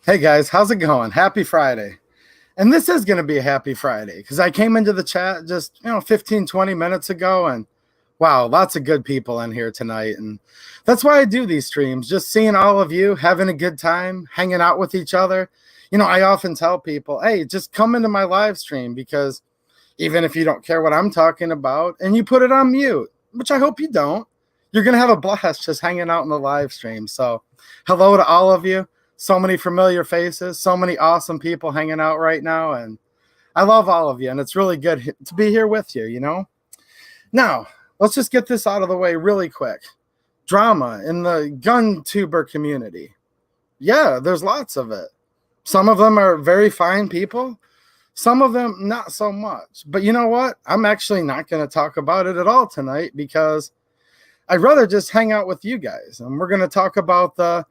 Hey guys, how's it going? Happy Friday. And this is going to be a happy Friday because I came into the chat just, 15, 20 minutes ago and wow, lots of good people in here tonight. And that's why I do these streams, just seeing all of you having a good time, hanging out with each other. I often tell people, hey, just come into my live stream because even if you don't care what I'm talking about and you put it on mute, which I hope you don't, you're going to have a blast just hanging out in the live stream. So, hello to all of you. So many familiar faces, so many awesome people hanging out right now. And I love all of you. And it's really good to be here with you. Now, let's just get this out of the way really quick. Drama in the gun tuber community. Yeah, there's lots of it. Some of them are very fine people. Some of them, not so much. But you know what? I'm actually not going to talk about it at all tonight because I'd rather just hang out with you guys. And we're going to talk about the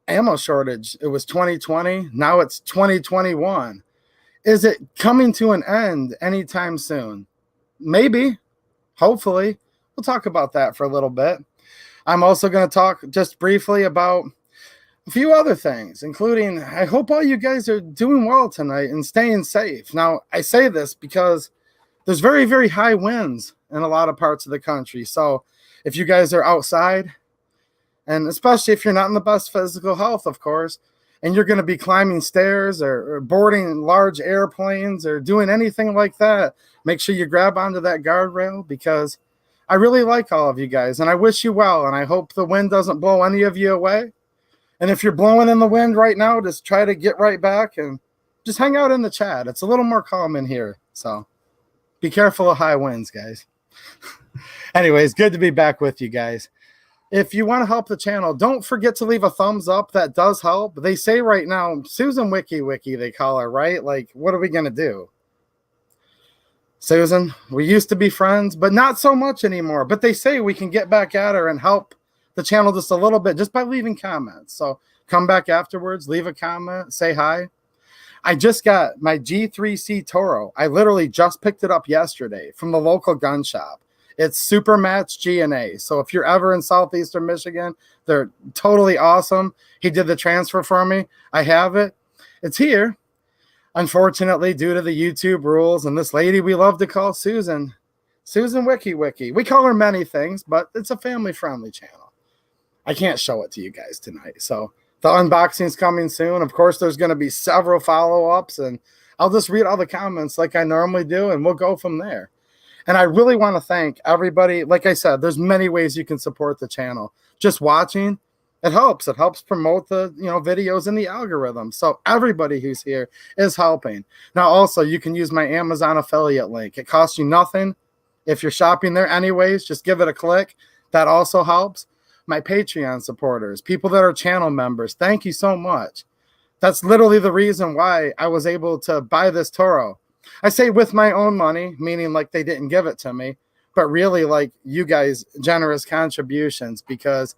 ammo shortage. It was 2020. Now it's 2021. Is it coming to an end anytime soon? Maybe. Hopefully. We'll talk about that for a little bit. I'm also going to talk just briefly about a few other things, including I hope all you guys are doing well tonight and staying safe. Now, I say this because there's very, very high winds in a lot of parts of the country. So if you guys are outside, and especially if you're not in the best physical health, of course, and you're going to be climbing stairs or boarding large airplanes or doing anything like that, make sure you grab onto that guardrail because I really like all of you guys and I wish you well. And I hope the wind doesn't blow any of you away. And if you're blowing in the wind right now, just try to get right back and just hang out in the chat. It's a little more calm in here. So be careful of high winds, guys. Anyways, good to be back with you guys. If you want to help the channel, don't forget to leave a thumbs up. That does help. They say right now, Susan Wiki, they call her, right? Like, what are we going to do? Susan, we used to be friends, but not so much anymore. But they say we can get back at her and help the channel just a little bit just by leaving comments. So come back afterwards, leave a comment, say hi. I just got my G3C Toro. I literally just picked it up yesterday from the local gun shop. It's Super Match G&A. So if you're ever in southeastern Michigan, they're totally awesome. He did the transfer for me. I have it. It's here. Unfortunately, due to the YouTube rules and this lady we love to call Susan Wiki. We call her many things, but it's a family-friendly channel. I can't show it to you guys tonight. So the unboxing is coming soon. Of course, there's going to be several follow-ups, and I'll just read all the comments like I normally do, and we'll go from there. And I really want to thank everybody. Like I said, there's many ways you can support the channel. Just watching, it helps. It helps promote the videos in the algorithm. So everybody who's here is helping. Now, also, you can use my Amazon affiliate link. It costs you nothing. If you're shopping there anyways, just give it a click. That also helps. My Patreon supporters, people that are channel members, thank you so much. That's literally the reason why I was able to buy this Toro. I say with my own money, meaning like they didn't give it to me, but really like you guys' generous contributions because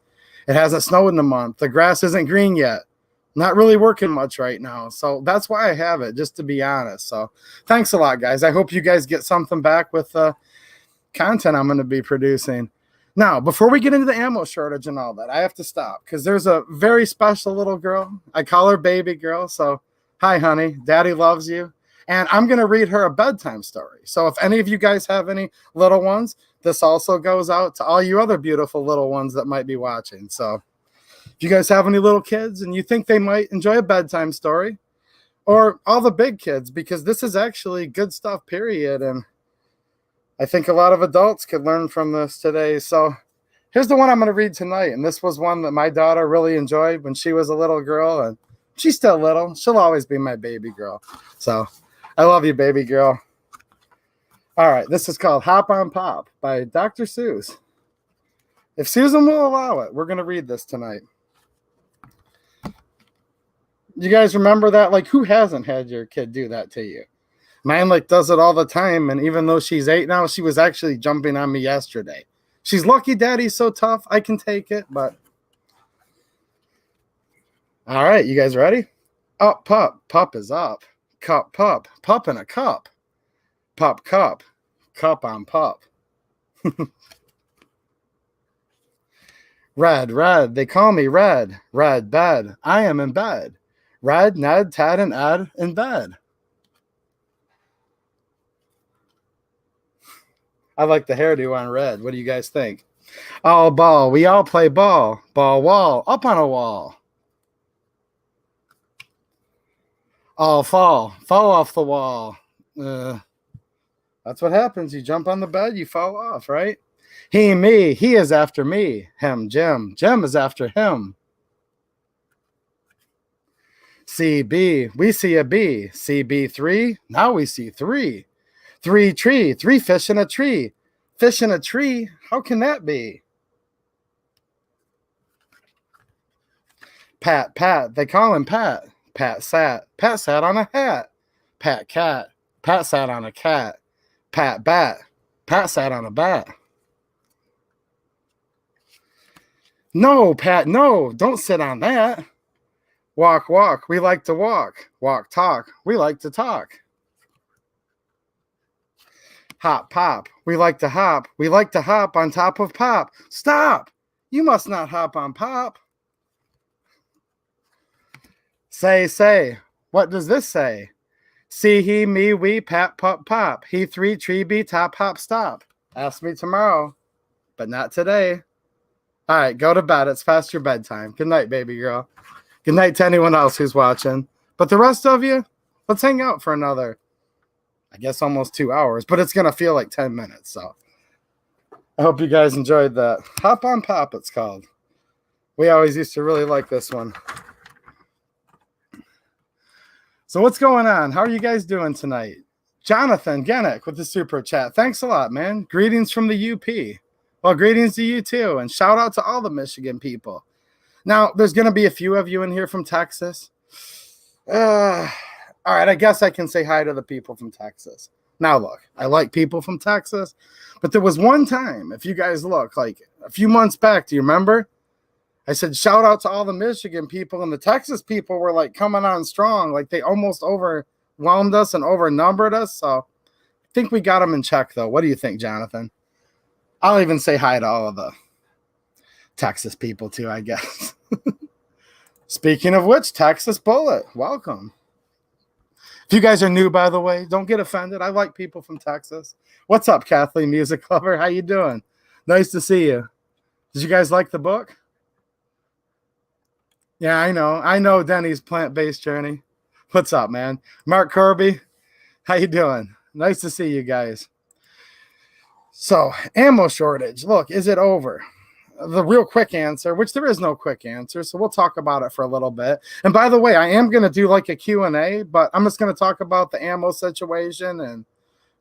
it hasn't snowed in a month. The grass isn't green yet. Not really working much right now. So that's why I have it, just to be honest. So thanks a lot, guys. I hope you guys get something back with the content I'm going to be producing. Now, before we get into the ammo shortage and all that, I have to stop because there's a very special little girl. I call her baby girl. So hi, honey. Daddy loves you. And I'm going to read her a bedtime story. So if any of you guys have any little ones, this also goes out to all you other beautiful little ones that might be watching. So if you guys have any little kids and you think they might enjoy a bedtime story, or all the big kids, because this is actually good stuff, period. And I think a lot of adults could learn from this today. So here's the one I'm going to read tonight. And this was one that my daughter really enjoyed when she was a little girl. And she's still little. She'll always be my baby girl. So I love you, baby girl. All right, this is called Hop on Pop by Dr. Seuss. If Susan will allow it, we're going to read this tonight. You guys remember that? Like, who hasn't had your kid do that to you? Mine, like, does it all the time, and even though she's 8 now, she was actually jumping on me yesterday. She's lucky daddy's so tough, I can take it, but... All right, you guys ready? Up, pup. Pup is up. Cup, pup. Pup in a cup. Pup, cup. Cup on pup. Red, red. They call me Red. Red bed. I am in bed. Red, Ned, Ted, and Ed in bed. I like the hairdo on Red. What do you guys think? All ball. We all play ball. Ball wall. Up on a wall. All fall. Fall off the wall. That's what happens. You jump on the bed, you fall off, right? He, me. He is after me. Him, Jim. Jim is after him. CB. We see a B. CB3. Now we see three. Three tree. Three fish in a tree. Fish in a tree? How can that be? Pat, Pat. They call him Pat. Pat sat. Pat sat on a hat. Pat cat. Pat sat on a cat. Pat bat. Pat sat on a bat. No, Pat, no. Don't sit on that. Walk, walk. We like to walk. Walk, talk. We like to talk. Hop, pop. We like to hop. We like to hop on top of pop. Stop! You must not hop on pop. Say, say. What does this say? See, he, me, we, pat, pop, pop. He, three, tree, be, top, hop, stop. Ask me tomorrow, but not today. All right, go to bed. It's past your bedtime. Good night, baby girl. Good night to anyone else who's watching. But the rest of you, let's hang out for another, I guess, almost 2 hours, but it's going to feel like 10 minutes. So I hope you guys enjoyed that. Hop on Pop, it's called. We always used to really like this one. So what's going on? How are you guys doing tonight? Jonathan Genick with the super chat. Thanks a lot, man. Greetings from the UP. Well, greetings to you too. And shout out to all the Michigan people. Now, there's going to be a few of you in here from Texas. All right, I guess I can say hi to the people from Texas. Now, look, I like people from Texas, but there was one time, if you guys look, like a few months back, do you remember? I said, shout out to all the Michigan people, and the Texas people were like coming on strong. Like they almost overwhelmed us and overnumbered us. So I think we got them in check, though. What do you think, Jonathan? I'll even say hi to all of the Texas people, too, I guess. Speaking of which, Texas Bullet, welcome. If you guys are new, by the way, don't get offended. I like people from Texas. What's up, Kathleen Music Lover? How you doing? Nice to see you. Did you guys like the book? Yeah, I know. I know Denny's plant-based journey. What's up, man? Mark Kirby, how you doing? Nice to see you guys. So, ammo shortage. Look, is it over? The real quick answer, which there is no quick answer, so we'll talk about it for a little bit. And by the way, I am going to do like a Q&A, but I'm just going to talk about the ammo situation and,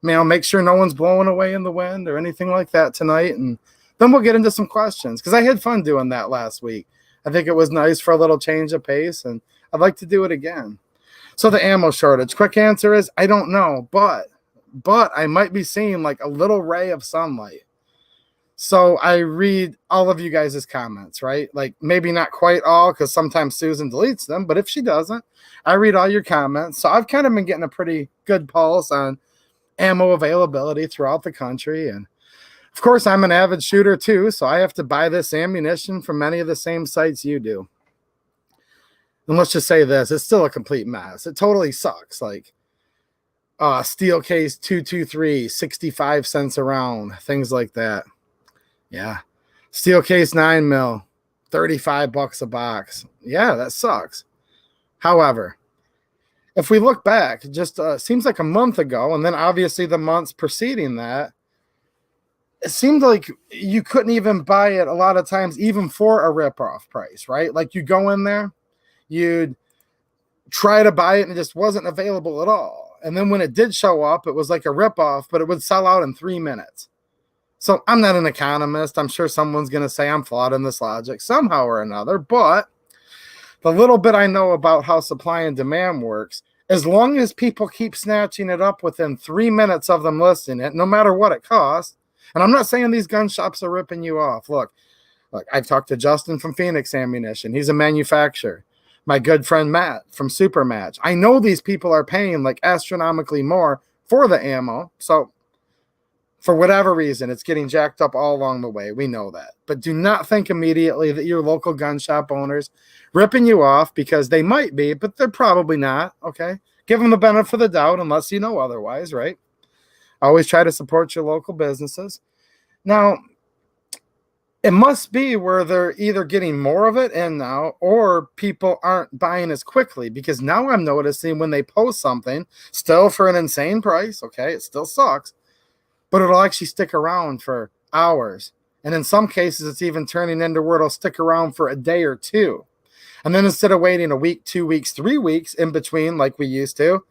make sure no one's blowing away in the wind or anything like that tonight. And then we'll get into some questions because I had fun doing that last week. I think it was nice for a little change of pace, and I'd like to do it again. So the ammo shortage, quick answer is I don't know, but I might be seeing like a little ray of sunlight. So I read all of you guys' comments, right? Like maybe not quite all because sometimes Susan deletes them, but if she doesn't, I read all your comments. So I've kind of been getting a pretty good pulse on ammo availability throughout the country. And of course, I'm an avid shooter too, so I have to buy this ammunition from many of the same sites you do. And let's just say this, it's still a complete mess. It totally sucks. Like steel case 223, 65 cents a round, things like that. Yeah. Steel case 9 mil, $35 a box. Yeah, that sucks. However, if we look back, just seems like a month ago, and then obviously the months preceding that, it seemed like you couldn't even buy it a lot of times, even for a ripoff price, right? Like you go in there, you'd try to buy it, and it just wasn't available at all. And then when it did show up, it was like a ripoff, but it would sell out in 3 minutes. So I'm not an economist. I'm sure someone's going to say I'm flawed in this logic somehow or another, but the little bit I know about how supply and demand works, as long as people keep snatching it up within 3 minutes of them listing it, no matter what it costs. And I'm not saying these gun shops are ripping you off. Look, I've talked to Justin from Phoenix Ammunition. He's a manufacturer. My good friend Matt from Supermatch. I know these people are paying like astronomically more for the ammo. So For whatever reason, it's getting jacked up all along the way. We know that. But do not think immediately that your local gun shop owners ripping you off, because they might be, but they're probably not, okay? Give them the benefit of the doubt unless you know otherwise, right? Always try to support your local businesses. Now, it must be where they're either getting more of it in now, or people aren't buying as quickly, because now I'm noticing when they post something, still for an insane price, okay, it still sucks, but it'll actually stick around for hours. And in some cases, it's even turning into where it'll stick around for a day or two. And then instead of waiting a week, 2 weeks, 3 weeks in between like we used to,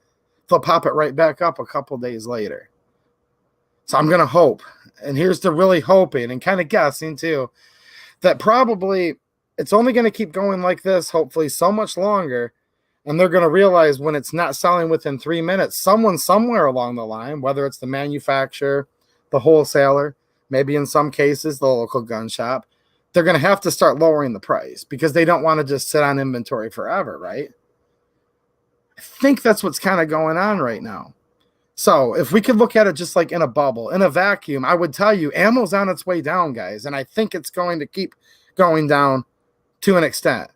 they'll pop it right back up a couple days later. So I'm going to hope, and here's the really hoping and kind of guessing too, that probably it's only going to keep going like this, hopefully so much longer, and they're going to realize when it's not selling within 3 minutes, someone somewhere along the line, whether it's the manufacturer, the wholesaler, maybe in some cases the local gun shop, they're going to have to start lowering the price because they don't want to just sit on inventory forever, right? I think that's what's kind of going on right now. So if we could look at it just like in a bubble, in a vacuum, I would tell you ammo's on its way down, guys. And I think it's going to keep going down to an extent.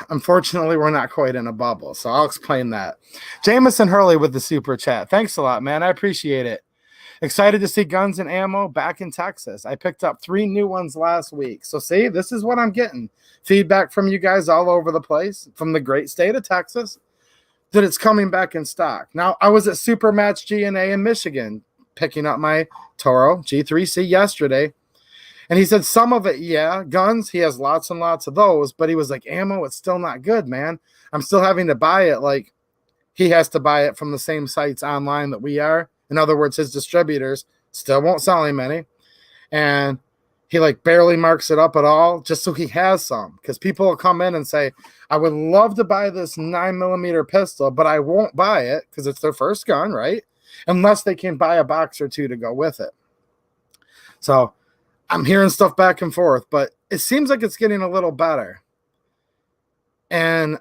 Unfortunately, we're not quite in a bubble. So I'll explain that. Jameson Hurley with the super chat. Thanks a lot, man. I appreciate it. Excited to see guns and ammo back in Texas. I picked up 3 new ones last week. So see, this is what I'm getting. Feedback from you guys all over the place, from the great state of Texas, that it's coming back in stock. Now, I was at Supermatch G&A in Michigan picking up my Toro G3C yesterday, and he said some of it, yeah, guns, he has lots and lots of those, but he was like, ammo, it's still not good, man. I'm still having to buy it. Like, he has to buy it from the same sites online that we are. In other words, his distributors still won't sell him any, and he like barely marks it up at all just so he has some, because people will come in and say, I would love to buy this 9mm pistol, but I won't buy it because it's their first gun, right? Unless they can buy a box or two to go with it. So I'm hearing stuff back and forth, but it seems like it's getting a little better. And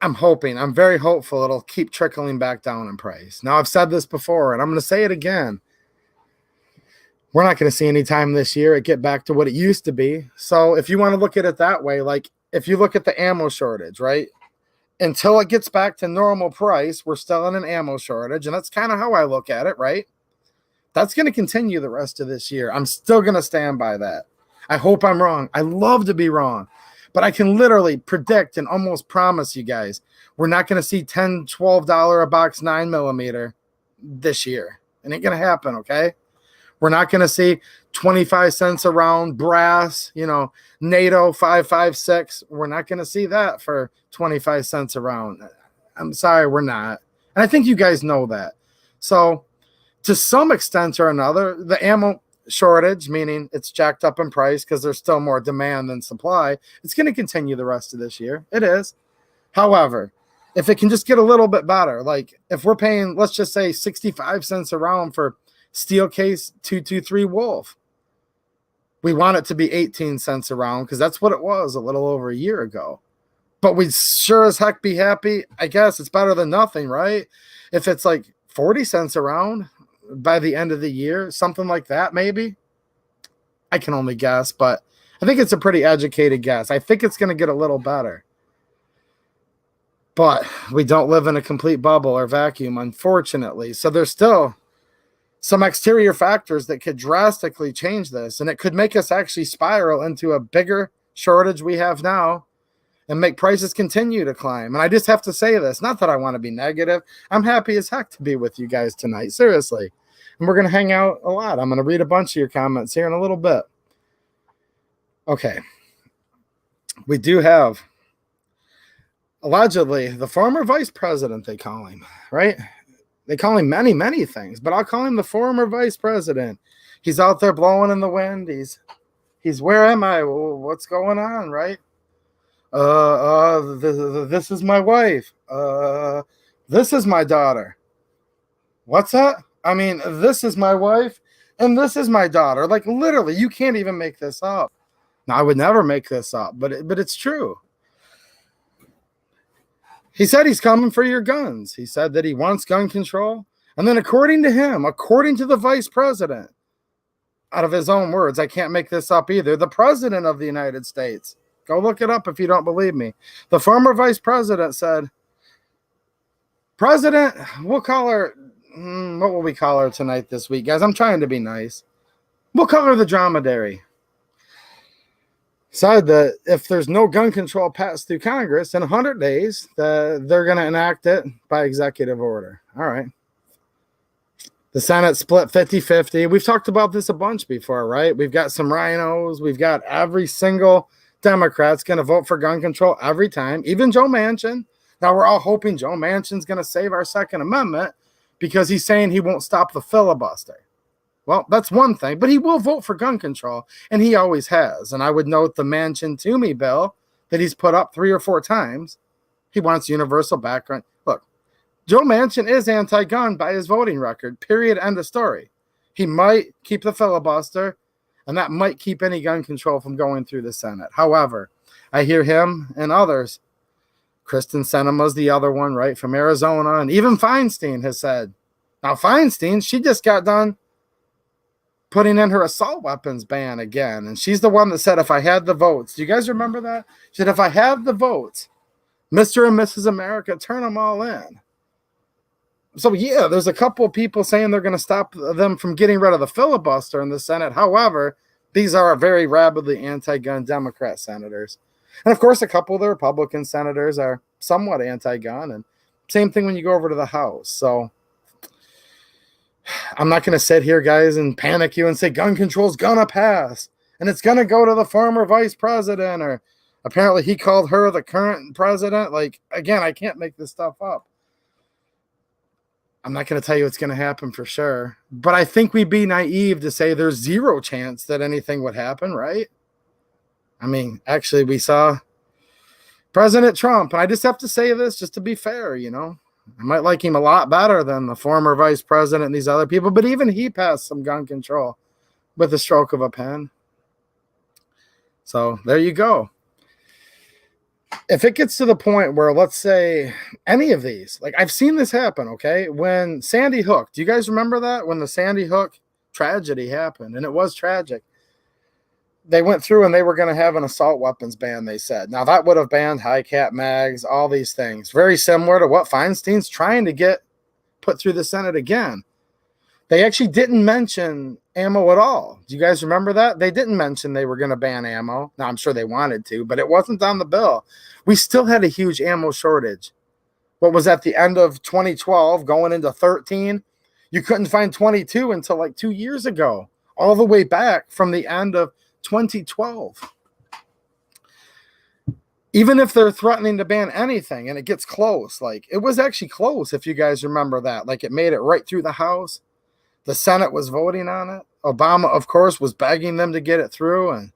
I'm hoping, I'm very hopeful it'll keep trickling back down in price. Now, I've said this before, and I'm going to say it again. We're not going to see any time this year it get back to what it used to be. So if you want to look at it that way, like if you look at the ammo shortage, right? Until it gets back to normal price, we're still in an ammo shortage. And that's kind of how I look at it, right? That's going to continue the rest of this year. I'm still going to stand by that. I hope I'm wrong. I love to be wrong. But I can literally predict and almost promise you guys, we're not going to see $10, $12 a box 9mm this year. It ain't going to happen, okay? We're not going to see 25 cents a round brass, NATO 5.56. We're not going to see that for 25 cents a round. I'm sorry, we're not. And I think you guys know that. So to some extent or another, the ammo shortage, meaning it's jacked up in price because there's still more demand than supply, it's going to continue the rest of this year. It is. However, if it can just get a little bit better, like if we're paying, let's just say 65 cents a round for steel case 223 Wolf, we want it to be 18 cents a round because that's what it was a little over a year ago. But we'd sure as heck be happy. I guess it's better than nothing, right? If it's like 40 cents a round by the end of the year, something like that, maybe. I can only guess, but I think it's a pretty educated guess. I think it's going to get a little better. But we don't live in a complete bubble or vacuum, unfortunately. So there's still some exterior factors that could drastically change this, and it could make us actually spiral into a bigger shortage we have now and make prices continue to climb. And I just have to say this, not that I want to be negative. I'm happy as heck to be with you guys tonight, seriously. And we're going to hang out a lot. I'm going to read a bunch of your comments here in a little bit. Okay. We do have, allegedly, the former vice president, they call him, right? They call him many, many things, but I'll call him the former vice president. He's out there blowing in the wind. He's where am I? What's going on, right? This is my wife. This is my daughter. What's that? I mean, this is my wife and this is my daughter. Like literally, you can't even make this up. Now, I would never make this up, but it's true. He said he's coming for your guns. He said that he wants gun control. And then according to him, according to the vice president, out of his own words, I can't make this up either, the president of the United States, go look it up if you don't believe me, the former vice president said, President, we'll call her, what will we call her tonight this week, guys? I'm trying to be nice. We'll call her the dromedary. Said that if there's no gun control passed through Congress in 100 days, they're going to enact it by executive order. All right. The Senate split 50-50. We've talked about this a bunch before, right? We've got some rhinos. We've got every single Democrat's going to vote for gun control every time, even Joe Manchin. Now, we're all hoping Joe Manchin's going to save our Second Amendment because he's saying he won't stop the filibuster. Well, that's one thing, but he will vote for gun control, and he always has. And I would note the Manchin-Toomey bill that he's put up 3 or 4 times. He wants universal background. Look, Joe Manchin is anti-gun by his voting record, period, end of story. He might keep the filibuster, and that might keep any gun control from going through the Senate. However, I hear him and others, Kristen Sinema's the other one, right, from Arizona, and even Feinstein has said, now Feinstein, she just got done putting in her assault weapons ban again, and she's the one that said, if I had the votes, do you guys remember that? She said, if I had the votes, Mr. and Mrs. America, turn them all in. So, yeah, there's a couple of people saying they're going to stop them from getting rid of the filibuster in the Senate. However, these are very rabidly anti-gun Democrat senators. And, of course, a couple of the Republican senators are somewhat anti-gun. And same thing when you go over to the House. So I'm not going to sit here, guys, and panic you and say gun control's going to pass. And it's going to go to the former vice president. Or apparently he called her the current president. Like, again, I can't make this stuff up. I'm not going to tell you it's going to happen for sure. But I think we'd be naive to say there's zero chance that anything would happen, right? I mean, actually, we saw President Trump, and I just have to say this just to be fair, you know. I might like him a lot better than the former vice president and these other people, but even he passed some gun control with the stroke of a pen. So there you go. If it gets to the point where, let's say, any of these, like I've seen this happen, okay? When Sandy Hook, do you guys remember that? When the Sandy Hook tragedy happened, and it was tragic. They went through and they were going to have an assault weapons ban, they said. Now, that would have banned high-cap mags, all these things. Very similar to what Feinstein's trying to get put through the Senate again. They actually didn't mention ammo at all. Do you guys remember that? They didn't mention they were going to ban ammo. Now, I'm sure they wanted to, but it wasn't on the bill. We still had a huge ammo shortage. What was at the end of 2012, going into 13? You couldn't find 22 until like 2 years ago, all the way back from the end of 2012. Even if they're threatening to ban anything and it gets close, like it was actually close, if you guys remember that, like it made it right through the House. The Senate was voting on it. Obama, of course, was begging them to get it through, and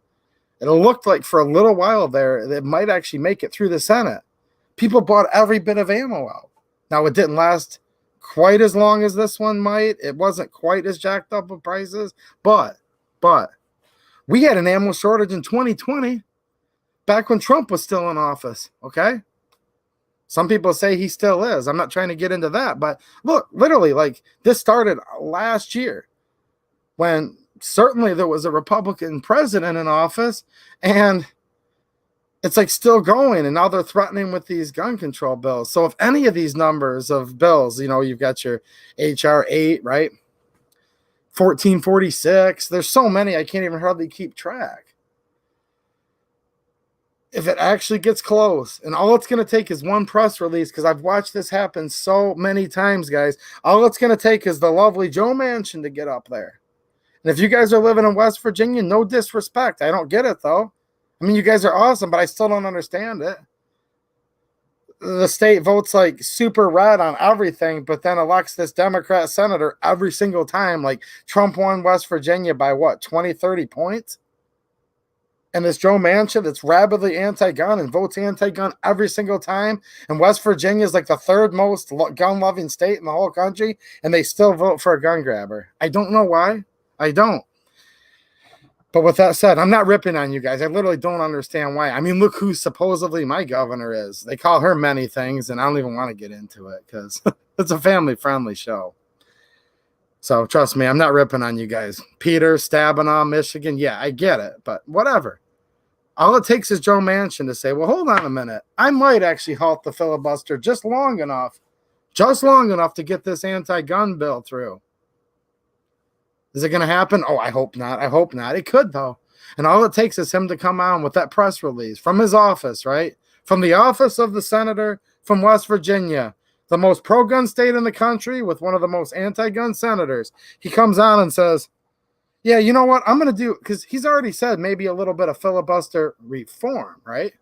it looked like for a little while there it might actually make it through the Senate. People bought every bit of ammo out. Now, it didn't last quite as long as this one might. It wasn't quite as jacked up with prices, but we had an ammo shortage in 2020, back when Trump was still in office, okay? Some people say he still is. I'm not trying to get into that, but look, literally, like this started last year when certainly there was a Republican president in office, and it's like still going, and now they're threatening with these gun control bills. So if any of these numbers of bills, you know, you've got your HR 8, right? 1446. There's so many I can't even hardly keep track. If it actually gets close, and all it's going to take is one press release, because I've watched this happen so many times, guys. All it's going to take is the lovely Joe Manchin to get up there. And if you guys are living in West Virginia, no disrespect. I don't get it, though. I mean, you guys are awesome, but I still don't understand it. The state votes like super red on everything, but then elects this Democrat senator every single time. Like Trump won West Virginia by what, 20, 30 points? And this Joe Manchin that's rabidly anti-gun and votes anti-gun every single time. And West Virginia is like the third most gun-loving state in the whole country, and they still vote for a gun grabber. I don't know why. I don't. But with that said, I'm not ripping on you guys. I literally don't understand why. I mean, look who supposedly my governor is. They call her many things, and I don't even want to get into it because it's a family-friendly show. So trust me, I'm not ripping on you guys. Peter, Stabenow, Michigan. Yeah, I get it, but whatever. All it takes is Joe Manchin to say, well, hold on a minute. I might actually halt the filibuster just long enough to get this anti-gun bill through. Is it going to happen? Oh, I hope not. I hope not. It could, though. And all it takes is him to come on with that press release from his office, right? From the office of the senator from West Virginia, the most pro-gun state in the country with one of the most anti-gun senators. He comes on and says, yeah, you know what? I'm going to do, because he's already said maybe a little bit of filibuster reform, right?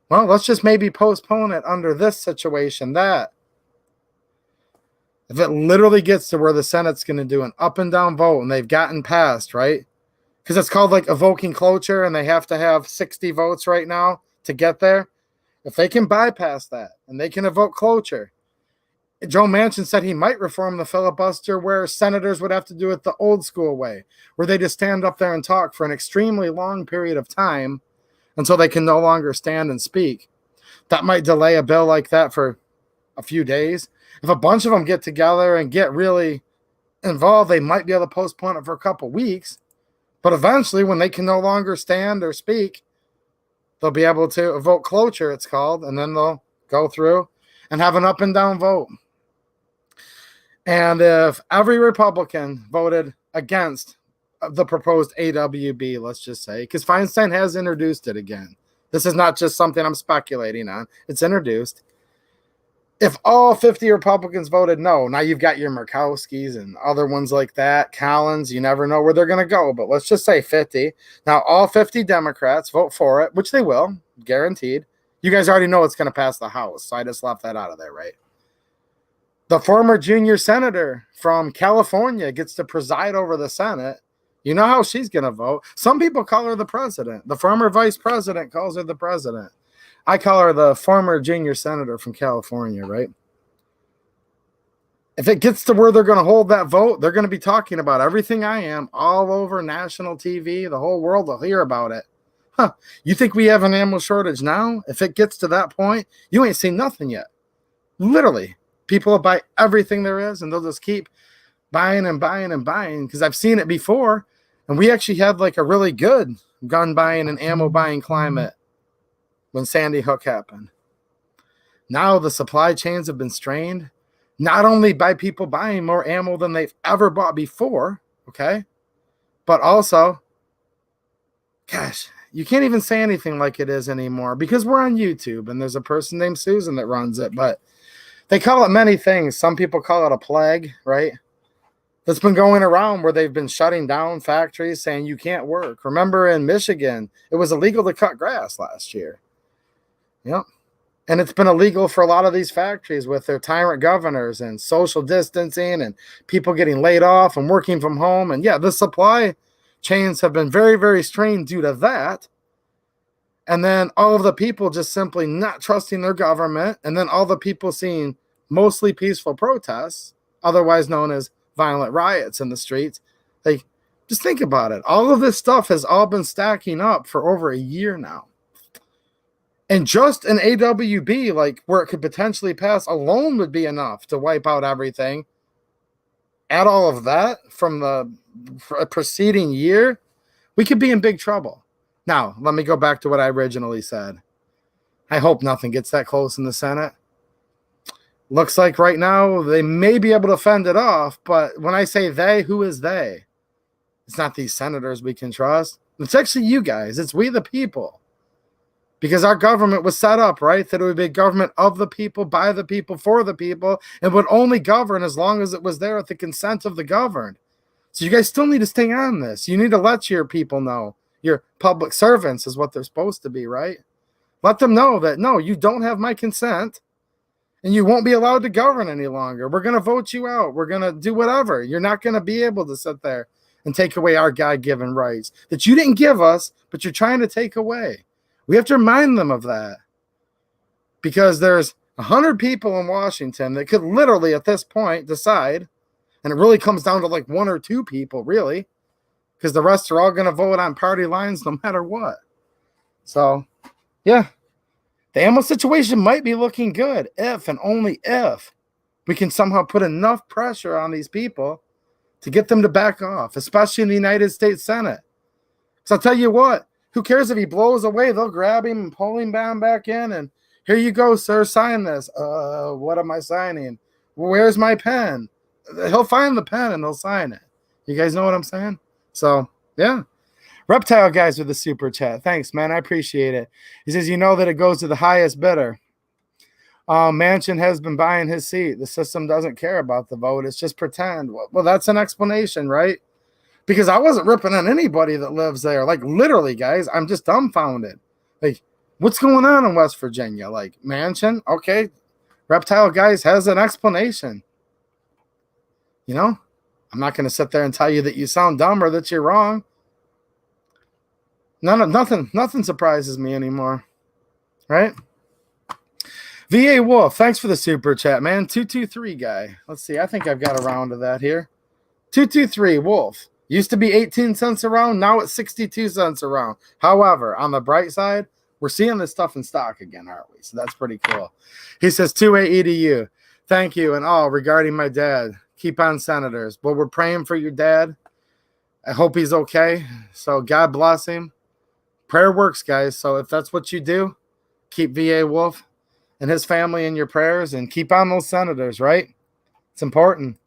Well, let's just maybe postpone it under this situation, that. If it literally gets to where the Senate's going to do an up and down vote and they've gotten passed, right? Because it's called like evoking cloture and they have to have 60 votes right now to get there. If they can bypass that and they can evoke cloture, Joe Manchin said he might reform the filibuster where senators would have to do it the old school way, where they just stand up there and talk for an extremely long period of time until they can no longer stand and speak. That might delay a bill like that for a few days. If a bunch of them get together and get really involved, they might be able to postpone it for a couple weeks. But eventually, when they can no longer stand or speak, they'll be able to evoke cloture, it's called, and then they'll go through and have an up and down vote. And if every Republican voted against the proposed AWB, let's just say, because Feinstein has introduced it again. This is not just something I'm speculating on. It's introduced. If all 50 Republicans voted no, now you've got your Murkowskis and other ones like that, Collins, you never know where they're going to go, but let's just say 50. Now all 50 Democrats vote for it, which they will, guaranteed. You guys already know it's going to pass the House, so I just left that out of there, right? The former junior senator from California gets to preside over the Senate. You know how she's going to vote. Some people call her the president. The former vice president calls her the president. I call her the former junior senator from California, right? If it gets to where they're going to hold that vote, they're going to be talking about everything I am all over national TV. The whole world will hear about it. Huh. You think we have an ammo shortage now? If it gets to that point, you ain't seen nothing yet. Literally. People will buy everything there is, and they'll just keep buying and buying and buying, because I've seen it before, and we actually had like a really good gun buying and ammo buying climate when Sandy Hook happened. Now the supply chains have been strained, not only by people buying more ammo than they've ever bought before, okay, but also, gosh, you can't even say anything like it is anymore because we're on YouTube, and there's a person named Susan that runs it, but they call it many things. Some people call it a plague, right? That's been going around where they've been shutting down factories saying you can't work. Remember in Michigan, it was illegal to cut grass last year. Yep. And it's been illegal for a lot of these factories with their tyrant governors and social distancing and people getting laid off and working from home. And yeah, the supply chains have been very, very strained due to that. And then all of the people just simply not trusting their government. And then all the people seeing mostly peaceful protests, otherwise known as violent riots in the streets. Like, just think about it. All of this stuff has all been stacking up for over a year now. And just an AWB, like where it could potentially pass alone, would be enough to wipe out everything. Add all of that from the preceding year, we could be in big trouble. Now, let me go back to what I originally said. I hope nothing gets that close in the Senate. Looks like right now they may be able to fend it off, but when I say they, who is they? It's not these senators we can trust. It's actually you guys. It's we the people. Because our government was set up, right? That it would be a government of the people, by the people, for the people, and would only govern as long as it was there with the consent of the governed. So you guys still need to stay on this. You need to let your people know. Your public servants is what they're supposed to be, right? Let them know that, no, you don't have my consent and you won't be allowed to govern any longer. We're going to vote you out. We're going to do whatever. You're not going to be able to sit there and take away our God-given rights that you didn't give us, but you're trying to take away. We have to remind them of that because there's 100 people in Washington that could literally at this point decide, and it really comes down to like 1 or 2 people, really, because the rest are all going to vote on party lines no matter what. So, yeah, the ammo situation might be looking good if and only if we can somehow put enough pressure on these people to get them to back off, especially in the United States Senate. Because I'll tell you what, who cares if he blows away? They'll grab him and pull him back in, and here you go, sir, sign this. What am I signing? Where's my pen? He'll find the pen and he'll sign it. You guys know what I'm saying? So, yeah. Reptile Guys with the super chat. Thanks, man. I appreciate it. He says, you know that it goes to the highest bidder. Manchin has been buying his seat. The system doesn't care about the vote. It's just pretend. Well, that's an explanation, right? Because I wasn't ripping on anybody that lives there. Like, literally, guys, I'm just dumbfounded. Like, what's going on in West Virginia? Like, Manchin, okay. Reptile Guys has an explanation. You know, I'm not going to sit there and tell you that you sound dumb or that you're wrong. Nothing surprises me anymore, right? VA Wolf, thanks for the super chat, man. 223 guy. Let's see. I think I've got a round of that here. 223 Wolf. Used to be 18 cents a round. Now it's 62 cents a round. However, on the bright side, we're seeing this stuff in stock again, aren't we? So that's pretty cool. He says, 2A EDU. Thank you and all regarding my dad. Keep on, Senators. Well, we're praying for your dad. I hope he's okay. So God bless him. Prayer works, guys. So if that's what you do, keep VA Wolf and his family in your prayers and keep on those Senators, right? It's important.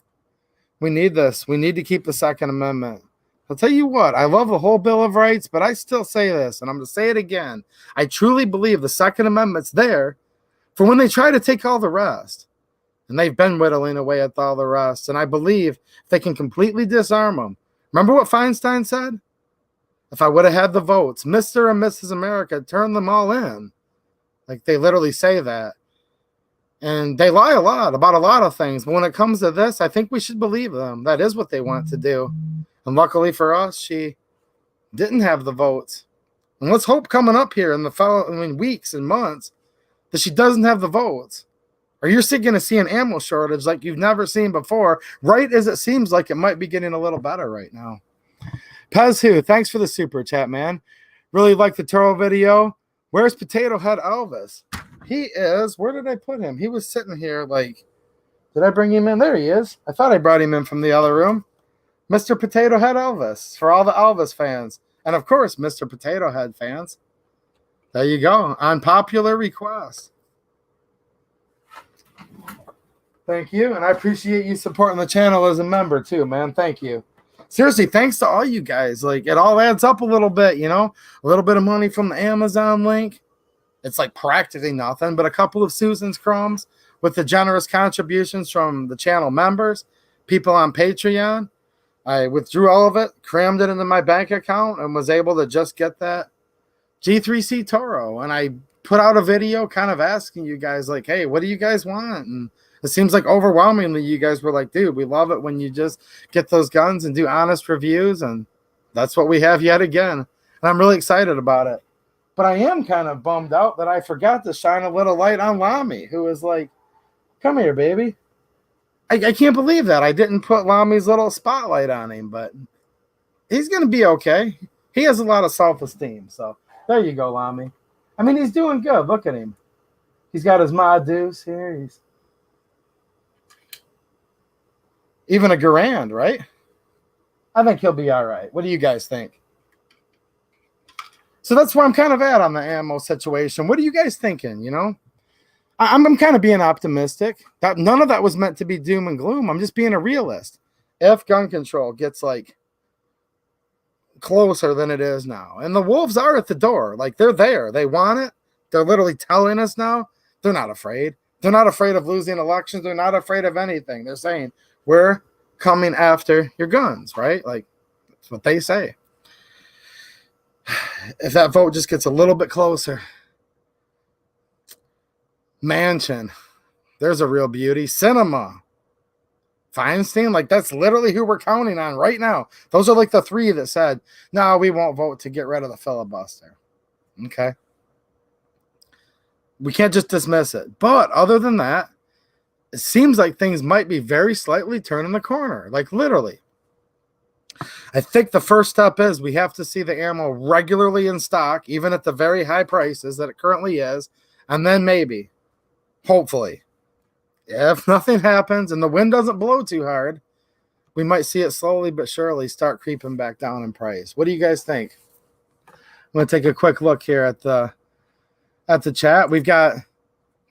We need this. We need to keep the Second Amendment. I'll tell you what, I love the whole Bill of Rights, but I still say this, and I'm going to say it again. I truly believe the Second Amendment's there for when they try to take all the rest. And they've been whittling away at all the rest. And I believe they can completely disarm them. Remember what Feinstein said? If I would have had the votes, Mr. and Mrs. America, turn them all in. Like, they literally say that. And they lie a lot about a lot of things. But when it comes to this, I think we should believe them. That is what they want to do. And luckily for us, she didn't have the votes. And let's hope coming up here in the following weeks and months that she doesn't have the votes. Or you're still going to see an ammo shortage like you've never seen before, right as it seems like it might be getting a little better right now. Pezhu, thanks for the super chat, man. Really like the Turo video. Where's Potato Head Elvis? He is. Where did I put him? He was sitting here like, did I bring him in? There he is. I thought I brought him in from the other room. Mr. Potato Head Elvis, for all the Elvis fans. And, of course, Mr. Potato Head fans. There you go. On popular request. Thank you, and I appreciate you supporting the channel as a member too, man. Thank you. Seriously, thanks to all you guys. Like, it all adds up a little bit, you know? A little bit of money from the Amazon link. It's like practically nothing, but a couple of Susan's crumbs with the generous contributions from the channel members, people on Patreon. I withdrew all of it, crammed it into my bank account, and was able to just get that G3C Toro. And I put out a video kind of asking you guys, like, hey, what do you guys want? And it seems like overwhelmingly you guys were like, dude, we love it when you just get those guns and do honest reviews. And that's what we have yet again. And I'm really excited about it. But I am kind of bummed out that I forgot to shine a little light on Lamy, who was like, come here, baby. I can't believe that. I didn't put Lamy's little spotlight on him, but he's going to be okay. He has a lot of self-esteem. So there you go, Lamy. I mean, he's doing good. Look at him. He's got his Ma Deuce here. He's even a Garand, right? I think he'll be all right. What do you guys think? So that's where I'm kind of at on the ammo situation. What are you guys thinking, you know? I'm kind of being optimistic. That none of that was meant to be doom and gloom. I'm just being a realist. If gun control gets, like, closer than it is now. And the wolves are at the door. Like, they're there. They want it. They're literally telling us now. They're not afraid. They're not afraid of losing elections. They're not afraid of anything. They're saying, we're coming after your guns, right? Like, that's what they say. If that vote just gets a little bit closer. Manchin. There's a real beauty. Cinema. Feinstein. Like, that's literally who we're counting on right now. Those are like the three that said, no, we won't vote to get rid of the filibuster. Okay. We can't just dismiss it. But other than that, it seems like things might be very slightly turning the corner. Like, literally. I think the first step is we have to see the ammo regularly in stock, even at the very high prices that it currently is. And then maybe, hopefully, if nothing happens and the wind doesn't blow too hard, we might see it slowly but surely start creeping back down in price. What do you guys think? I'm going to take a quick look here at the chat. We've got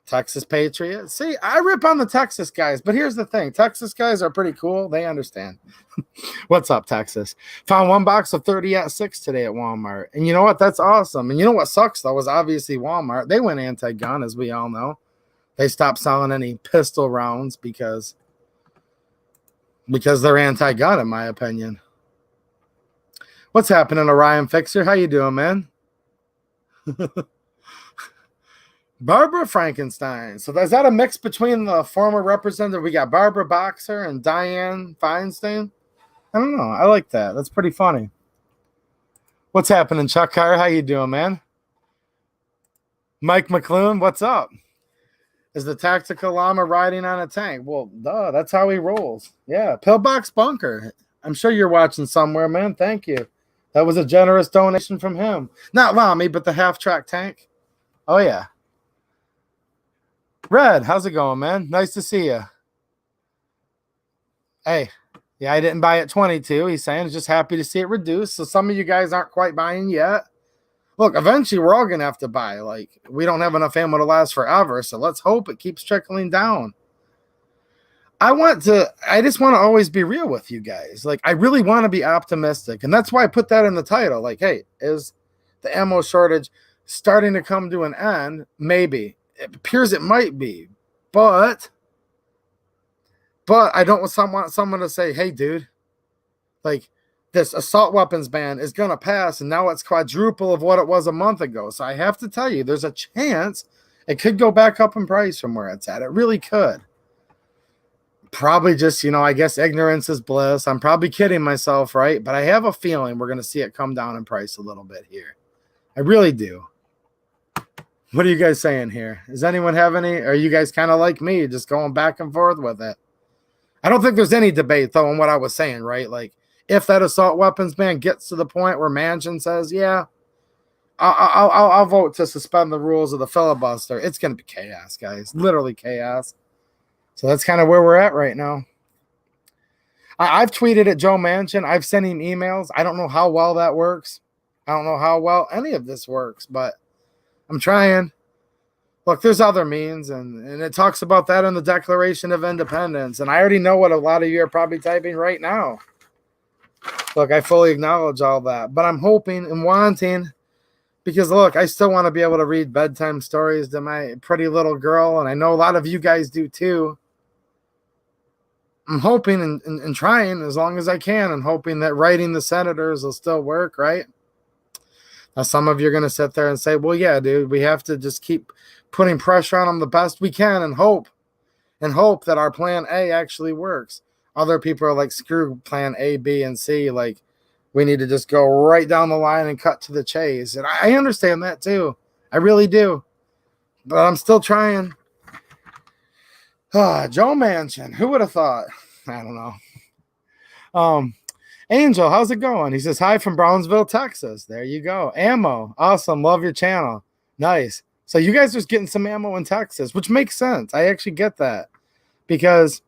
Texas Patriots. See, I rip on the Texas guys, but here's the thing. Texas guys are pretty cool. They understand. What's up, Texas? Found one box of 30 at 6 today at Walmart. And you know what? That's awesome. And you know what sucks, though, is obviously Walmart. They went anti-gun, as we all know. They stopped selling any pistol rounds because they're anti-gun, in my opinion. What's happening, Orion Fixer? How you doing, man? Barbara Frankenstein. So is that a mix between the former representative? We got Barbara Boxer and Diane Feinstein. I don't know. I like that. That's pretty funny. What's happening, Chuck Carr? How you doing, man? Mike McClune, what's up? Is the tactical llama riding on a tank? Well, duh, that's how he rolls. Yeah, Pillbox Bunker. I'm sure you're watching somewhere, man. Thank you. That was a generous donation from him. Not Lamy, but the half-track tank. Oh, yeah. Red, how's it going, man? Nice to see you. Hey, yeah, I didn't buy it 22. He's saying, just happy to see it reduced. So some of you guys aren't quite buying yet. Look, eventually we're all going to have to buy. Like, we don't have enough ammo to last forever, so let's hope it keeps trickling down. I just want to always be real with you guys. Like, I really want to be optimistic, and that's why I put that in the title. Like, hey, is the ammo shortage starting to come to an end? Maybe. It appears it might be, but I don't want someone to say, hey, dude, like, this assault weapons ban is going to pass, and now it's quadruple of what it was a month ago. So I have to tell you, there's a chance it could go back up in price from where it's at. It really could. Probably just, I guess ignorance is bliss. I'm probably kidding myself, right? But I have a feeling we're going to see it come down in price a little bit here. I really do. What are you guys saying here? Does anyone have any? Or are you guys kind of like me, just going back and forth with it? I don't think there's any debate, though, on what I was saying, right? Like, if that assault weapons ban gets to the point where Manchin says, yeah, I'll vote to suspend the rules of the filibuster, it's going to be chaos, guys. Literally chaos. So that's kind of where we're at right now. I've tweeted at Joe Manchin. I've sent him emails. I don't know how well that works. I don't know how well any of this works, but I'm trying. Look, there's other means, and it talks about that in the Declaration of Independence, and I already know what a lot of you are probably typing right now. Look, I fully acknowledge all that, but I'm hoping and wanting, because, look, I still want to be able to read bedtime stories to my pretty little girl, and I know a lot of you guys do too. I'm hoping and trying as long as I can, and hoping that writing the senators will still work, right? Now, some of you are going to sit there and say, well, yeah, dude, we have to just keep putting pressure on them the best we can and hope that our plan A actually works. Other people are like, screw plan A, B, and C. Like, we need to just go right down the line and cut to the chase. And I understand that too. I really do. But I'm still trying. Joe Manchin. Who would have thought? I don't know. Angel, how's it going? He says, hi from Brownsville, Texas. There you go. Ammo. Awesome. Love your channel. Nice. So you guys are just getting some ammo in Texas, which makes sense. I actually get that. Because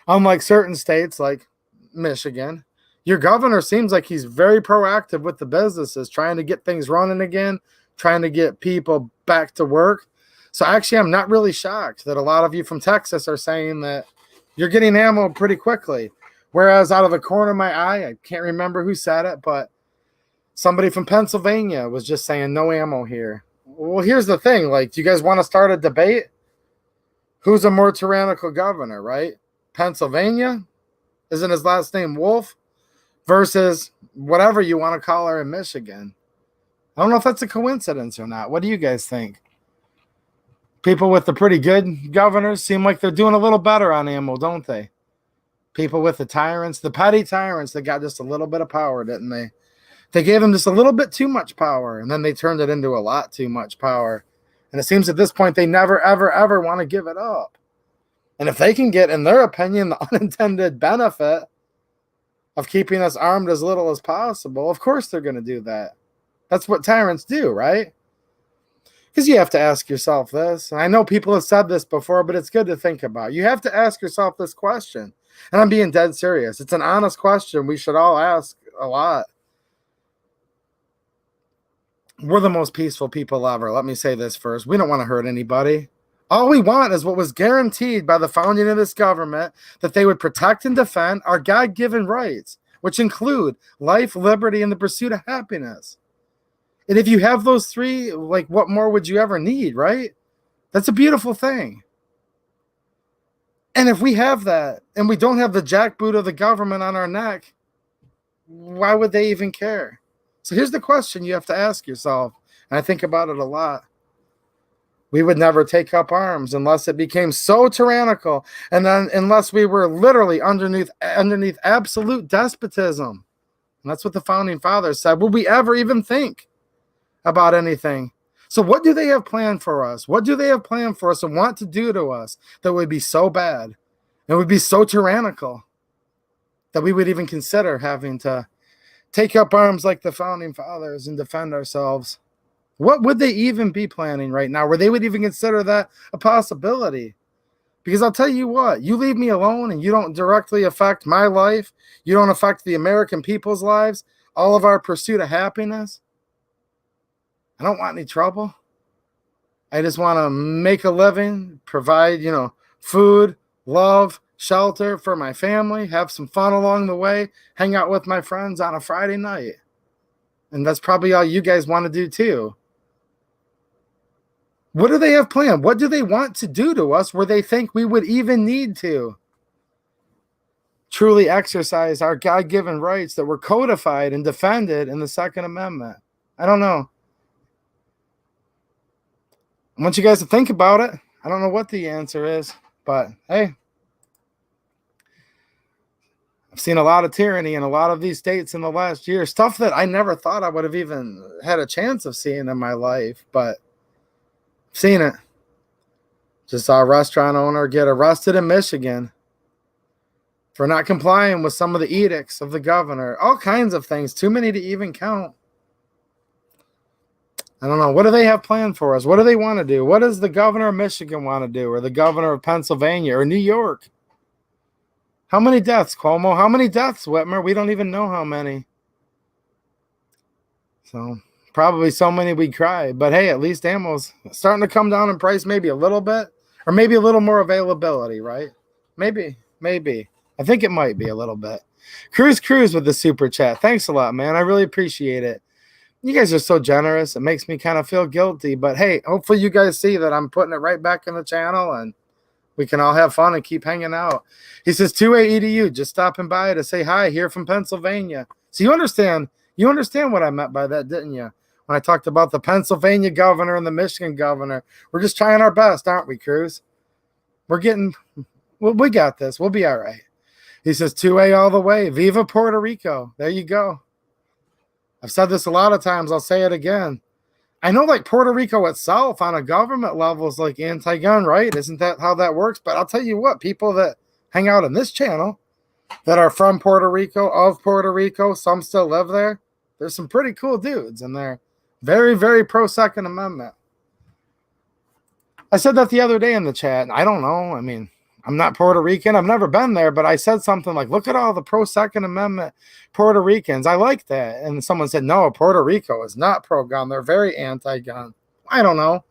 unlike certain states like Michigan, your governor seems like he's very proactive with the businesses, trying to get things running again, trying to get people back to work. So actually, I'm not really shocked that a lot of you from Texas are saying that you're getting ammo pretty quickly. Whereas out of the corner of my eye, I can't remember who said it, but somebody from Pennsylvania was just saying no ammo here. Well, here's the thing. Like, do you guys want to start a debate? Who's a more tyrannical governor, right? Pennsylvania? Isn't his last name Wolf? Versus whatever you want to call her in Michigan. I don't know if that's a coincidence or not. What do you guys think? People with the pretty good governors seem like they're doing a little better on ammo, don't they? People with the tyrants, the petty tyrants that got just a little bit of power, didn't they? They gave them just a little bit too much power, and then they turned it into a lot too much power. And it seems at this point they never, ever, ever want to give it up. And if they can get, in their opinion, the unintended benefit of keeping us armed as little as possible, of course they're going to do that. That's what tyrants do, right? Because you have to ask yourself this, and I know people have said this before, but it's good to think about. You have to ask yourself this question. And I'm being dead serious. It's an honest question we should all ask a lot. We're the most peaceful people ever. Let me say this first. We don't want to hurt anybody. All we want is what was guaranteed by the founding of this government, that they would protect and defend our God-given rights, which include life, liberty, and the pursuit of happiness. And if you have those three, like, what more would you ever need, right? That's a beautiful thing. And if we have that and we don't have the jackboot of the government on our neck, why would they even care? So here's the question you have to ask yourself, and I think about it a lot. We would never take up arms unless it became so tyrannical, and then unless we were literally underneath absolute despotism. And that's what the founding fathers said. Would we ever even think about anything? So what do they have planned for us? What do they have planned for us and want to do to us that would be so bad and would be so tyrannical that we would even consider having to take up arms like the founding fathers and defend ourselves? What would they even be planning right now where they would even consider that a possibility? Because I'll tell you what, you leave me alone and you don't directly affect my life, you don't affect the American people's lives, all of our pursuit of happiness. I don't want any trouble. I just want to make a living, provide, food, love, shelter for my family, have some fun along the way, hang out with my friends on a Friday night. And that's probably all you guys want to do too. What do they have planned? What do they want to do to us where they think we would even need to truly exercise our God-given rights that were codified and defended in the Second Amendment? I don't know. I want you guys to think about it. I don't know what the answer is, but hey, I've seen a lot of tyranny in a lot of these states in the last year, stuff that I never thought I would have even had a chance of seeing in my life, but I've seen it. Just saw a restaurant owner get arrested in Michigan for not complying with some of the edicts of the governor. All kinds of things, too many to even count. I don't know. What do they have planned for us? What do they want to do? What does the governor of Michigan want to do? Or the governor of Pennsylvania or New York? How many deaths, Cuomo? How many deaths, Whitmer? We don't even know how many. So probably so many we'd cry. But hey, at least ammo's starting to come down in price maybe a little bit. Or maybe a little more availability, right? Maybe. I think it might be a little bit. Cruz with the super chat. Thanks a lot, man. I really appreciate it. You guys are so generous. It makes me kind of feel guilty. But hey, hopefully you guys see that I'm putting it right back in the channel and we can all have fun and keep hanging out. He says, 2A EDU, just stopping by to say hi here from Pennsylvania. So you understand what I meant by that, didn't you? When I talked about the Pennsylvania governor and the Michigan governor. We're just trying our best, aren't we, Cruz? We got this. We'll be all right. He says, 2A all the way. Viva Puerto Rico. There you go. I've said this a lot of times. I'll say it again. I know like Puerto Rico itself on a government level is like anti-gun, right? Isn't that how that works? But I'll tell you what, people that hang out in this channel that are from Puerto Rico, of Puerto Rico, some still live there. There's some pretty cool dudes and they're very, very pro Second Amendment. I said that the other day in the chat. I don't know. I mean, I'm not Puerto Rican. I've never been there, but I said something like, look at all the pro Second Amendment Puerto Ricans. I like that. And someone said, no, Puerto Rico is not pro-gun. They're very anti-gun. I don't know.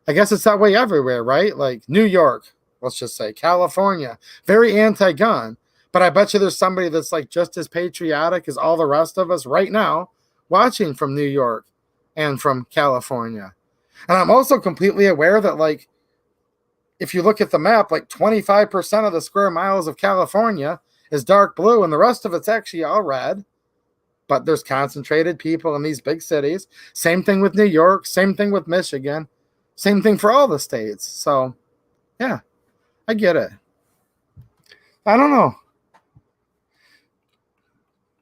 I guess it's that way everywhere, right? Like New York, let's just say California, very anti-gun. But I bet you there's somebody that's like just as patriotic as all the rest of us right now watching from New York and from California. And I'm also completely aware that like, if you look at the map, like 25% of the square miles of California is dark blue and the rest of it's actually all red. But there's concentrated people in these big cities. Same thing with New York. Same thing with Michigan. Same thing for all the states. So, yeah, I get it. I don't know.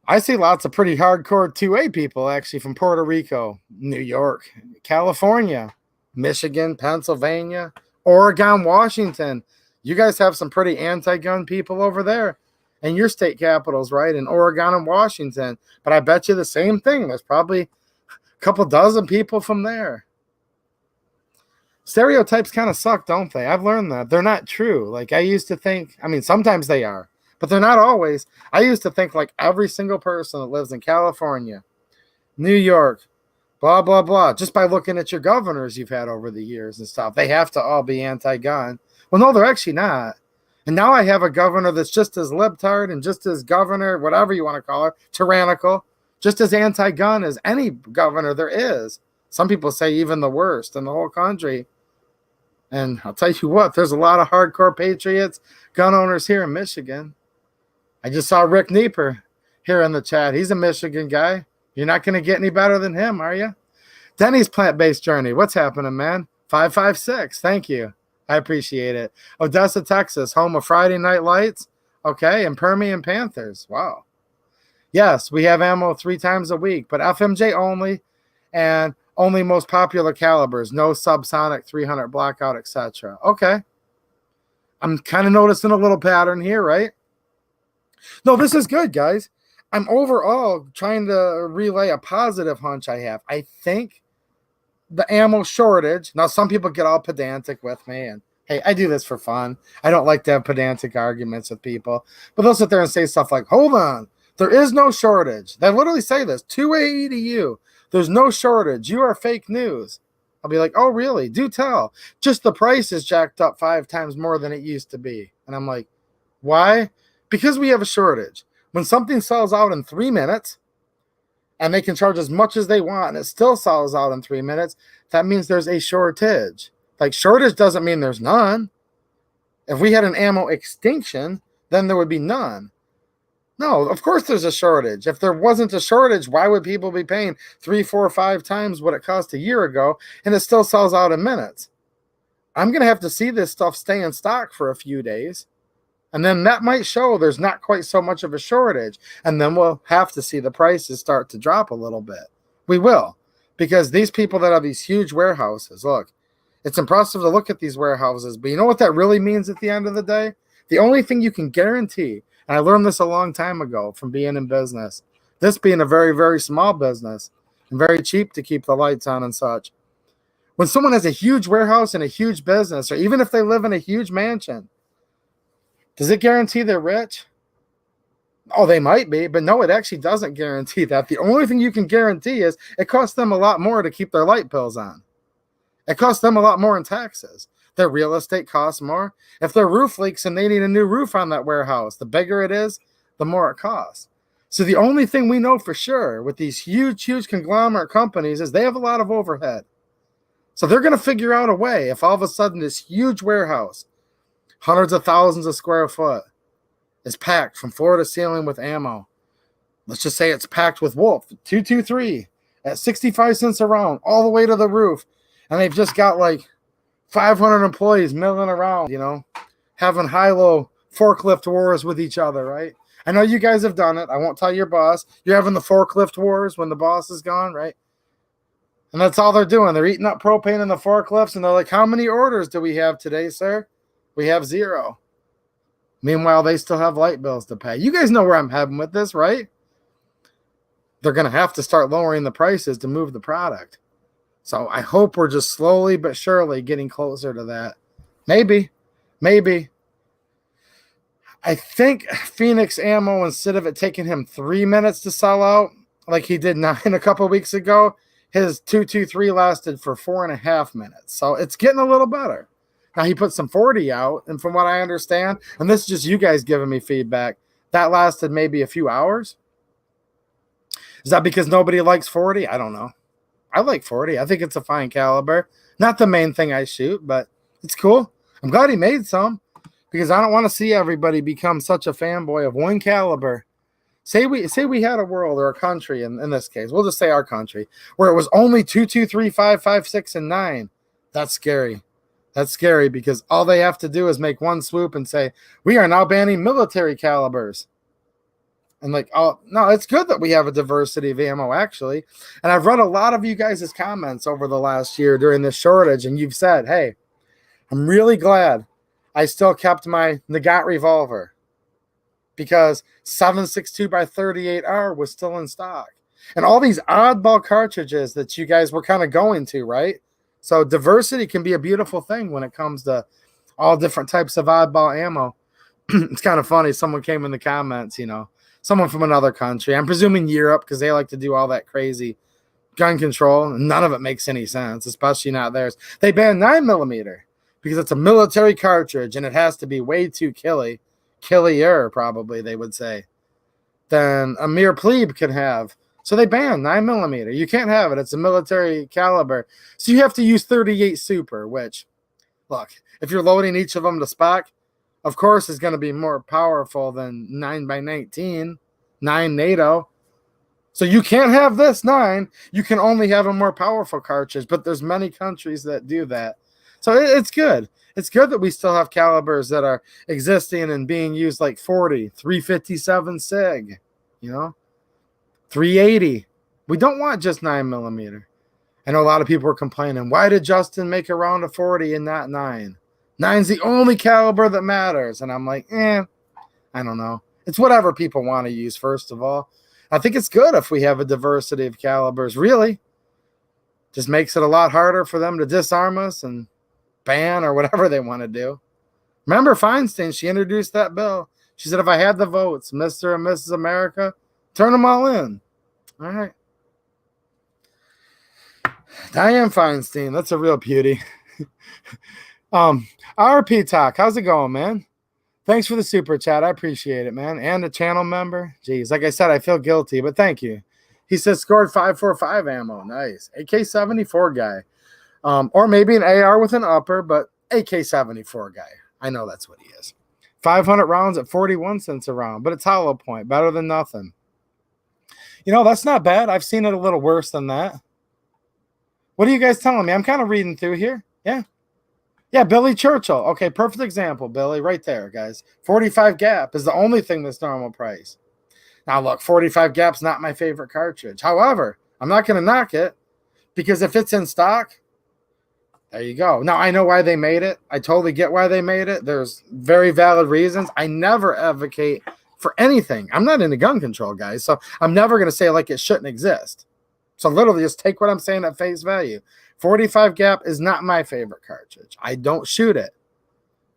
I see lots of pretty hardcore 2A people actually from Puerto Rico, New York, California, Michigan, Pennsylvania, Oregon, Washington. You guys have some pretty anti-gun people over there in your state capitals, right? In Oregon and Washington. But I bet you the same thing. There's probably a couple dozen people from there. Stereotypes kind of suck, don't they? I've learned that. They're not true. Like I used to think, I mean, sometimes they are, but they're not always. I used to think like every single person that lives in California, New York, blah, blah, blah, just by looking at your governors you've had over the years and stuff, they have to all be anti-gun. Well, no, they're actually not. And now I have a governor that's just as libtard and just as governor, whatever you want to call her, tyrannical, just as anti-gun as any governor there is. Some people say even the worst in the whole country. And I'll tell you what, there's a lot of hardcore patriots, gun owners here in Michigan. I just saw Rick Nieper here in the chat. He's a Michigan guy. You're not going to get any better than him, are you? Denny's plant-based journey. What's happening, man? 556. Thank you. I appreciate it. Odessa, Texas, home of Friday Night Lights. Okay, and Permian Panthers. Wow. Yes, we have ammo 3 times a week, but FMJ only, and only most popular calibers. No subsonic, 300 blackout, etc. Okay. I'm kind of noticing a little pattern here, right? No, this is good, guys. I'm overall trying to relay a positive hunch I have. I think the ammo shortage. Now, some people get all pedantic with me, and hey, I do this for fun. I don't like to have pedantic arguments with people, but they'll sit there and say stuff like, hold on, there is no shortage. They literally say this, 2AE to you. There's no shortage. You are fake news. I'll be like, oh, really? Do tell. Just the price is jacked up 5 times more than it used to be. And I'm like, why? Because we have a shortage. When something sells out in 3 minutes, and they can charge as much as they want, and it still sells out in 3 minutes, that means there's a shortage. Like, shortage doesn't mean there's none. If we had an ammo extinction, then there would be none. No, of course there's a shortage. If there wasn't a shortage, why would people be paying 3, 4, 5 times what it cost a year ago, and it still sells out in minutes? I'm going to have to see this stuff stay in stock for a few days. And then that might show there's not quite so much of a shortage. And then we'll have to see the prices start to drop a little bit. We will. Because these people that have these huge warehouses, look, it's impressive to look at these warehouses. But you know what that really means at the end of the day? The only thing you can guarantee, and I learned this a long time ago from being in business, this being a very, very small business and very cheap to keep the lights on and such. When someone has a huge warehouse and a huge business, or even if they live in a huge mansion, does it guarantee they're rich? Oh, they might be, but no, it actually doesn't guarantee that. The only thing you can guarantee is it costs them a lot more to keep their light bills on. It costs them a lot more in taxes. Their real estate costs more. If their roof leaks and they need a new roof on that warehouse, the bigger it is, the more it costs. So the only thing we know for sure with these huge, huge conglomerate companies is they have a lot of overhead. So they're going to figure out a way if all of a sudden this huge warehouse, hundreds of thousands of square foot, is packed from floor to ceiling with ammo. Let's just say it's packed with Wolf 223 at 65 cents a round, all the way to the roof. And they've just got like 500 employees milling around, you know, having high-low forklift wars with each other, right? I know you guys have done it. I won't tell your boss. You're having the forklift wars when the boss is gone, right? And that's all they're doing. They're eating up propane in the forklifts, and they're like, how many orders do we have today, sir? We have 0. Meanwhile, they still have light bills to pay. You guys know where I'm heading with this, right? They're going to have to start lowering the prices to move the product. So I hope we're just slowly but surely getting closer to that. Maybe. I think Phoenix Ammo, instead of it taking him 3 minutes to sell out, like he did 9 a couple weeks ago, his 223 lasted for 4.5 minutes. So it's getting a little better. Now, he put some 40 out, and from what I understand, and this is just you guys giving me feedback, that lasted maybe a few hours. Is that because nobody likes 40? I don't know. I like 40. I think it's a fine caliber. Not the main thing I shoot, but it's cool. I'm glad he made some because I don't want to see everybody become such a fanboy of one caliber. Say we had a world or a country, in this case, we'll just say our country, where it was only 2, 2, 3, 5, 5, 6, and 9. That's scary. That's scary because all they have to do is make one swoop and say, we are now banning military calibers. And like, oh, no, it's good that we have a diversity of ammo, actually. And I've read a lot of you guys' comments over the last year during this shortage, and you've said, hey, I'm really glad I still kept my Nagant revolver because 7.62 by 38R was still in stock. And all these oddball cartridges that you guys were kind of going to, right? So diversity can be a beautiful thing when it comes to all different types of oddball ammo. It's kind of funny. Someone came in the comments, someone from another country. I'm presuming Europe, because they like to do all that crazy gun control. None of it makes any sense, especially not theirs. They banned 9mm because it's a military cartridge and it has to be way too killier, probably they would say, than a mere plebe can have. So they banned 9mm. You can't have it. It's a military caliber. So you have to use 38 Super, which, look, if you're loading each of them to spec, of course, is going to be more powerful than 9x19, 9 NATO. So you can't have this 9. You can only have a more powerful cartridge, but there's many countries that do that. So it's good. It's good that we still have calibers that are existing and being used, like 40, 357 SIG, 380. We don't want just 9mm. I know a lot of people are complaining, why did Justin make a round of 40 and not 9? 9's the only caliber that matters. And I'm like, I don't know. It's whatever people want to use, first of all. I think it's good if we have a diversity of calibers, really. Just makes it a lot harder for them to disarm us and ban or whatever they want to do. Remember Feinstein, she introduced that bill. She said, if I had the votes, Mr. and Mrs. America, turn them all in. All right. Dianne Feinstein, that's a real beauty. RP Talk, how's it going, man? Thanks for the super chat. I appreciate it, man. And a channel member. Jeez, like I said, I feel guilty, but thank you. He says scored 545 ammo. Nice. AK-74 guy. Or maybe an AR with an upper, but AK-74 guy. I know that's what he is. 500 rounds at 41 cents a round, but it's hollow point. Better than nothing. That's not bad. I've seen it a little worse than that. What are you guys telling me? I'm kind of reading through here. Yeah. Yeah, Billy Churchill. Okay, perfect example, Billy, right there, guys. 45 gap is the only thing that's normal price. Now, look, 45 gap's not my favorite cartridge. However, I'm not going to knock it because if it's in stock, there you go. Now, I know why they made it. I totally get why they made it. There's very valid reasons. I never advocate for anything. I'm not into gun control, guys, so I'm never going to say like it shouldn't exist. So literally just take what I'm saying at face value. 45 gap is not my favorite cartridge. I don't shoot it.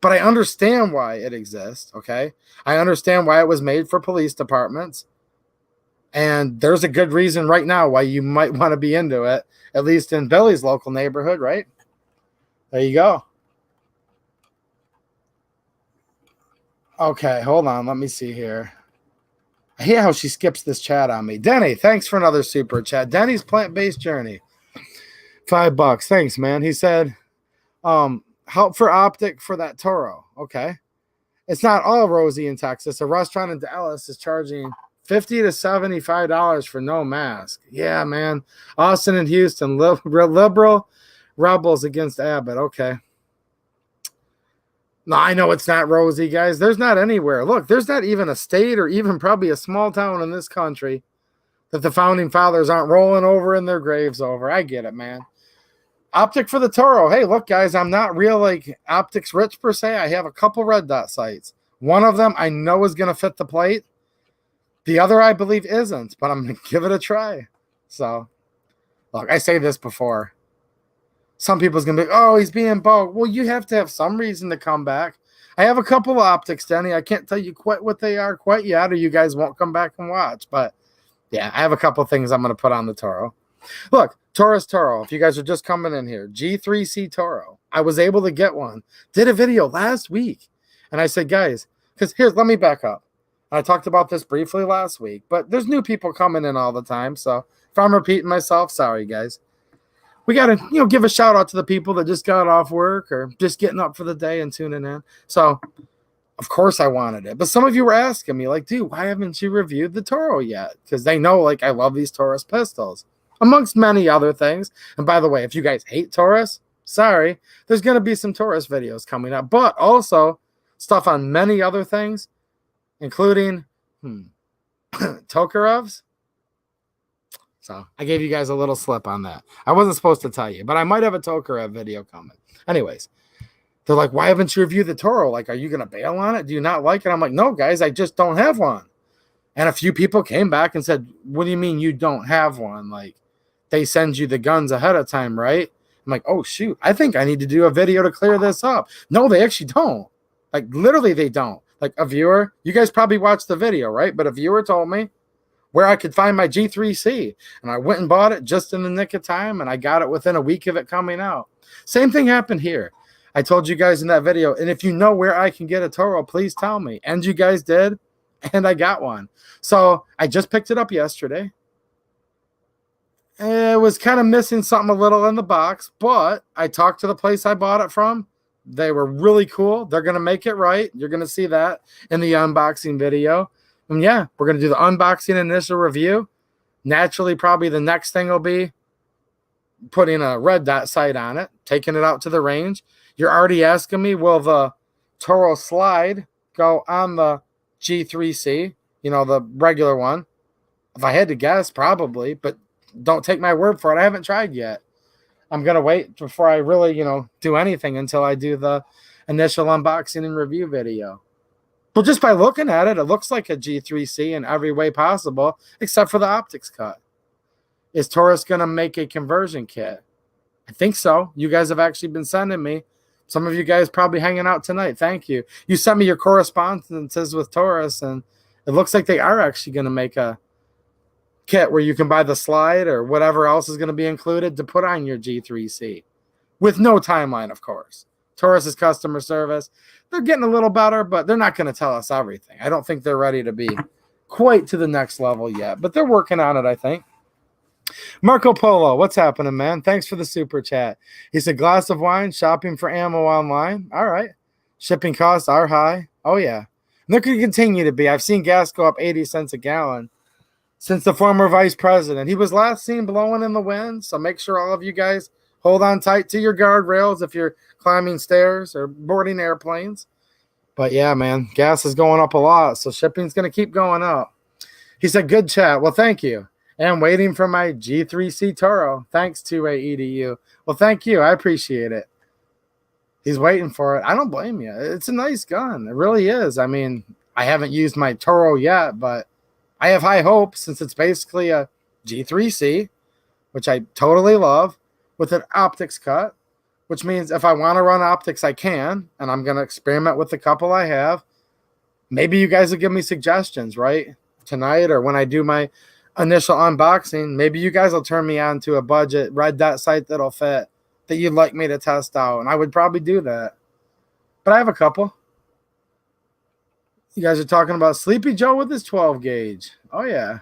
But I understand why it exists, okay? I understand why it was made for police departments. And there's a good reason right now why you might want to be into it, at least in Billy's local neighborhood, right? There you go. Okay, hold on. Let me see here. I hate how she skips this chat on me. Denny, thanks for another super chat. Denny's plant-based journey. $5. Thanks, man. He said, help for optic for that Toro. Okay. It's not all rosy in Texas. A restaurant in Dallas is charging $50 to $75 for no mask. Yeah, man. Austin and Houston, liberal rebels against Abbott. Okay. No, I know it's not rosy, guys. There's not anywhere. Look, there's not even a state or even probably a small town in this country that the founding fathers aren't rolling over in their graves over. I get it, man. Optic for the Toro. Hey, look, guys, I'm not real like optics rich per se. I have a couple red dot sights. One of them I know is going to fit the plate. The other I believe isn't, but I'm going to give it a try. So, look, I say this before. Some people's going to be, oh, he's being bold. Well, you have to have some reason to come back. I have a couple of optics, Denny. I can't tell you quite what they are quite yet, or you guys won't come back and watch. But, yeah, I have a couple of things I'm going to put on the Toro. Look, Taurus Toro, if you guys are just coming in here, G3C Toro. I was able to get one. Did a video last week. And I said, guys, because let me back up. I talked about this briefly last week, but there's new people coming in all the time. So if I'm repeating myself, sorry, guys. We got to, give a shout out to the people that just got off work or just getting up for the day and tuning in. So, of course, I wanted it. But some of you were asking me, like, dude, why haven't you reviewed the Toro yet? Because they know, like, I love these Taurus pistols, amongst many other things. And by the way, if you guys hate Taurus, sorry, there's going to be some Taurus videos coming up, but also stuff on many other things, including Tokarevs. So I gave you guys a little slip on that. I wasn't supposed to tell you, but I might have a Tokarev video coming. Anyways, they're like, why haven't you reviewed the Toro? Like, are you going to bail on it? Do you not like it? I'm like, no, guys, I just don't have one. And a few people came back and said, what do you mean you don't have one? Like, they send you the guns ahead of time, right? I'm like, oh, shoot, I think I need to do a video to clear this up. No, they actually don't. Like, literally, they don't. Like, a viewer, you guys probably watched the video, right? But a viewer told me where I could find my G3C. And I went and bought it just in the nick of time, and I got it within a week of it coming out. Same thing happened here. I told you guys in that video, and if you know where I can get a Toro, please tell me. And you guys did, and I got one. So I just picked it up yesterday. It was kind of missing something a little in the box, but I talked to the place I bought it from. They were really cool. They're going to make it right. You're going to see that in the unboxing video. And yeah, we're going to do the unboxing initial review. Naturally, probably the next thing will be putting a red dot sight on it, taking it out to the range. You're already asking me, will the Toro slide go on the G3C, you know, the regular one? If I had to guess, probably, but don't take my word for it. I haven't tried yet. I'm going to wait before I really, do anything until I do the initial unboxing and review video. But just by looking at it, it looks like a G3C in every way possible, except for the optics cut. Is Taurus going to make a conversion kit? I think so. You guys have actually been sending me. Some of you guys probably hanging out tonight. Thank you. You sent me your correspondences with Taurus, and it looks like they are actually going to make a kit where you can buy the slide or whatever else is going to be included to put on your G3C with no timeline, of course. Taurus's customer service, they're getting a little better, but they're not going to tell us everything. I don't think they're ready to be quite to the next level yet, but they're working on it, I think. Marco Polo, what's happening, man? Thanks for the super chat. He said, glass of wine, shopping for ammo online. All right. Shipping costs are high. Oh, yeah. And they're going to continue to be. I've seen gas go up 80 cents a gallon since the former vice president. He was last seen blowing in the wind, so make sure all of you guys hold on tight to your guardrails if you're climbing stairs or boarding airplanes. But, yeah, man, gas is going up a lot, so shipping's going to keep going up. He said, good chat. Well, thank you. And I'm waiting for my G3C Toro. Thanks to EDU. Well, thank you. I appreciate it. He's waiting for it. I don't blame you. It's a nice gun. It really is. I mean, I haven't used my Toro yet, but I have high hopes since it's basically a G3C, which I totally love, with an optics cut, which means if I want to run optics, I can, and I'm going to experiment with the couple I have. Maybe you guys will give me suggestions, right? Tonight or when I do my initial unboxing, maybe you guys will turn me on to a budget red dot sight that'll fit that you'd like me to test out, and I would probably do that. But I have a couple. You guys are talking about Sleepy Joe with his 12 gauge. Oh, yeah.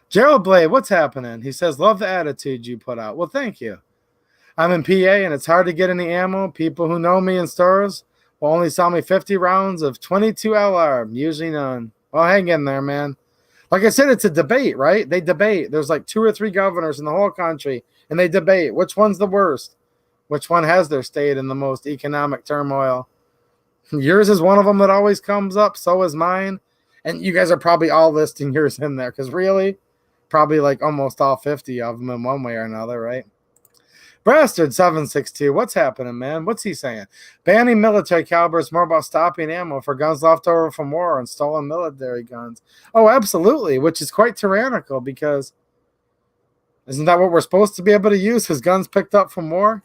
Gerald Blade, what's happening? He says, love the attitude you put out. Well, thank you. I'm in PA, and it's hard to get any ammo. People who know me in stores will only sell me 50 rounds of 22 LR, usually none. Well, hang in there, man. Like I said, it's a debate, right? They debate. There's like 2 or 3 governors in the whole country, and they debate which one's the worst, which one has their state in the most economic turmoil. Yours is one of them that always comes up. So is mine. And you guys are probably all listing yours in there because really, probably like almost all 50 of them in one way or another, right? Bastard 762, what's happening, man? What's he saying? Banning military caliber is more about stopping ammo for guns left over from war and stolen military guns. Oh, absolutely, which is quite tyrannical because isn't that what we're supposed to be able to use, his guns picked up from war?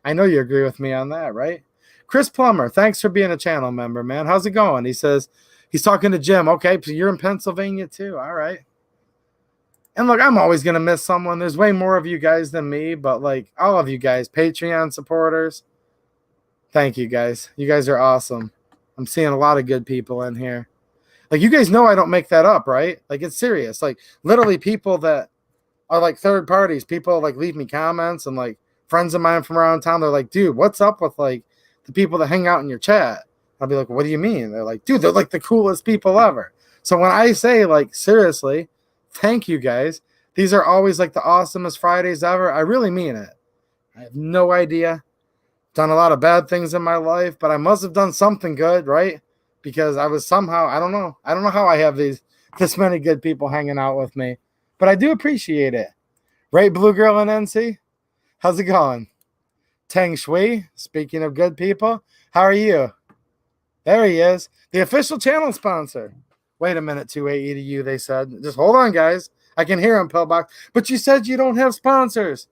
I know you agree with me on that, right? Chris Plummer, thanks for being a channel member, man. How's it going? He says he's talking to Jim. Okay, so you're in Pennsylvania too. All right. And look, I'm always going to miss someone. There's way more of you guys than me, but like all of you guys, Patreon supporters, thank you guys. You guys are awesome. I'm seeing a lot of good people in here. Like you guys know I don't make that up, right? Like it's serious. Like literally people that are like third parties, people like leave me comments and like friends of mine from around town. They're like, dude, what's up with like the people that hang out in your chat? I'll be like, what do you mean? They're like, dude, they're like the coolest people ever. So when I say like, seriously, thank you guys. These are always like the awesomest Fridays ever. I really mean it. I have no idea. Done a lot of bad things in my life, but I must have done something good, right? Because I was somehow, I don't know how I have this many good people hanging out with me, but I do appreciate it. Right, Blue Girl and NC? How's it going? Tang Shui, speaking of good people, how are you? There he is, the official channel sponsor. Wait a minute, 2AE to you, they said. Just hold on, guys. I can hear him, Pillbox. But you said you don't have sponsors.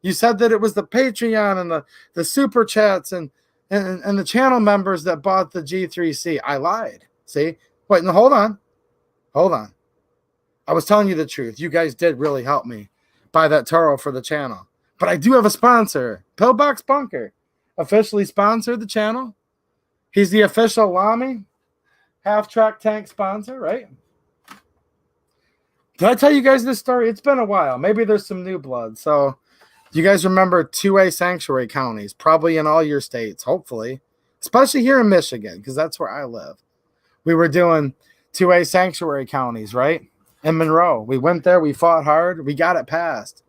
You said that it was the Patreon and the super chats and the channel members that bought the G3C. I lied. See? Wait, no, hold on. Hold on. I was telling you the truth. You guys did really help me buy that Toro for the channel. But I do have a sponsor. Pillbox Bunker officially sponsored the channel. He's the official Lamy half-track tank sponsor, right? Did I tell you guys this story? It's been a while. Maybe there's some new blood. So you guys remember 2A sanctuary counties, probably in all your states, hopefully, especially here in Michigan, because that's where I live. We were doing 2A sanctuary counties, right? In Monroe. We went there. We fought hard. We got it passed.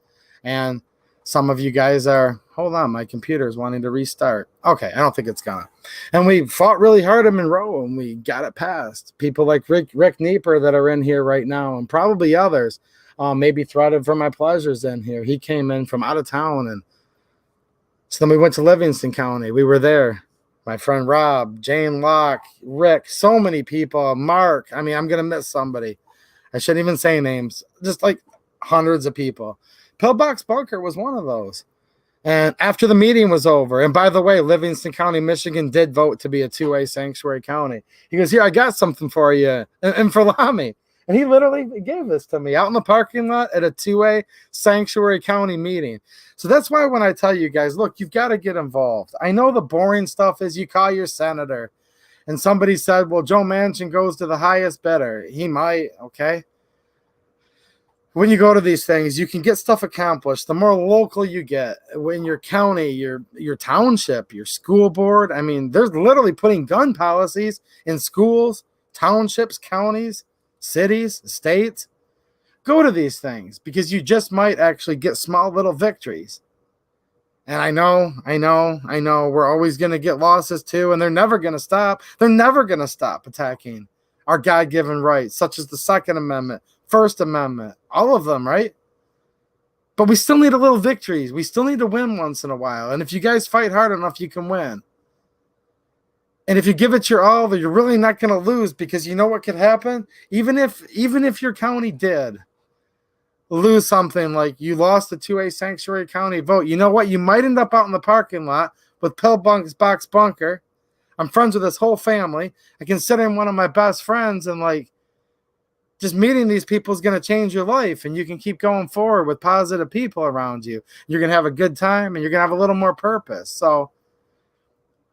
And some of you guys are, hold on, my computer is wanting to restart. Okay, I don't think it's gonna. And we fought really hard in Monroe, and we got it passed. People like Rick Nieper that are in here right now, and probably others, maybe Threaded for My Pleasures in here. He came in from out of town, and so then we went to Livingston County. We were there. My friend Rob, Jane Locke, Rick, so many people, Mark. I mean, I'm gonna miss somebody. I shouldn't even say names. Just like hundreds of people. Pillbox Bunker was one of those. And after the meeting was over, and by the way, Livingston County, Michigan did vote to be a 2A sanctuary county. He goes, here, I got something for you and for Lamy. And he literally gave this to me out in the parking lot at a 2A sanctuary county meeting. So that's why when I tell you guys, look, you've got to get involved. I know the boring stuff is you call your senator. And somebody said, well, Joe Manchin goes to the highest bidder. He might, okay? When you go to these things, you can get stuff accomplished. The more local you get, in your county, your township, your school board. I mean, there's literally putting gun policies in schools, townships, counties, cities, states. Go to these things because you just might actually get small little victories. And I know, we're always going to get losses too, and they're never going to stop. They're never going to stop attacking our God-given rights, such as the Second Amendment, First Amendment, all of them, right? But we still need a little victories. We still need to win once in a while. And if you guys fight hard enough, you can win. And if you give it your all, you're really not going to lose, because you know what could happen? Even if your county did lose something, like you lost the 2A sanctuary county vote, you know what? You might end up out in the parking lot with Pillbox Bunker. I'm friends with this whole family. I consider him one of my best friends, and like, just meeting these people is going to change your life, and you can keep going forward with positive people around you. You're going to have a good time, and you're going to have a little more purpose. So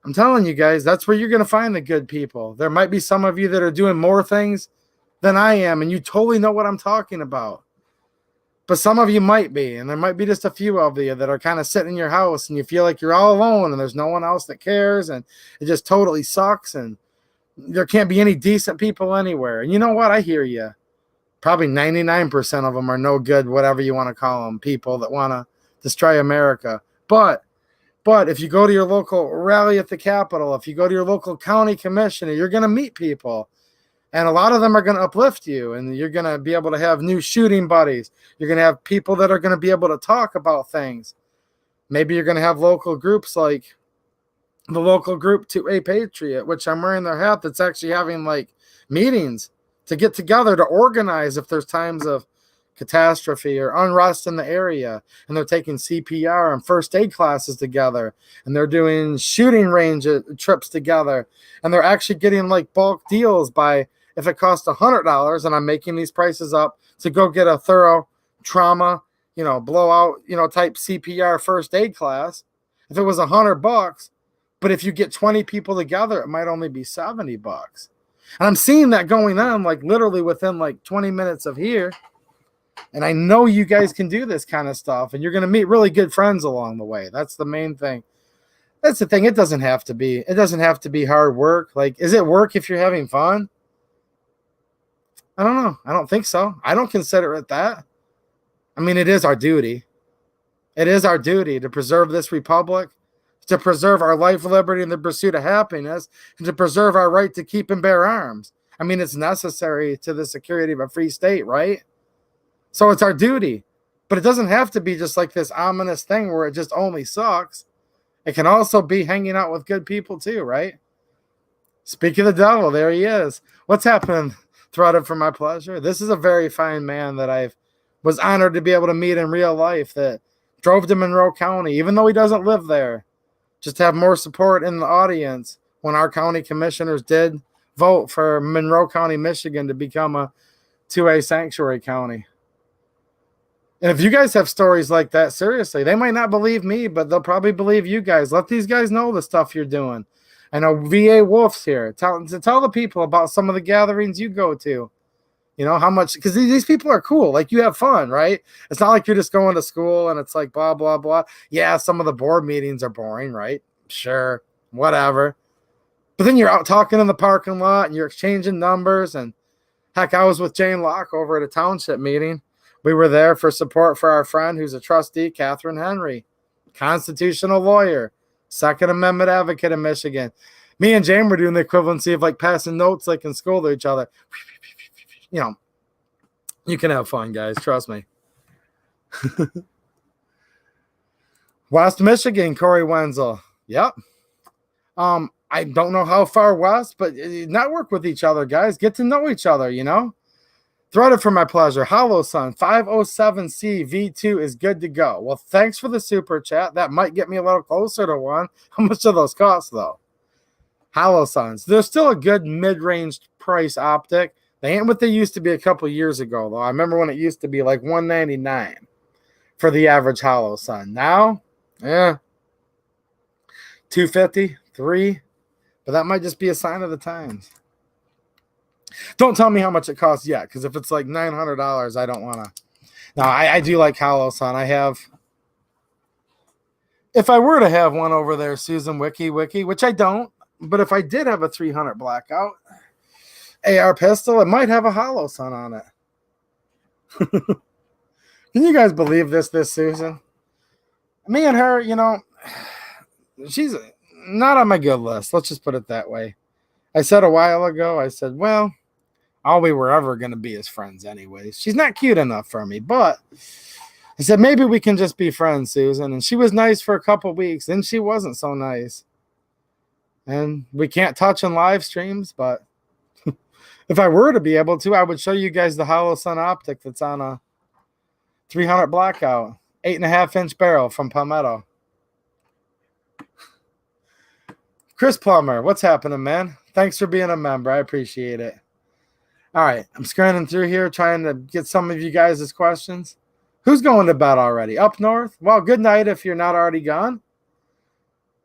I'm telling you guys, that's where you're going to find the good people. There might be some of you that are doing more things than I am, and you totally know what I'm talking about. But some of you might be, and there might be just a few of you that are kind of sitting in your house, and you feel like you're all alone, and there's no one else that cares, and it just totally sucks, and there can't be any decent people anywhere. And you know what? I hear you. Probably 99% of them are no good, whatever you want to call them, people that want to destroy America. But if you go to your local rally at the Capitol, if you go to your local county commissioner, you're going to meet people. And a lot of them are going to uplift you, and you're going to be able to have new shooting buddies. You're going to have people that are going to be able to talk about things. Maybe you're going to have local groups like the local group 2A Patriot, which I'm wearing their hat, that's actually having like meetings to get together to organize if there's times of catastrophe or unrest in the area, and they're taking CPR and first aid classes together, and they're doing shooting range trips together, and they're actually getting like bulk deals by, if it costs $100, and I'm making these prices up, to go get a thorough trauma, blowout, type CPR first aid class. If it was $100, but if you get 20 people together, it might only be $70. And I'm seeing that going on like literally within like 20 minutes of here. And I know you guys can do this kind of stuff, and you're going to meet really good friends along the way. That's the main thing. That's the thing. It doesn't have to be hard work. Like, is it work if you're having fun? I don't know. I don't think so. I don't consider it that. I mean, it is our duty. It is our duty to preserve this republic, to preserve our life, liberty, and the pursuit of happiness, and to preserve our right to keep and bear arms. I mean, it's necessary to the security of a free state, right? So it's our duty. But it doesn't have to be just like this ominous thing where it just only sucks. It can also be hanging out with good people too, right? Speak of the devil, there he is. What's happening, Threaded for My Pleasure? This is a very fine man that I've was honored to be able to meet in real life, that drove to Monroe County, even though he doesn't live there, just to have more support in the audience when our county commissioners did vote for Monroe County, Michigan to become a 2A sanctuary county. And if you guys have stories like that, seriously, they might not believe me, but they'll probably believe you guys. Let these guys know the stuff you're doing. I know VA Wolf's here. Tell the people about some of the gatherings you go to. You know, how much, because these people are cool. Like, you have fun, right? It's not like you're just going to school and it's like blah, blah, blah. Yeah, some of the board meetings are boring, right? Sure, whatever. But then you're out talking in the parking lot and you're exchanging numbers. And heck, I was with Jane Locke over at a township meeting. We were there for support for our friend who's a trustee, Catherine Henry, constitutional lawyer, Second Amendment advocate in Michigan. Me and Jane were doing the equivalency of like passing notes like in school to each other. You know, you can have fun, guys. Trust me. West Michigan, Corey Wenzel. Yep. I don't know how far west, but network with each other, guys. Get to know each other, you know. Threaded for my pleasure. Hollow Sun 507C V2 is good to go. Well, thanks for the super chat. That might get me a little closer to one. How much do those cost, though? Hollow Suns. They're still a good mid-range price optic. They ain't what they used to be a couple years ago, though. I remember when it used to be like $199 for the average Hollow Sun. Now, $250, $3, but that might just be a sign of the times. Don't tell me how much it costs yet, because if it's like $900, I don't want to. No, I do like Hollow Sun. I have, if I were to have one over there, Susan Wiki, which I don't, but if I did have a 300 blackout AR pistol, it might have a Hollow Sun on it. Can you guys believe this Susan? Me and her, you know, she's not on my good list. Let's just put it that way. I said a while ago, I said, well, all we were ever going to be is friends anyways. She's not cute enough for me, but I said, maybe we can just be friends, Susan. And she was nice for a couple weeks. Then she wasn't so nice. And we can't touch in live streams, but if I were to be able to, I would show you guys the Hollow Sun optic that's on a 300 blackout, 8.5-inch barrel from Palmetto. Chris Plummer, what's happening, man? Thanks for being a member. I appreciate it. All right, I'm scanning through here trying to get some of you guys' questions. Who's going to bed already? Up north? Well, good night if you're not already gone.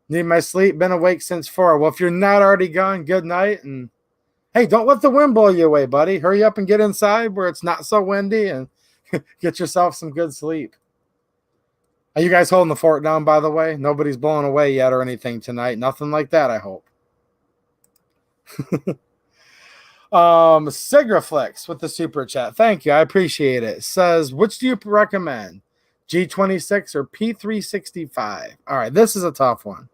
Need my sleep. Been awake since 4. Well, if you're not already gone, good night. And hey, don't let the wind blow you away, buddy. Hurry up and get inside where it's not so windy and get yourself some good sleep. Are you guys holding the fort down, by the way? Nobody's blown away yet or anything tonight. Nothing like that, I hope. Sigraflex with the super chat. Thank you. I appreciate it. Says, which do you recommend? G26 or P365? All right, this is a tough one.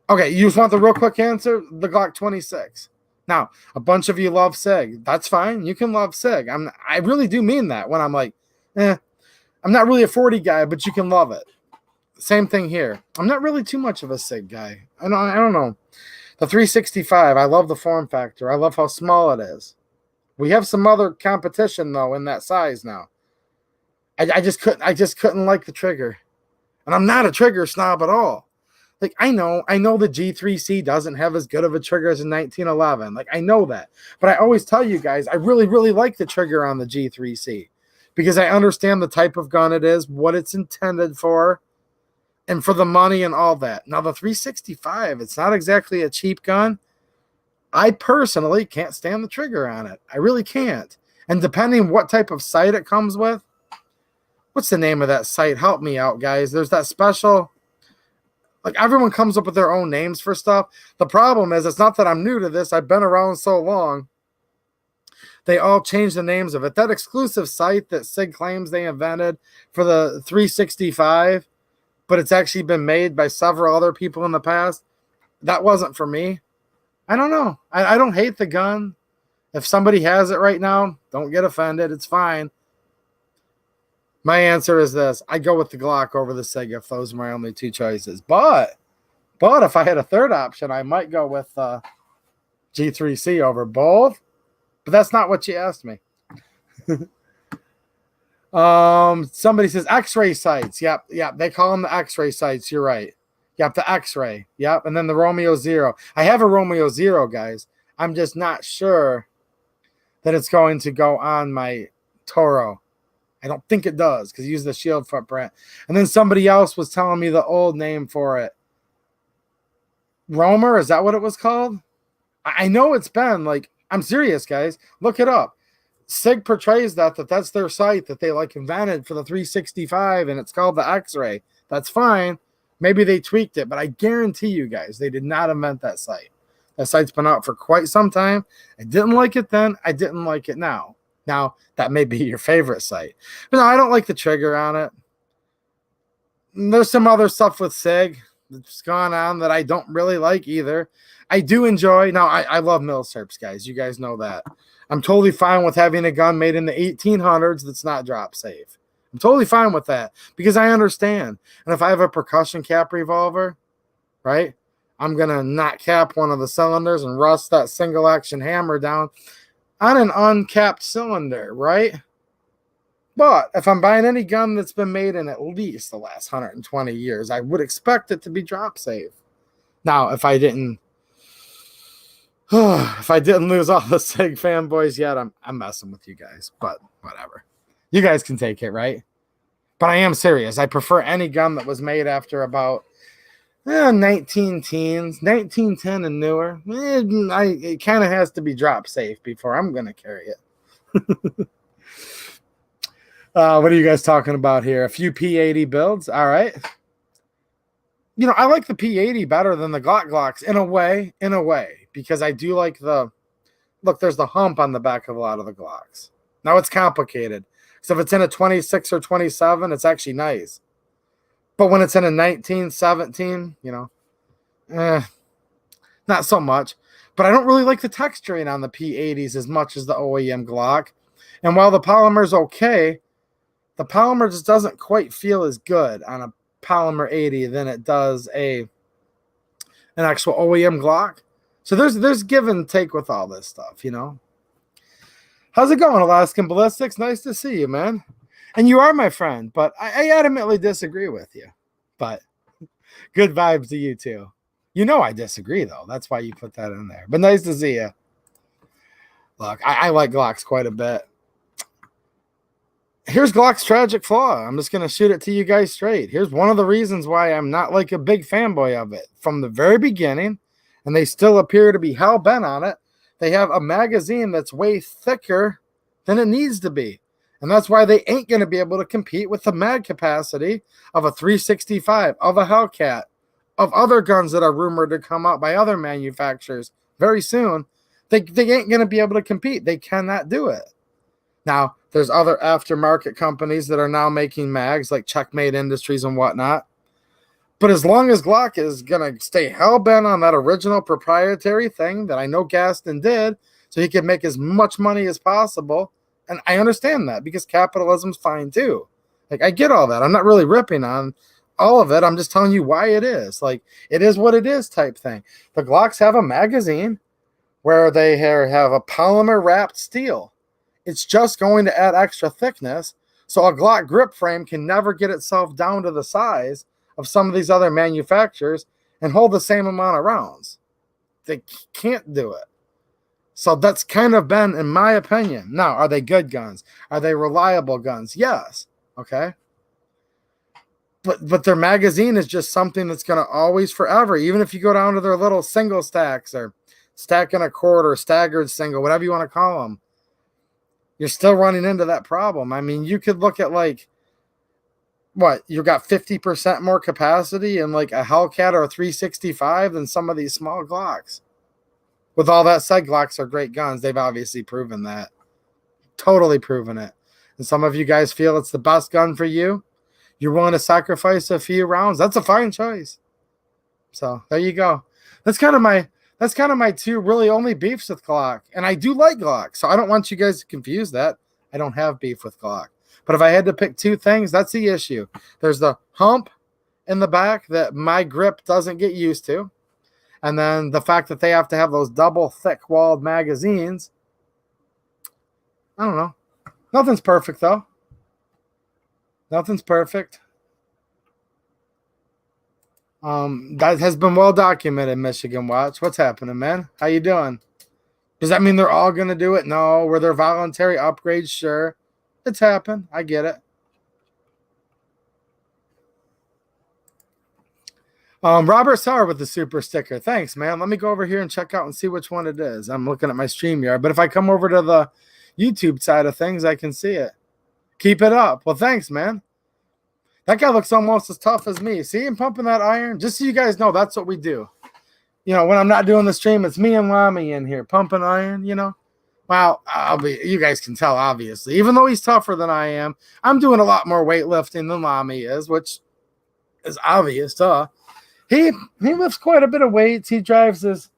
Okay, you just want the real quick answer? The Glock 26. Now, a bunch of you love SIG. That's fine. You can love SIG. I really do mean that when I'm like, I'm not really a 40 guy, but you can love it. Same thing here. I'm not really too much of a SIG guy. I don't know. The 365, I love the form factor. I love how small it is. We have some other competition, though, in that size now. I just couldn't like the trigger. And I'm not a trigger snob at all. Like, I know the G3C doesn't have as good of a trigger as a 1911. Like, I know that. But I always tell you guys, I really, really like the trigger on the G3C because I understand the type of gun it is, what it's intended for, and for the money and all that. Now, the 365, it's not exactly a cheap gun. I personally can't stand the trigger on it. I really can't. And depending what type of sight it comes with, what's the name of that sight? Help me out, guys. There's that special... Like, everyone comes up with their own names for stuff. The problem is, it's not that I'm new to this. I've been around so long. They all changed the names of it. That exclusive sight that SIG claims they invented for the 365, but it's actually been made by several other people in the past, that wasn't for me. I don't know. I don't hate the gun. If somebody has it right now, don't get offended. It's fine. My answer is this. I go with the Glock over the SIG if those are my only two choices. But if I had a third option, I might go with G3C over both. But that's not what you asked me. Somebody says X-ray sights. Yep, yep. They call them the X-ray sights. You're right. Yep, the X-ray. Yep, and then the Romeo Zero. I have a Romeo Zero, guys. I'm just not sure that it's going to go on my Toro. I don't think it does because it uses the shield footprint. And then somebody else was telling me the old name for it. Romer, is that what it was called? I know it's been like, I'm serious, guys. Look it up. SIG portrays that's their sight that they like invented for the 365, and it's called the X-ray. That's fine. Maybe they tweaked it, but I guarantee you guys, they did not invent that sight. That sight's been out for quite some time. I didn't like it then. I didn't like it now. Now, that may be your favorite sight. But no, I don't like the trigger on it. There's some other stuff with SIG that's gone on that I don't really like either. I do enjoy. Now, I love milsurps, guys. You guys know that. I'm totally fine with having a gun made in the 1800s that's not drop safe. I'm totally fine with that because I understand. And if I have a percussion cap revolver, right, I'm going to not cap one of the cylinders and rust that single action hammer down on an uncapped cylinder, right? But if I'm buying any gun that's been made in at least the last 120 years, I would expect it to be drop safe. Now, if I didn't lose all the SIG fanboys yet, I'm messing with you guys, but whatever. You guys can take it, right? But I am serious. I prefer any gun that was made after about 1910 and newer. It kind of has to be drop safe before I'm going to carry it. What are you guys talking about here? A few P80 builds. All right. You know, I like the P80 better than the Glocks in a way, because I do like look, there's the hump on the back of a lot of the Glocks. Now it's complicated. So if it's in a 26 or 27, it's actually nice. But when it's in a 19, 17, you know, not so much. But I don't really like the texturing on the P80s as much as the OEM Glock. And while the polymer's okay, the polymer just doesn't quite feel as good on a polymer 80 than it does an actual OEM Glock. So there's give and take with all this stuff, you know. How's it going, Alaskan Ballistics? Nice to see you, man. And you are my friend, but I adamantly disagree with you. But good vibes to you too. You know I disagree, though. That's why you put that in there. But nice to see you. Look, I like Glocks quite a bit. Here's Glock's tragic flaw. I'm just going to shoot it to you guys straight. Here's one of the reasons why I'm not like a big fanboy of it. From the very beginning, and they still appear to be hell-bent on it, they have a magazine that's way thicker than it needs to be. And that's why they ain't going to be able to compete with the mag capacity of a 365, of a Hellcat, of other guns that are rumored to come out by other manufacturers very soon. They ain't going to be able to compete. They cannot do it. Now, there's other aftermarket companies that are now making mags like Checkmate Industries and whatnot. But as long as Glock is going to stay hell-bent on that original proprietary thing that I know Gaston did so he could make as much money as possible, and I understand that because capitalism's fine too. Like, I get all that. I'm not really ripping on all of it. I'm just telling you why it is. Like, it is what it is type thing. The Glocks have a magazine where they have a polymer-wrapped steel. It's just going to add extra thickness, so a Glock grip frame can never get itself down to the size of some of these other manufacturers and hold the same amount of rounds. They can't do it. So that's kind of been, in my opinion. Now, are they good guns? Are they reliable guns? Yes. Okay. But their magazine is just something that's going to always, forever, even if you go down to their little single stacks or stack and a quarter, staggered single, whatever you want to call them, you're still running into that problem. I mean, you could look at like, what, you got 50% more capacity in like a Hellcat or a 365 than some of these small Glocks. With all that said, Glocks are great guns. They've obviously proven that. Totally proven it. And some of you guys feel it's the best gun for you. You're willing to sacrifice a few rounds. That's a fine choice. So there you go. That's kind of my two really only beefs with Glock. And I do like Glock, so I don't want you guys to confuse that. I don't have beef with Glock. But if I had to pick two things, that's the issue. There's the hump in the back that my grip doesn't get used to. And then the fact that they have to have those double thick-walled magazines. I don't know. Nothing's perfect, though. Nothing's perfect. That has been well documented, Michigan Watch. What's happening, man? How you doing? Does that mean they're all going to do it? No. Were there voluntary upgrades? Sure. It's happened. I get it. Robert Sauer with the super sticker. Thanks, man. Let me go over here and check out and see which one it is. I'm looking at my StreamYard, but if I come over to the YouTube side of things, I can see it. Keep it up. Well, thanks, man. That guy looks almost as tough as me. See him pumping that iron? Just so you guys know, that's what we do. You know, when I'm not doing the stream, it's me and Lamy in here pumping iron, you know. Well, you guys can tell, obviously. Even though he's tougher than I am, I'm doing a lot more weightlifting than Lamy is, which is obvious, duh. He lifts quite a bit of weights. He drives his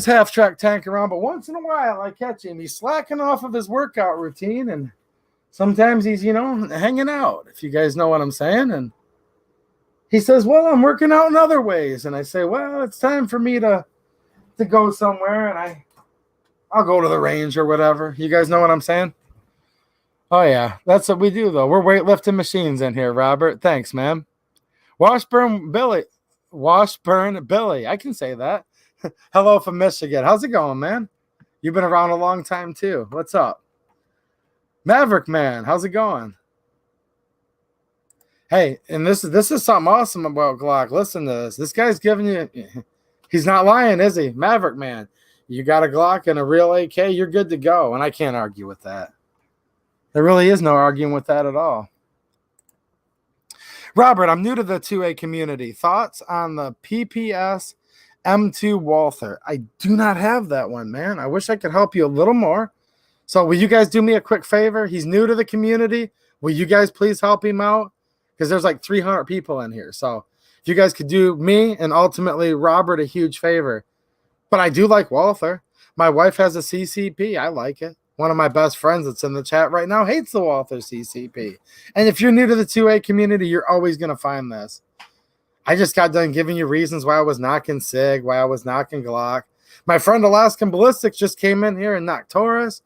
half-track tank around, but once in a while I catch him. He's slacking off of his workout routine, and sometimes he's, hanging out, if you guys know what I'm saying. And he says, well, I'm working out in other ways. And I say, well, it's time for me to go somewhere, and I'll go to the range or whatever. You guys know what I'm saying? Oh, yeah. That's what we do, though. We're weightlifting machines in here, Robert. Thanks, man. Washburn Billy. I can say that. Hello from Michigan. How's it going, man? You've been around a long time, too. What's up? Maverick Man, how's it going? Hey, and this is something awesome about Glock. Listen to this. This guy's giving you, he's not lying, is he? Maverick Man, you got a Glock and a real AK, you're good to go. And I can't argue with that. There really is no arguing with that at all. Robert, I'm new to the 2A community. Thoughts on the PPS M2 Walther? I do not have that one, man. I wish I could help you a little more. So will you guys do me a quick favor? He's new to the community. Will you guys please help him out? Because there's like 300 people in here. So if you guys could do me and ultimately Robert a huge favor. But I do like Walther. My wife has a CCP. I like it. One of my best friends that's in the chat right now hates the Walther CCP. And if you're new to the 2A community, you're always going to find this. I just got done giving you reasons why I was knocking SIG, why I was knocking Glock. My friend Alaskan Ballistics just came in here and knocked Taurus.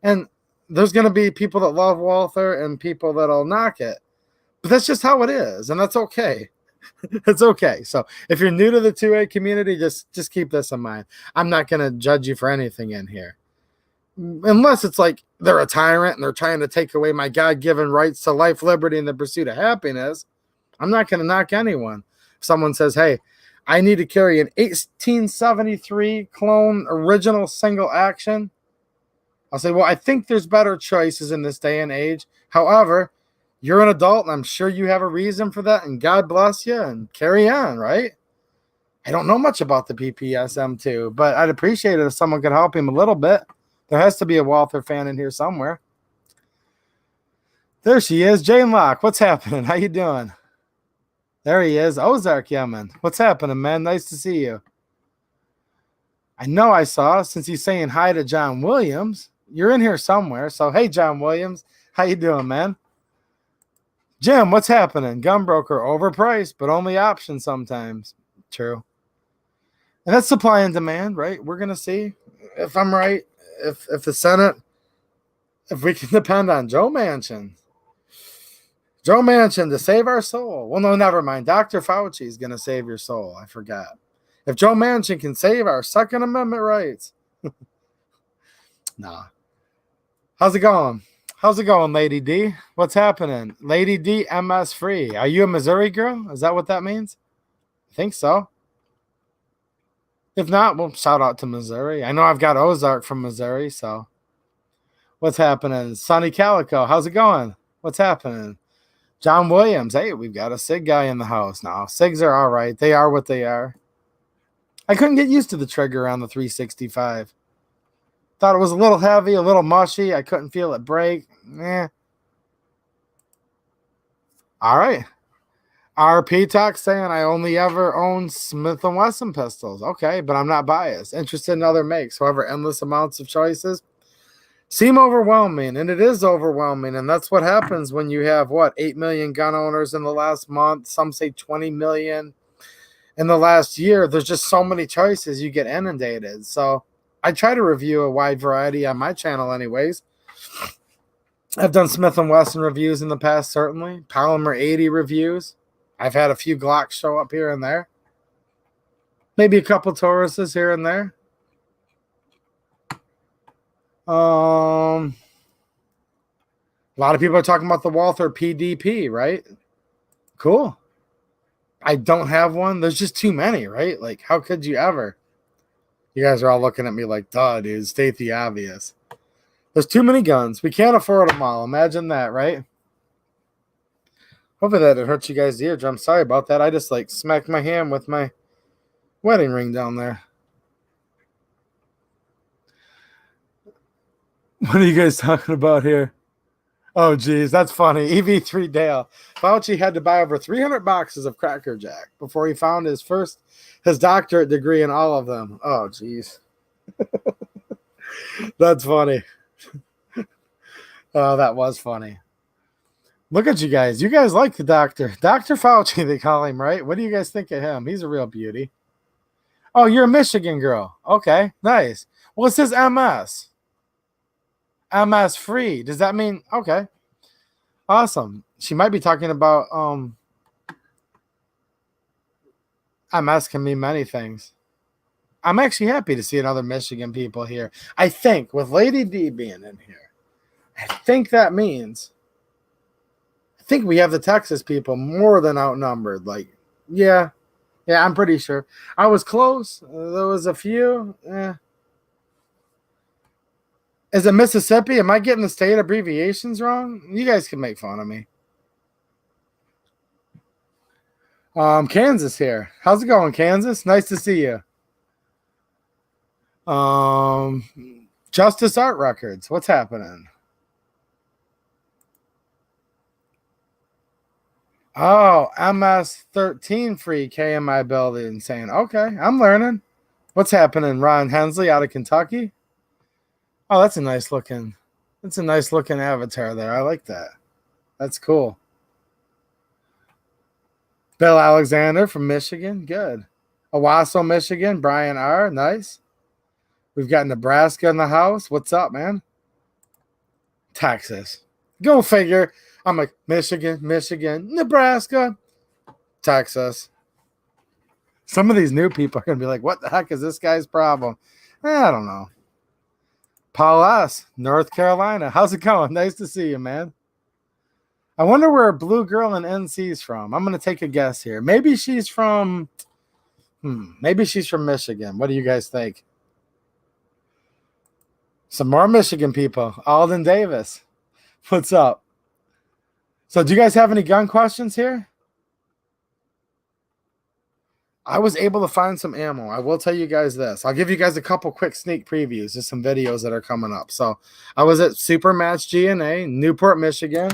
And there's going to be people that love Walther and people that'll knock it. But that's just how it is. And that's okay. It's okay. So if you're new to the 2A community, just keep this in mind. I'm not going to judge you for anything in here. Unless it's like they're a tyrant and they're trying to take away my God-given rights to life, liberty, and the pursuit of happiness. I'm not going to knock anyone. If someone says, hey, I need to carry an 1873 clone original single action, I'll say, well, I think there's better choices in this day and age. However, you're an adult, and I'm sure you have a reason for that, and God bless you, and carry on, right? I don't know much about the PPS M2, but I'd appreciate it if someone could help him a little bit. There has to be a Walther fan in here somewhere. There she is, Jane Locke. What's happening? How you doing? There he is, Ozark Yemen. What's happening, man? Nice to see you. I know I saw, since he's saying hi to John Williams, you're in here somewhere. So, hey, John Williams, how you doing, man? Jim, what's happening? Gunbroker, overpriced, but only option sometimes. True. And that's supply and demand, right? We're going to see if I'm right. If the Senate, if we can depend on Joe Manchin to save our soul. Well, no, never mind. Dr. Fauci is going to save your soul. I forgot. If Joe Manchin can save our Second Amendment rights. Nah. How's it going? How's it going, Lady D? What's happening? Lady D, MS free. Are you a Missouri girl? Is that what that means? I think so. If not, well, shout out to Missouri. I know I've got Ozark from Missouri, so. What's happening? Sonny Calico, how's it going? What's happening? John Williams, hey, we've got a SIG guy in the house now. SIGs are all right. They are what they are. I couldn't get used to the trigger on the 365. Thought it was a little heavy, a little mushy. I couldn't feel it break. All right. RP Talk saying I only ever own Smith & Wesson pistols. Okay, but I'm not biased. Interested in other makes. However, endless amounts of choices seem overwhelming, and it is overwhelming. And that's what happens when you have, 8 million gun owners in the last month. Some say 20 million in the last year. There's just so many choices. You get inundated. So I try to review a wide variety on my channel anyways. I've done Smith & Wesson reviews in the past, certainly. Polymer 80 reviews. I've had a few Glocks show up here and there. Maybe a couple Tauruses here and there. A lot of people are talking about the Walther PDP, right? Cool. I don't have one. There's just too many, right? Like, how could you ever? You guys are all looking at me like, duh, dude, state the obvious. There's too many guns. We can't afford them all. Imagine that, right? Hopefully that didn't hurt you guys' eardrum. Sorry about that. I just like smacked my hand with my wedding ring down there. What are you guys talking about here? Oh, geez, that's funny. EV3 Dale. Fauci had to buy over 300 boxes of Cracker Jack before he found his doctorate degree in all of them. Oh, geez. That's funny. Oh, that was funny. Look at you guys. You guys like the doctor. Dr. Fauci, they call him, right? What do you guys think of him? He's a real beauty. Oh, you're a Michigan girl. Okay, nice. Well, it says MS. MS free. Does that mean okay? Awesome. She might be talking about MS can mean many things. I'm actually happy to see another Michigan people here. I think with Lady D being in here, I think that means I think we have the Texas people more than outnumbered. Like, yeah, I'm pretty sure. I was close. There was a few. Is it Mississippi? Am I getting the state abbreviations wrong? You guys can make fun of me. Kansas here. How's it going, Kansas? Nice to see you. Justice Art Records. What's happening? Oh, MS13 free KMI building saying, okay, I'm learning. What's happening? Ron Hensley out of Kentucky. Oh, that's a nice looking avatar there. I like that. That's cool. Bill Alexander from Michigan. Good. Owasso, Michigan. Brian R. Nice. We've got Nebraska in the house. What's up, man? Texas. Go figure. I'm like, Michigan, Nebraska, Texas. Some of these new people are going to be like, what the heck is this guy's problem? I don't know. Paul S., North Carolina. How's it going? Nice to see you, man. I wonder where Blue Girl in NC's from. I'm going to take a guess here. Maybe she's from Michigan. What do you guys think? Some more Michigan people. Alden Davis. What's up? So do you guys have any gun questions here? I was able to find some ammo. I will tell you guys this. I'll give you guys a couple quick sneak previews of some videos that are coming up. So I was at Supermatch G&A, Newport, Michigan.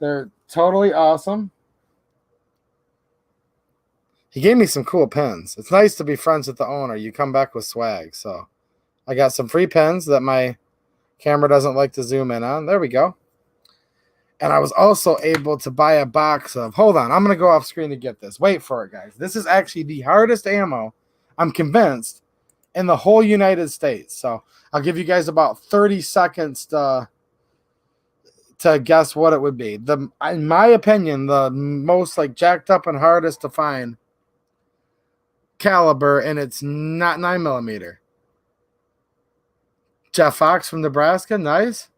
They're totally awesome. He gave me some cool pins. It's nice to be friends with the owner. You come back with swag. So I got some free pins that my camera doesn't like to zoom in on. There we go. And I was also able to buy a box of, hold on, I'm going to go off screen to get this. Wait for it, guys. This is actually the hardest ammo, I'm convinced, in the whole United States. So I'll give you guys about 30 seconds to guess what it would be. In my opinion, the most like jacked up and hardest to find caliber, and it's not 9mm. Jeff Fox from Nebraska, nice.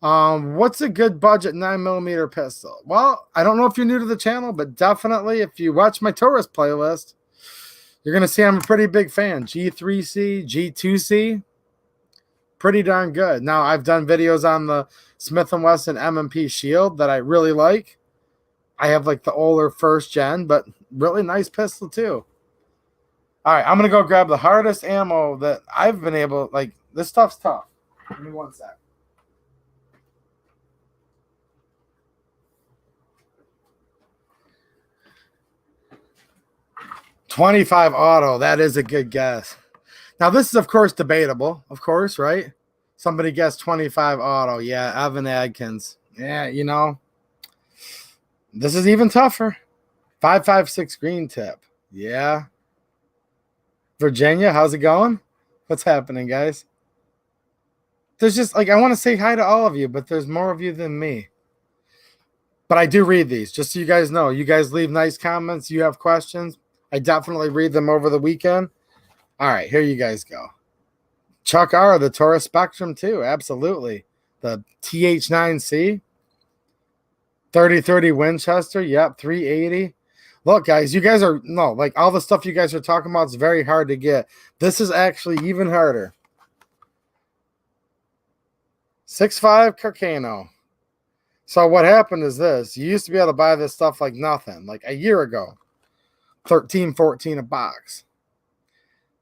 What's a good budget 9mm pistol? Well, I don't know if you're new to the channel, but definitely if you watch my tourist playlist, you're going to see I'm a pretty big fan. G3C, G2C, pretty darn good. Now, I've done videos on the Smith & Wesson M&P Shield that I really like. I have like the older first gen, but really nice pistol too. All right, I'm going to go grab the hardest ammo that I've been able, like, this stuff's tough. Give me one sec. 25 auto. That is a good guess. Now, this is, of course, debatable, of course, right? Somebody guessed 25 auto. Yeah, Evan Adkins. Yeah, you know, this is even tougher. 5.56 green tip. Yeah. Virginia, how's it going? What's happening, guys? there's just like, I want to say hi to all of you, but there's more of you than me. But I do read these, just so you guys know. You guys leave nice comments. You have questions. I definitely read them over the weekend. All right, here you guys go. Chuck R, the Taurus Spectrum too. Absolutely. The TH9C. 3030 Winchester. Yep, 380. Look, guys, you guys are, no, like all the stuff you guys are talking about is very hard to get. This is actually even harder. 6.5 Carcano. So what happened is this. You used to be able to buy this stuff like nothing, like a year ago. 13, 14 a box.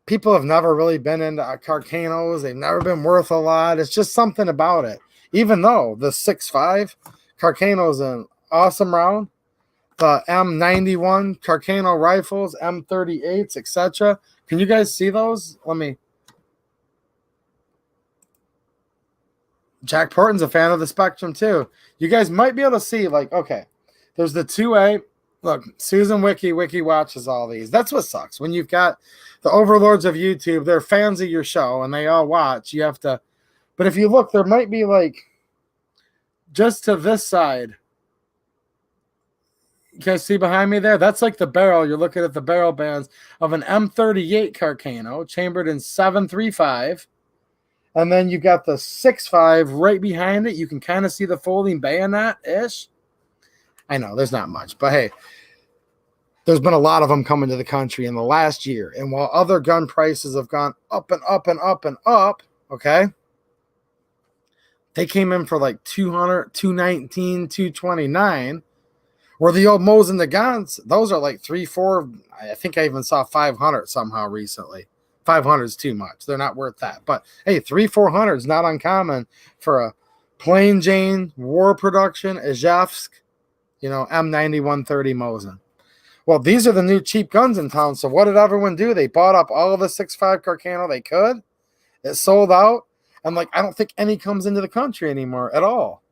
People have never really been into Carcanos. They've never been worth a lot. It's just something about it. Even though the 6.5 Carcano is an awesome round. The M91 Carcano rifles, M38s, etc. Can you guys see those? Let me. Jack Porton's a fan of the Spectrum too. You guys might be able to see, like, okay, there's the 2A. Look, Susan Wiki watches all these. That's what sucks. When you've got the overlords of YouTube, they're fans of your show and they all watch. You have to, but if you look, there might be like just to this side. You guys see behind me there? That's like the barrel. You're looking at the barrel bands of an M38 Carcano, chambered in 7.35. And then you got the 6.5 right behind it. You can kind of see the folding bayonet-ish. I know, there's not much. But hey, there's been a lot of them coming to the country in the last year. And while other gun prices have gone up and up and up and up, okay, they came in for like 200, 219, 229. Where the old Mo's and the Guns, those are like 3, 4. I think I even saw 500 somehow recently. 500 is too much. They're not worth that. But hey, 300-400 is not uncommon for a plain Jane war production Izhevsk, M9130 Mosin. Well, these are the new cheap guns in town. So what did everyone do? They bought up all of the 6.5 Carcano they could. It sold out. And like, I don't think any comes into the country anymore at all.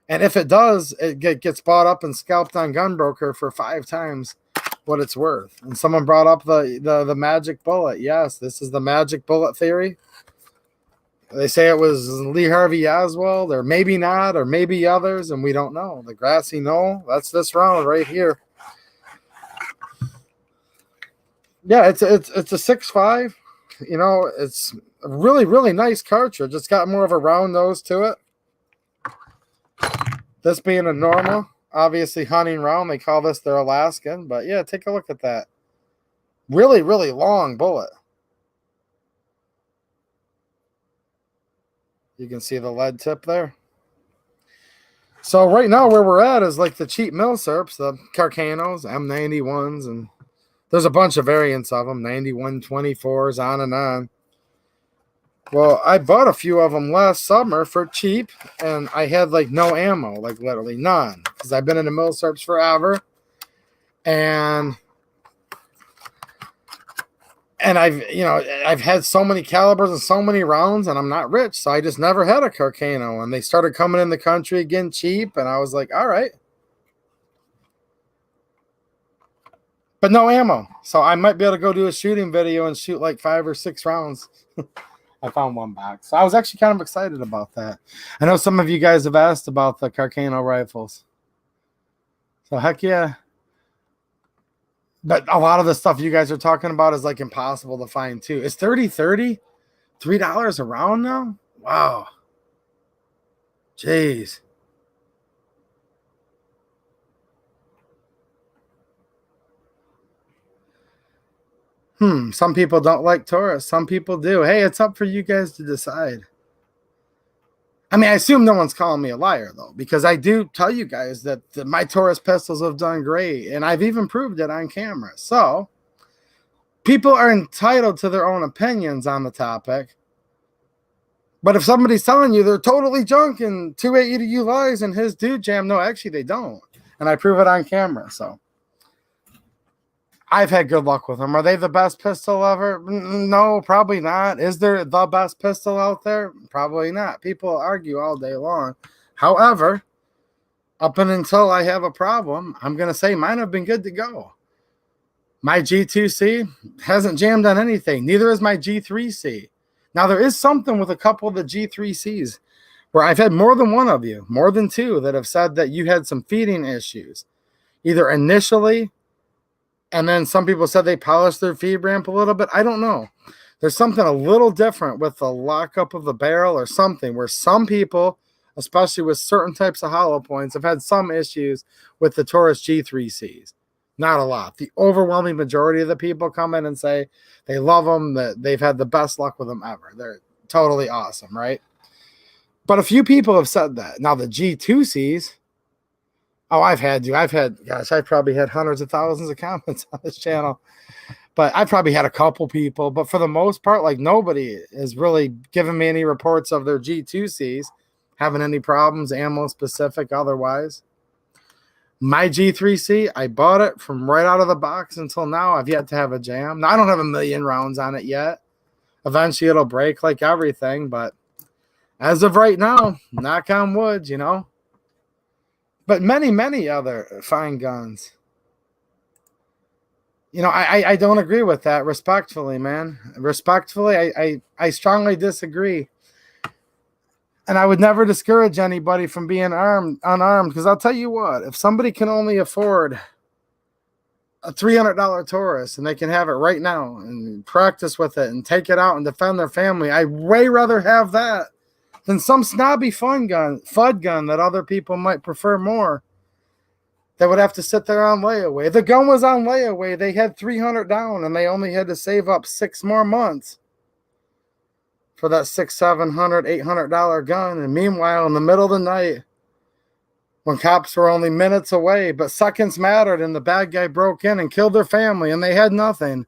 And if it does, it gets bought up and scalped on Gunbroker for 5 times what it's worth. And someone brought up the magic bullet. Yes, this is the magic bullet theory. They say it was Lee Harvey Oswald, or maybe not, or maybe others, and we don't know. The grassy knoll, that's this round right here. Yeah, it's a 6.5. It's a really, really nice cartridge. It's got more of a round nose to it. This being a normal, obviously hunting round, they call this their Alaskan. But yeah, take a look at that. Really, really long bullet. You can see the lead tip there. So right now where we're at is like the cheap milsurps, the Carcanos, M91s, and there's a bunch of variants of them, 9124s, on and on. Well, I bought a few of them last summer for cheap, and I had like no ammo, like literally none, because I've been in the milsurps forever, and I've had so many calibers and so many rounds, and I'm not rich, so I just never had a Carcano, and they started coming in the country again cheap, and I was like, all right, but no ammo, so I might be able to go do a shooting video and shoot like 5 or 6 rounds. I found one box. So I was actually kind of excited about that. I know some of you guys have asked about the Carcano rifles. So heck yeah. But a lot of the stuff you guys are talking about is like impossible to find too. Is 30-30 $3 a round now? Wow. Jeez. Some people don't like Taurus. Some people do. Hey, it's up for you guys to decide. I mean, I assume no one's calling me a liar, though, because I do tell you guys that my Taurus pistols have done great, and I've even proved it on camera. So, people are entitled to their own opinions on the topic. But if somebody's telling you they're totally junk and 280 to you lies and his dude jam, no, actually they don't. And I prove it on camera, so. I've had good luck with them. Are they the best pistol ever? No, probably not. Is there the best pistol out there? Probably not. People argue all day long. However, up and until I have a problem, I'm going to say mine have been good to go. My G2C hasn't jammed on anything. Neither is my G3C. Now, there is something with a couple of the G3Cs where I've had more than one of you, more than two, that have said that you had some feeding issues, either initially, and then some people said they polished their feed ramp a little bit. I don't know. There's something a little different with the lockup of the barrel or something where some people, especially with certain types of hollow points, have had some issues with the Taurus G3Cs. Not a lot. The overwhelming majority of the people come in and say they love them, that they've had the best luck with them ever. They're totally awesome, right? But a few people have said that. Now the G2Cs, I've probably had hundreds of thousands of comments on this channel. But I've probably had a couple people, but for the most part, like, nobody has really given me any reports of their G2Cs having any problems, ammo specific, otherwise. My G3C, I bought it from right out of the box until now. I've yet to have a jam. Now, I don't have a million rounds on it yet. Eventually it'll break like everything, but as of right now, knock on wood, you know. But many, many other fine guns. You know, I don't agree with that, respectfully, man. Respectfully, I strongly disagree. And I would never discourage anybody from being unarmed, because I'll tell you what, if somebody can only afford a $300 Taurus and they can have it right now and practice with it and take it out and defend their family, I'd way rather have that than some snobby FUD gun that other people might prefer more. They would have to sit there on layaway. The gun was on layaway. They had 300 down, and they only had to save up 6 more months for that $600, $700, $800 gun. And meanwhile, in the middle of the night, when cops were only minutes away, but seconds mattered, and the bad guy broke in and killed their family, and they had nothing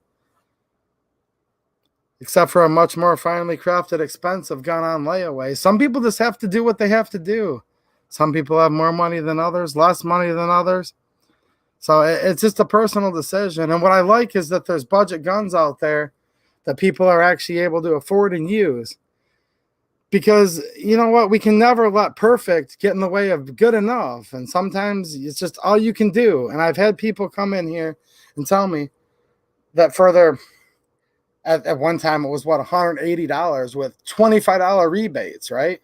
except for a much more finely crafted, expensive gun on layaway. Some people just have to do what they have to do. Some people have more money than others, less money than others. So it's just a personal decision. And what I like is that there's budget guns out there that people are actually able to afford and use. Because, you know what, we can never let perfect get in the way of good enough. And sometimes it's just all you can do. And I've had people come in here and tell me that for their, at one time it was, what, $180 with $25 rebates, right?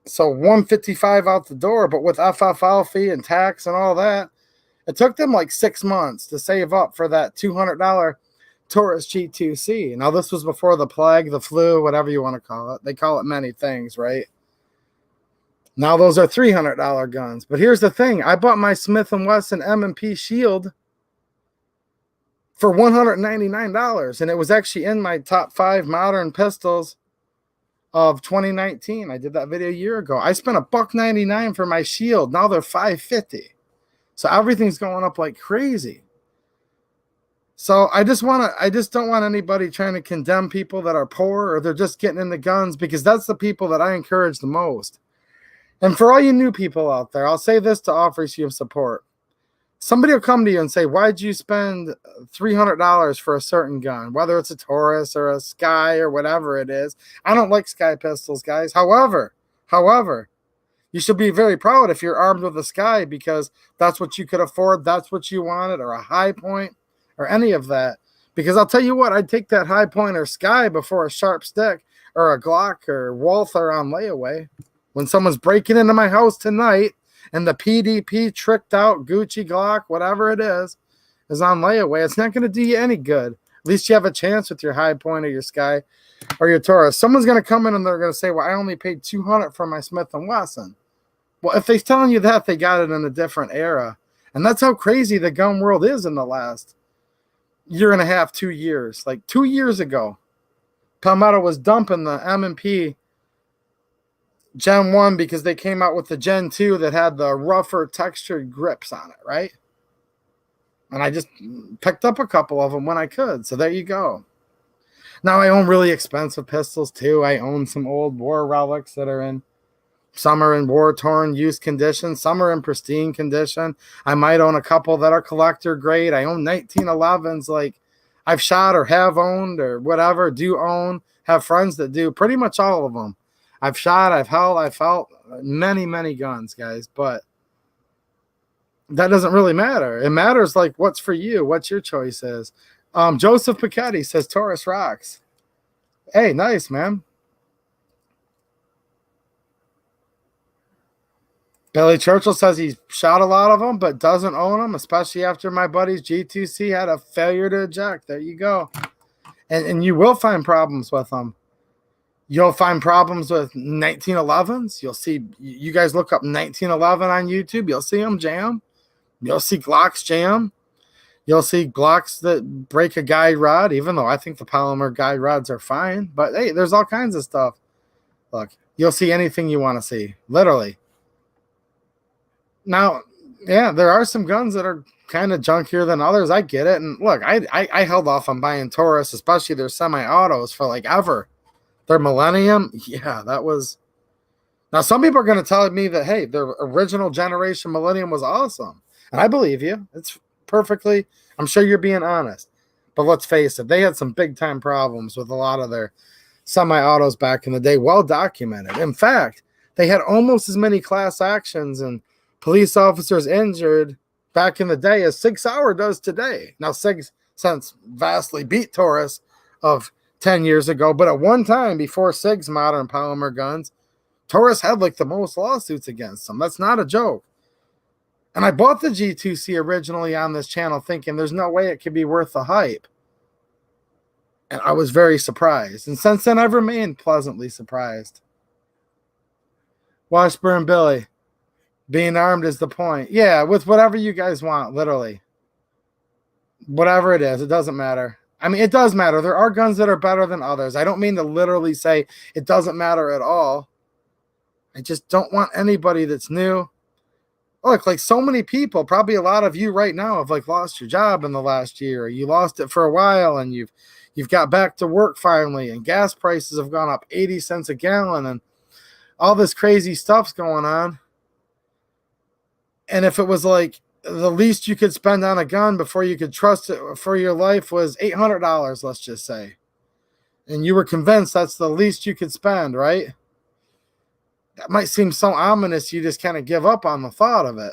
So $155 out the door, but with FFL fee and tax and all that, it took them like 6 months to save up for that $200 Taurus G2C. Now, this was before the plague, the flu, whatever you want to call it. They call it many things, right? Now those are $300 guns. But here's the thing. I bought my Smith & Wesson M&P Shield for $199, and it was actually in my top 5 modern pistols of 2019. I did that video a year ago. I spent $199 for my Shield. Now they're $550. So everything's going up like crazy. So I just don't want anybody trying to condemn people that are poor or they're just getting into guns, because that's the people that I encourage the most. And for all you new people out there, I'll say this to offer you support. Somebody will come to you and say, why'd you spend $300 for a certain gun, whether it's a Taurus or a Sky or whatever it is. I don't like Sky pistols, guys. However, you should be very proud if you're armed with a Sky, because that's what you could afford, that's what you wanted, or a High Point or any of that. Because I'll tell you what, I'd take that High Point or Sky before a sharp stick or a Glock or Walther on layaway. When someone's breaking into my house tonight, and the PDP tricked out Gucci Glock, whatever it is on layaway, it's not going to do you any good. At least you have a chance with your High Point or your Sky or your Taurus. Someone's going to come in and they're going to say, well, I only paid $200 for my Smith & Wesson. Well, if they're telling you that, they got it in a different era. And that's how crazy the gun world is in the last year and a half, 2 years. Like 2 years ago, Palmetto was dumping the M&P Gen 1 because they came out with the Gen 2 that had the rougher textured grips on it, right? And I just picked up a couple of them when I could. So there you go. Now I own really expensive pistols too. I own some old war relics that are in, some are in war-torn, used condition. Some are in pristine condition. I might own a couple that are collector grade. I own 1911s like I've shot or have owned or whatever, do own, have friends that do, pretty much all of them. I've shot, I've held, I've felt many, many guns, guys, but that doesn't really matter. It matters like what's for you, what your choice is. Joseph Pichetti says Taurus rocks. Hey, nice, man. Billy Churchill says he shot a lot of them, but doesn't own them, especially after my buddy's G2C had a failure to eject. There you go. And you will find problems with them. You'll find problems with 1911s. You'll see, you guys look up 1911 on YouTube. You'll see them jam. You'll see Glocks jam. You'll see Glocks that break a guide rod, even though I think the polymer guide rods are fine. But hey, there's all kinds of stuff. Look, you'll see anything you want to see, literally. Now, yeah, there are some guns that are kind of junkier than others. I get it. And look, I held off on buying Taurus, especially their semi-autos, for like ever. Their Millennium, yeah, that was. Now, some people are going to tell me that, hey, their original generation Millennium was awesome. And I believe you. It's perfectly, I'm sure you're being honest. But let's face it, they had some big time problems with a lot of their semi-autos back in the day, well documented. In fact, they had almost as many class actions and police officers injured back in the day as Sig Sauer does today. Now, Sig's since vastly beat Taurus of 10 years ago, but at one time before Sig's modern polymer guns, Taurus had like the most lawsuits against them. That's not a joke. And I bought the G2C originally on this channel thinking there's no way it could be worth the hype. And I was very surprised. And since then, I've remained pleasantly surprised. Washburn Billy, being armed is the point. Yeah, with whatever you guys want, literally. Whatever it is, it doesn't matter. I mean, it does matter. There are guns that are better than others. I don't mean to literally say it doesn't matter at all. I just don't want anybody that's new. Look, like so many people, probably a lot of you right now have like lost your job in the last year. Or you lost it for a while and you've got back to work finally, and gas prices have gone up 80 cents a gallon and all this crazy stuff's going on. And if it was like the least you could spend on a gun before you could trust it for your life was $800, let's just say, and you were convinced that's the least you could spend, right? That might seem so ominous you just kind of give up on the thought of it.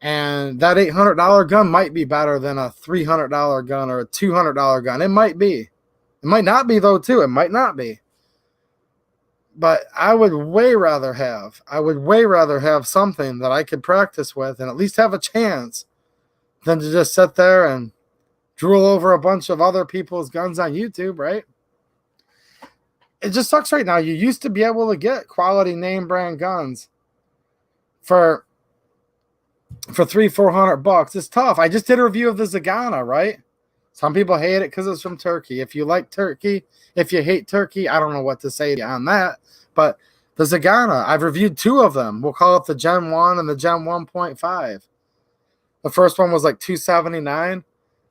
And that $800 gun might be better than a $300 gun or a $200 gun. It might be. It might not be, though, too. It might not be. But I would way rather have something that I could practice with and at least have a chance than to just sit there and drool over a bunch of other people's guns on YouTube, right? It just sucks right now. You used to be able to get quality name brand guns for $300-400. It's tough. I just did a review of the Zagana, right? Some people hate it because it's from Turkey. If you like Turkey, if you hate Turkey, I don't know what to say on that. But the Zagana, I've reviewed two of them. We'll call it the Gen 1 and the Gen 1.5. The first one was like $279.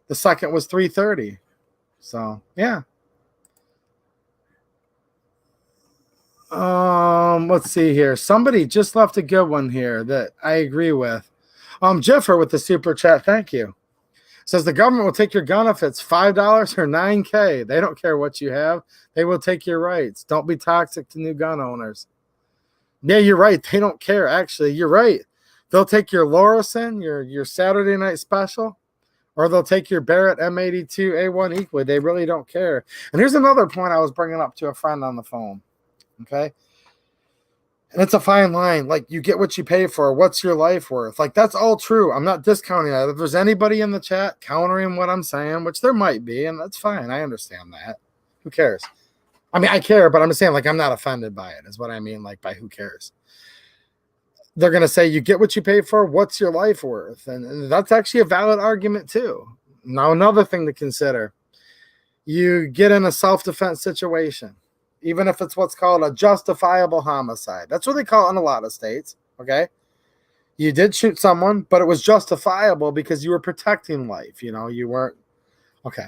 The second was $330. So, yeah. Let's see here. Somebody just left a good one here that I agree with. Jiffer with the super chat. Thank you. Says the government will take your gun if it's $5 or $9K. They don't care what you have. They will take your rights. Don't be toxic to new gun owners. Yeah, you're right. They don't care. Actually, you're right. They'll take your Lorison, your Saturday Night Special, or they'll take your Barrett M82A1 equally. They really don't care. And here's another point I was bringing up to a friend on the phone. Okay. And it's a fine line. Like, you get what you pay for. What's your life worth? Like, that's all true. I'm not discounting that. If there's anybody in the chat countering what I'm saying, which there might be, and that's fine. I understand that. Who cares? I mean, I care, but I'm just saying, like, I'm not offended by it, is what I mean, like, by who cares. They're going to say, you get what you pay for. What's your life worth? And that's actually a valid argument, too. Now, another thing to consider, you get in a self-defense situation. Even if it's what's called a justifiable homicide. That's what they call it in a lot of states, okay? You did shoot someone, but it was justifiable because you were protecting life. You know, you weren't, okay.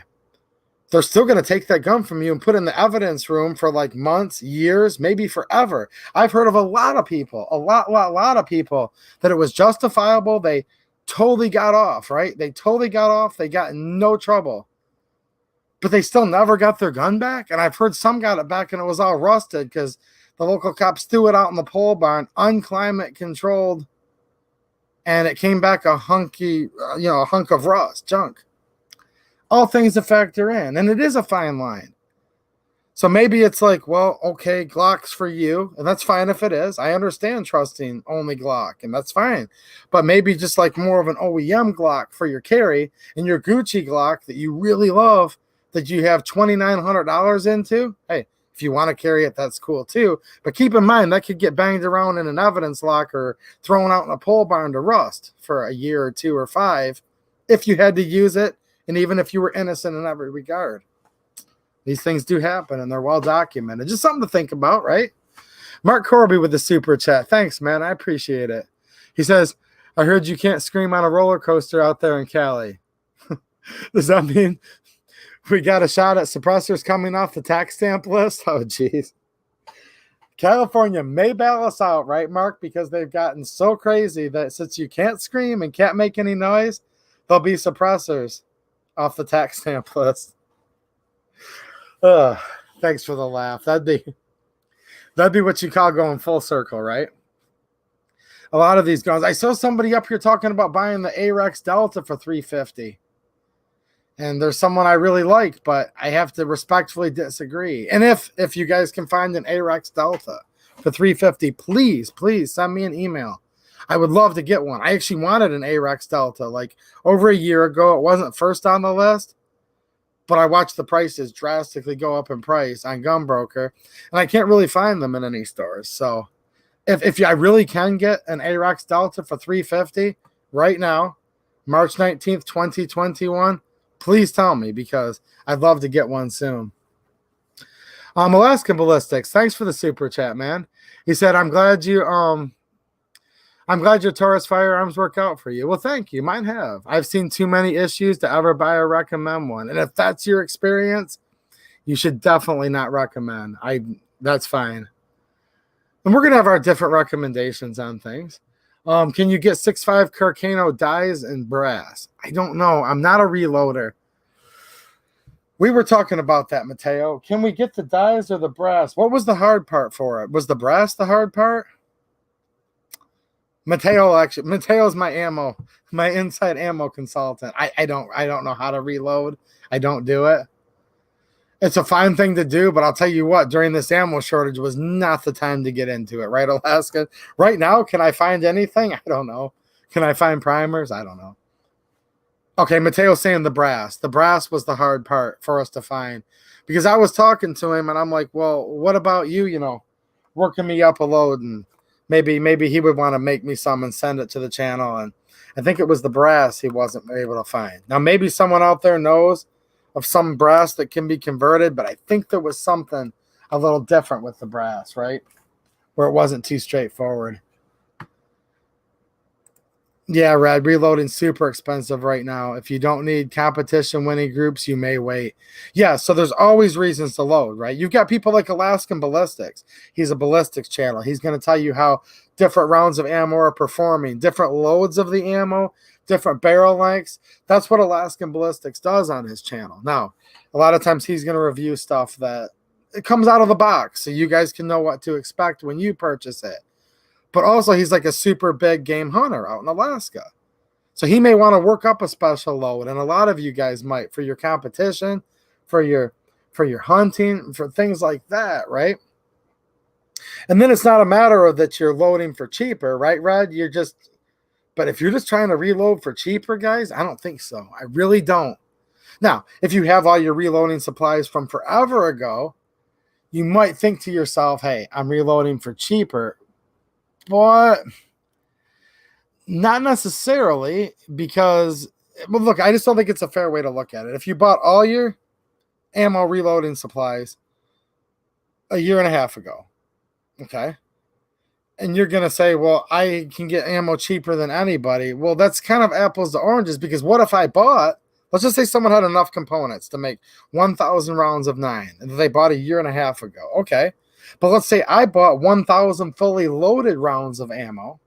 They're still going to take that gun from you and put it in the evidence room for like months, years, maybe forever. I've heard of a lot of people, a lot of people that it was justifiable. They totally got off, right? They totally got off. They got in no trouble. But they still never got their gun back. And I've heard some got it back and it was all rusted because the local cops threw it out in the pole barn, unclimate controlled, and it came back a hunk of rust, junk. All things to factor in. And it is a fine line. So maybe it's like, well, okay, Glock's for you, and that's fine if it is. I understand trusting only Glock, and that's fine. But maybe just like more of an OEM Glock for your carry, and your Gucci Glock that you really love, that you have $2,900 into. Hey, if you want to carry it, that's cool too. But keep in mind that could get banged around in an evidence locker, thrown out in a pole barn to rust for a year or 2 or 5, if you had to use it, and even if you were innocent in every regard. These things do happen, and they're well documented. Just something to think about, right? Mark Corby with the super chat. Thanks, man. I appreciate it. He says, I heard you can't scream on a roller coaster out there in Cali. Does that mean we got a shot at suppressors coming off the tax stamp list? Oh, geez. California may bail us out, right, Mark? Because they've gotten so crazy that since you can't scream and can't make any noise, there'll be suppressors off the tax stamp list. Thanks for the laugh. That'd be what you call going full circle, right? A lot of these guns. I saw somebody up here talking about buying the Arex Delta for $350. And there's someone I really like, but I have to respectfully disagree. And if you guys can find an Arex Delta for $350, please send me an email. I would love to get one. I actually wanted an Arex Delta like over a year ago. It wasn't first on the list, but I watched the prices drastically go up in price on Gunbroker, and I can't really find them in any stores. So if I really can get an Arex Delta for $350 right now, March 19th, 2021, please tell me, because I'd love to get one soon. Alaskan Ballistics, thanks for the super chat, man. He said, I'm glad your Taurus firearms work out for you. Well, thank you. Mine have. I've seen too many issues to ever buy or recommend one. And if that's your experience, you should definitely not recommend. That's fine. And we're going to have our different recommendations on things. Can you get 6.5 Carcano dies and brass? I don't know. I'm not a reloader. We were talking about that, Mateo. Can we get the dies or the brass? What was the hard part for it? Was the brass the hard part? Mateo's my inside ammo consultant. I don't know how to reload. I don't do it. It's a fine thing to do, but I'll tell you what, during this ammo shortage was not the time to get into it, right, Alaska? Right now, can I find anything? I don't know. Can I find primers? I don't know. Okay, Mateo's saying the brass. The brass was the hard part for us to find, because I was talking to him and I'm like, well, what about you, working me up a load, and maybe he would want to make me some and send it to the channel. And I think it was the brass he wasn't able to find. Now, maybe someone out there knows of some brass that can be converted, but I think there was something a little different with the brass, right? Where it wasn't too straightforward. Yeah, Rad, reloading super expensive right now. If you don't need competition winning groups, you may wait. Yeah, so there's always reasons to load, right? You've got people like Alaskan Ballistics. He's a ballistics channel. He's going to tell you how different rounds of ammo are performing, different loads of the ammo, different barrel lengths. That's what Alaskan Ballistics does on his channel. Now, a lot of times he's going to review stuff that it comes out of the box, so you guys can know what to expect when you purchase it. But also, he's like a super big game hunter out in Alaska. So he may want to work up a special load, and a lot of you guys might, for your competition, for your hunting, for things like that, right? And then it's not a matter of that you're loading for cheaper, right, Red? But if you're just trying to reload for cheaper, guys, I don't think so. I really don't. Now, if you have all your reloading supplies from forever ago, you might think to yourself, hey, I'm reloading for cheaper. But not necessarily, because, well, look, I just don't think it's a fair way to look at it. If you bought all your ammo reloading supplies a year and a half ago, okay, and you're going to say, well, I can get ammo cheaper than anybody. Well, that's kind of apples to oranges, because what if I bought, let's just say someone had enough components to make 1,000 rounds of 9, and they bought a year and a half ago. Okay. But let's say I bought 1,000 fully loaded rounds of ammo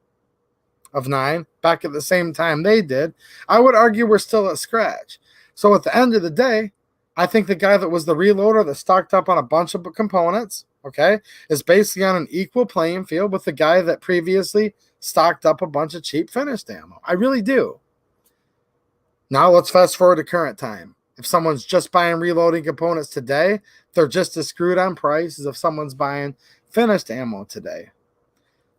of 9 back at the same time they did. I would argue we're still at scratch. So at the end of the day, I think the guy that was the reloader that stocked up on a bunch of components, okay, is basically on an equal playing field with the guy that previously stocked up a bunch of cheap finished ammo. I really do. Now let's fast forward to current time. If someone's just buying reloading components today, they're just as screwed on price as if someone's buying finished ammo today.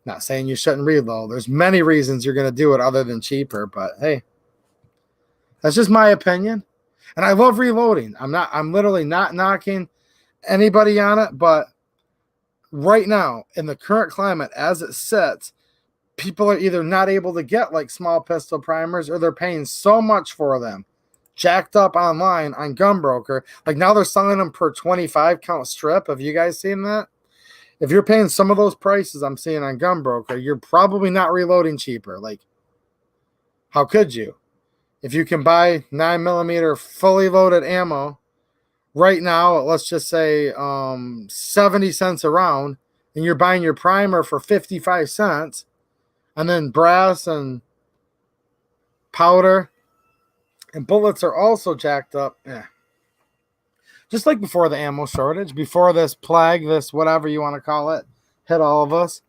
Not saying you shouldn't reload. There's many reasons you're going to do it other than cheaper, but hey, that's just my opinion. And I love reloading. I'm literally not knocking anybody on it, but right now, in the current climate as it sits, people are either not able to get like small pistol primers, or they're paying so much for them, jacked up online on Gunbroker. Like now they're selling them per 25 count strip. Have you guys seen that? If you're paying some of those prices I'm seeing on Gunbroker, you're probably not reloading cheaper. Like, how could you? If you can buy 9mm fully loaded ammo right now, let's just say 70 cents a round, and you're buying your primer for 55 cents, and then brass and powder and bullets are also jacked up. Yeah. Just like before the ammo shortage, before this plague, this whatever you want to call it, hit all of us,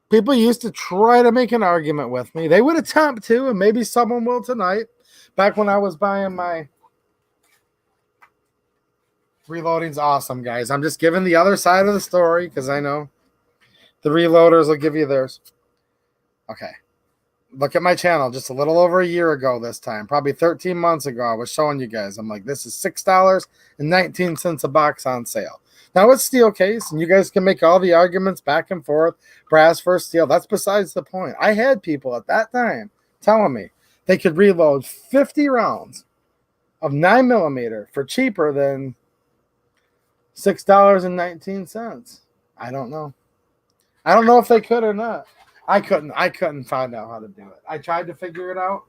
people used to try to make an argument with me. They would attempt to, and maybe someone will tonight. Back when I was buying my reloading's awesome, guys. I'm just giving the other side of the story because I know the reloaders will give you theirs. Okay. Look at my channel just a little over a year ago this time. Probably 13 months ago, I was showing you guys. I'm like, this is $6.19 a box on sale. Now it's steel case, and you guys can make all the arguments back and forth. Brass versus steel. That's besides the point. I had people at that time telling me they could reload 50 rounds of 9mm for cheaper than $6.19. I don't know. I don't know if they could or not. I couldn't find out how to do it. I tried to figure it out.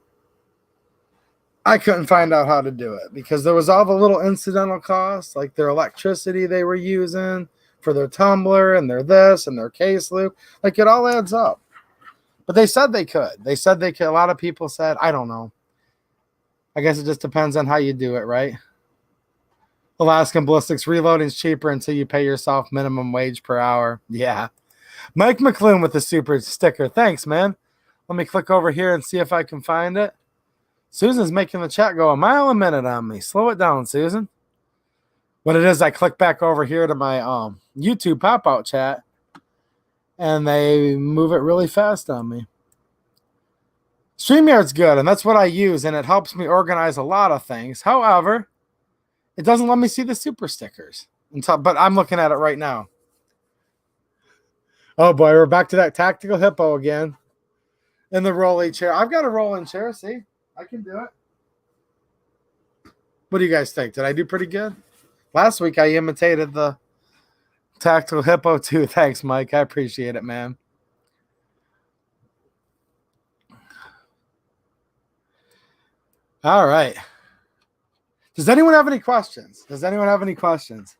I couldn't find out how to do it because there was all the little incidental costs, like their electricity they were using for their tumbler and their this and their case loop. Like it all adds up. But they said they could. They said they could. A lot of people said, I don't know. I guess it just depends on how you do it, right? Alaskan Ballistics reloading is cheaper until you pay yourself minimum wage per hour. Yeah. Mike McClune with the super sticker. Thanks, man. Let me click over here and see if I can find it. Susan's making the chat go a mile a minute on me. Slow it down, Susan. What it is, I click back over here to my YouTube pop-out chat, and they move it really fast on me. StreamYard's good, and that's what I use, and it helps me organize a lot of things. However, it doesn't let me see the super stickers. But I'm looking at it right now. Oh, boy, we're back to that tactical hippo again. In the rolling chair. I've got a rolling chair, see? I can do it. What do you guys think? Did I do pretty good? Last week, I imitated the tactical hippo, too. Thanks, Mike. I appreciate it, man. All right. Does anyone have any questions? Does anyone have any questions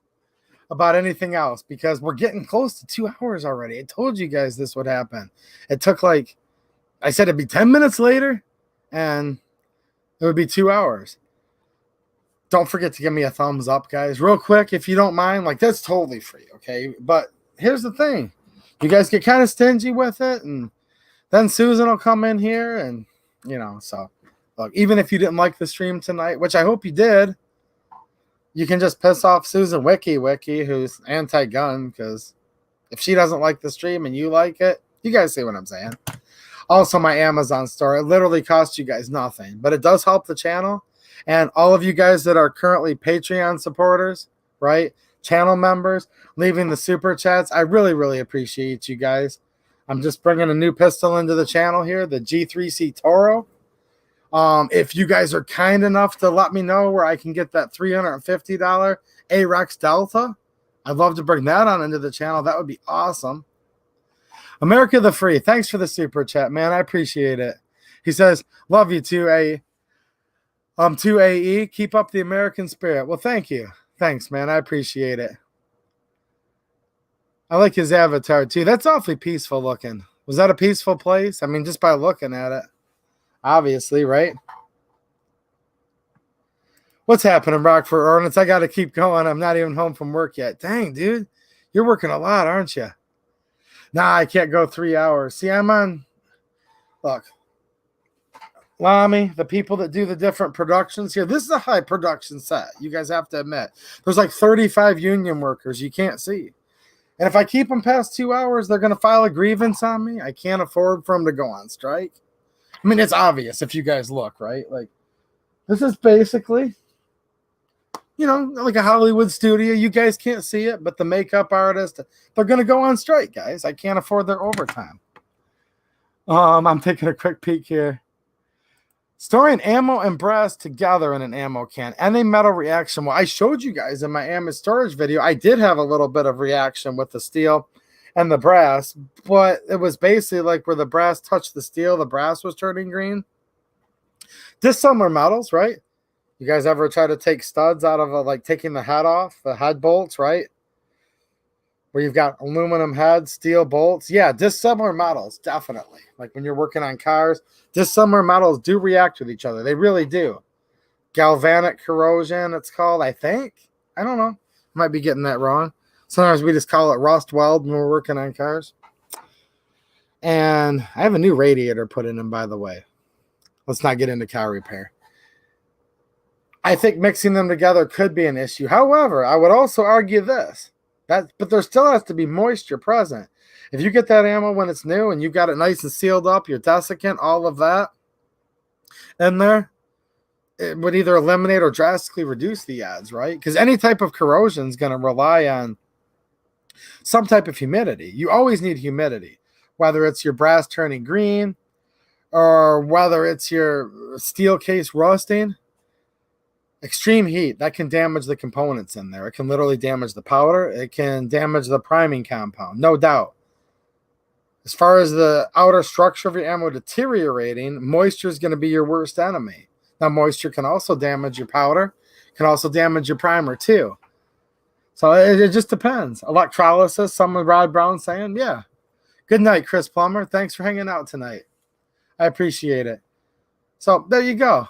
about anything else? Because we're getting close to 2 hours already. I told you guys this would happen. It took like, I said it'd be 10 minutes later, and it would be 2 hours. Don't forget to give me a thumbs up, guys. Real quick, if you don't mind. Like, that's totally free, okay? But here's the thing. You guys get kind of stingy with it, and then Susan will come in here, and, you know, so. Look, even if you didn't like the stream tonight, which I hope you did, you can just piss off Susan Wiki, who's anti-gun, because if she doesn't like the stream and you like it, you guys see what I'm saying. Also, my Amazon store, it literally costs you guys nothing, but it does help the channel. And all of you guys that are currently Patreon supporters, right, channel members, leaving the super chats, I really, really appreciate you guys. I'm just bringing a new pistol into the channel here, the G3C Toro. If you guys are kind enough to let me know where I can get that $350 A-Rex Delta, I'd love to bring that on into the channel. That would be awesome. America the Free, thanks for the super chat, man. I appreciate it. He says, love you too, AE. Keep up the American spirit. Well, thank you. Thanks, man. I appreciate it. I like his avatar too. That's awfully peaceful looking. Was that a peaceful place? I mean, just by looking at it. Obviously, right? What's happening, Rockford Ordnance? I got to keep going. I'm not even home from work yet. Dang, dude. You're working a lot, aren't you? Nah, I can't go 3 hours. See, I'm on. Look. Lamy, the people that do the different productions here, this is a high production set. You guys have to admit. There's like 35 union workers you can't see. And if I keep them past 2 hours, they're going to file a grievance on me. I can't afford for them to go on strike. I mean, it's obvious if you guys look, right? Like, this is basically, like a Hollywood studio. You guys can't see it, but the makeup artist, they're going to go on strike, guys. I can't afford their overtime. I'm taking a quick peek here. Storing ammo and brass together in an ammo can. Any metal reaction? Well, I showed you guys in my ammo storage video, I did have a little bit of reaction with the steel and the brass, but it was basically like where the brass touched the steel, the brass was turning green. Dissimilar metals, right? You guys ever try to take studs out of like taking the head off, the head bolts, right? Where you've got aluminum heads, steel bolts. Yeah, dissimilar metals, definitely. Like when you're working on cars, dissimilar metals do react with each other. They really do. Galvanic corrosion, it's called, I think. I don't know. Might be getting that wrong. Sometimes we just call it rust weld when we're working on cars. And I have a new radiator put in, by the way. Let's not get into car repair. I think mixing them together could be an issue. However, I would also argue this. But there still has to be moisture present. If you get that ammo when it's new and you got it nice and sealed up, your desiccant, all of that in there, it would either eliminate or drastically reduce the odds, right? Because any type of corrosion is going to rely on some type of humidity. You always need humidity, whether it's your brass turning green or whether it's your steel case rusting. Extreme heat, that can damage the components in there. It can literally damage the powder. It can damage the priming compound, no doubt. As far as the outer structure of your ammo deteriorating, moisture is going to be your worst enemy. Now, moisture can also damage your powder, can also damage your primer too. So it just depends. Electrolysis, some of Rod Brown saying, yeah. Good night, Chris Plummer. Thanks for hanging out tonight. I appreciate it. So there you go.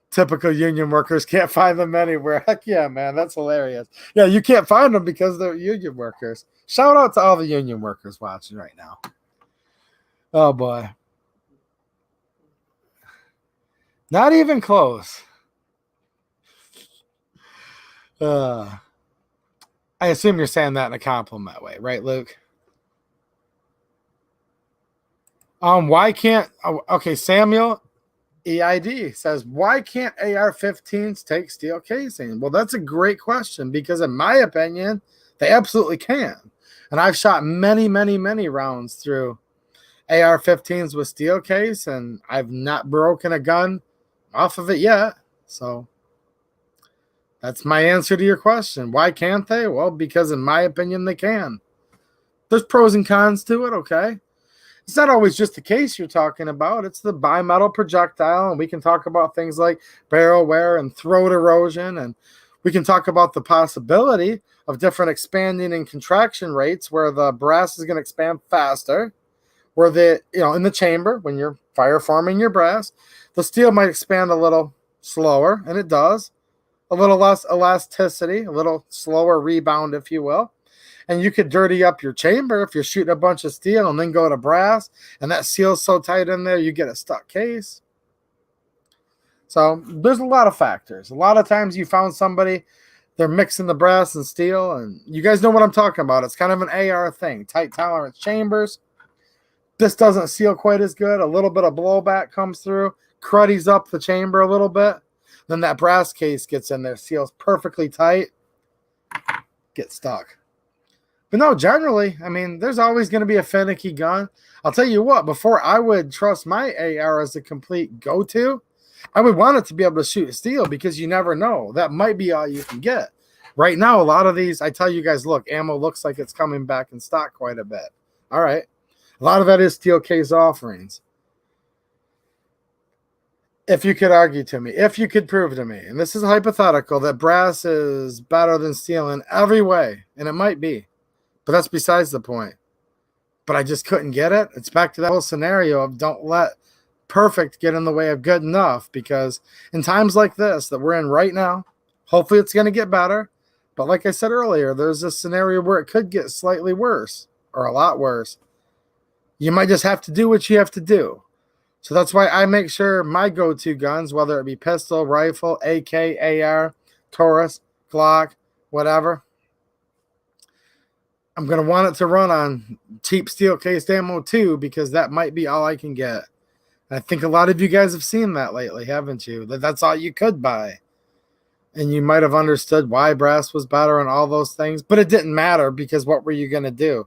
Typical union workers, can't find them anywhere. Heck yeah, man, that's hilarious. Yeah, you can't find them because they're union workers. Shout out to all the union workers watching right now. Oh boy. Not even close. I assume you're saying that in a compliment way, right, Luke? Why can't, okay, Samuel EID says, why can't AR-15s take steel casing? Well, that's a great question because in my opinion, they absolutely can. And I've shot many, many, many rounds through AR-15s with steel case, and I've not broken a gun off of it yet. So that's my answer to your question. Why can't they? Well, because in my opinion, they can. There's pros and cons to it, okay? It's not always just the case you're talking about. It's the bimetal projectile, and we can talk about things like barrel wear and throat erosion, and we can talk about the possibility of different expanding and contraction rates where the brass is going to expand faster, where in the chamber, when you're fire forming your brass, the steel might expand a little slower, and it does. A little less elasticity, a little slower rebound, if you will. And you could dirty up your chamber if you're shooting a bunch of steel and then go to brass, and that seal's so tight in there, you get a stuck case. So there's a lot of factors. A lot of times you found somebody, they're mixing the brass and steel, and you guys know what I'm talking about. It's kind of an AR thing, tight tolerance chambers. This doesn't seal quite as good. A little bit of blowback comes through, cruddies up the chamber a little bit. Then that brass case gets in there, seals perfectly tight, gets stuck. But no, generally, I mean, there's always going to be a finicky gun. I'll tell you what, before I would trust my AR as a complete go-to, I would want it to be able to shoot steel because you never know. That might be all you can get. Right now, a lot of these, I tell you guys, look, ammo looks like it's coming back in stock quite a bit. All right. A lot of that is steel case offerings. If you could argue to me, if you could prove to me, and this is hypothetical, that brass is better than steel in every way, and it might be. But that's besides the point. But I just couldn't get it. It's back to that whole scenario of don't let perfect get in the way of good enough, because in times like this that we're in right now, hopefully it's going to get better. But like I said earlier, there's a scenario where it could get slightly worse or a lot worse. You might just have to do what you have to do. So that's why I make sure my go-to guns, whether it be pistol, rifle, AK, AR, Taurus, Glock, whatever, I'm going to want it to run on cheap steel-cased ammo too, because that might be all I can get. And I think a lot of you guys have seen that lately, haven't you? That's all you could buy. And you might have understood why brass was better and all those things, but it didn't matter, because what were you going to do?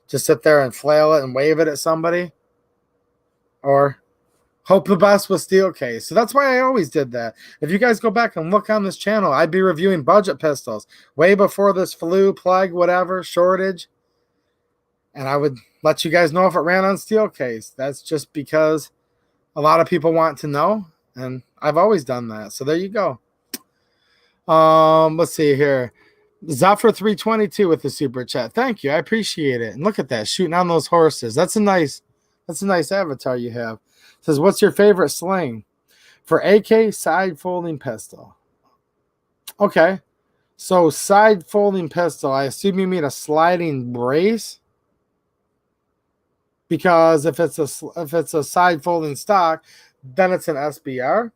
Just sit there and flail it and wave it at somebody? Or hope the best with steel case? So that's why I always did that. If you guys go back and look on this channel, I'd be reviewing budget pistols way before this flu, plague, whatever, shortage. And I would let you guys know if it ran on steel case. That's just because a lot of people want to know, and I've always done that. So there you go. Let's see here. Zephyr 322 with the super chat. Thank you. I appreciate it. And look at that, shooting on those horses. That's a nice avatar you have. It says, what's your favorite sling? For AK, side folding pistol. Okay. So side folding pistol, I assume you mean a sliding brace? Because if it's a side folding stock, then it's an SBR.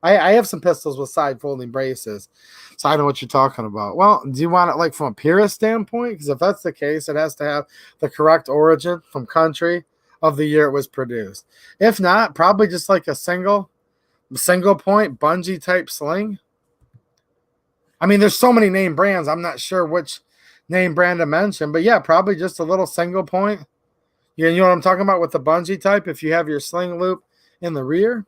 I have some pistols with side folding braces, so I know what you're talking about. Well, do you want it like from a purist standpoint? Because if that's the case, it has to have the correct origin from country of the year it was produced. If not, probably just like a single point bungee type sling. I mean, there's so many name brands. I'm not sure which name brand to mention, but yeah, probably just a little single point. You know what I'm talking about with the bungee type, if you have your sling loop in the rear.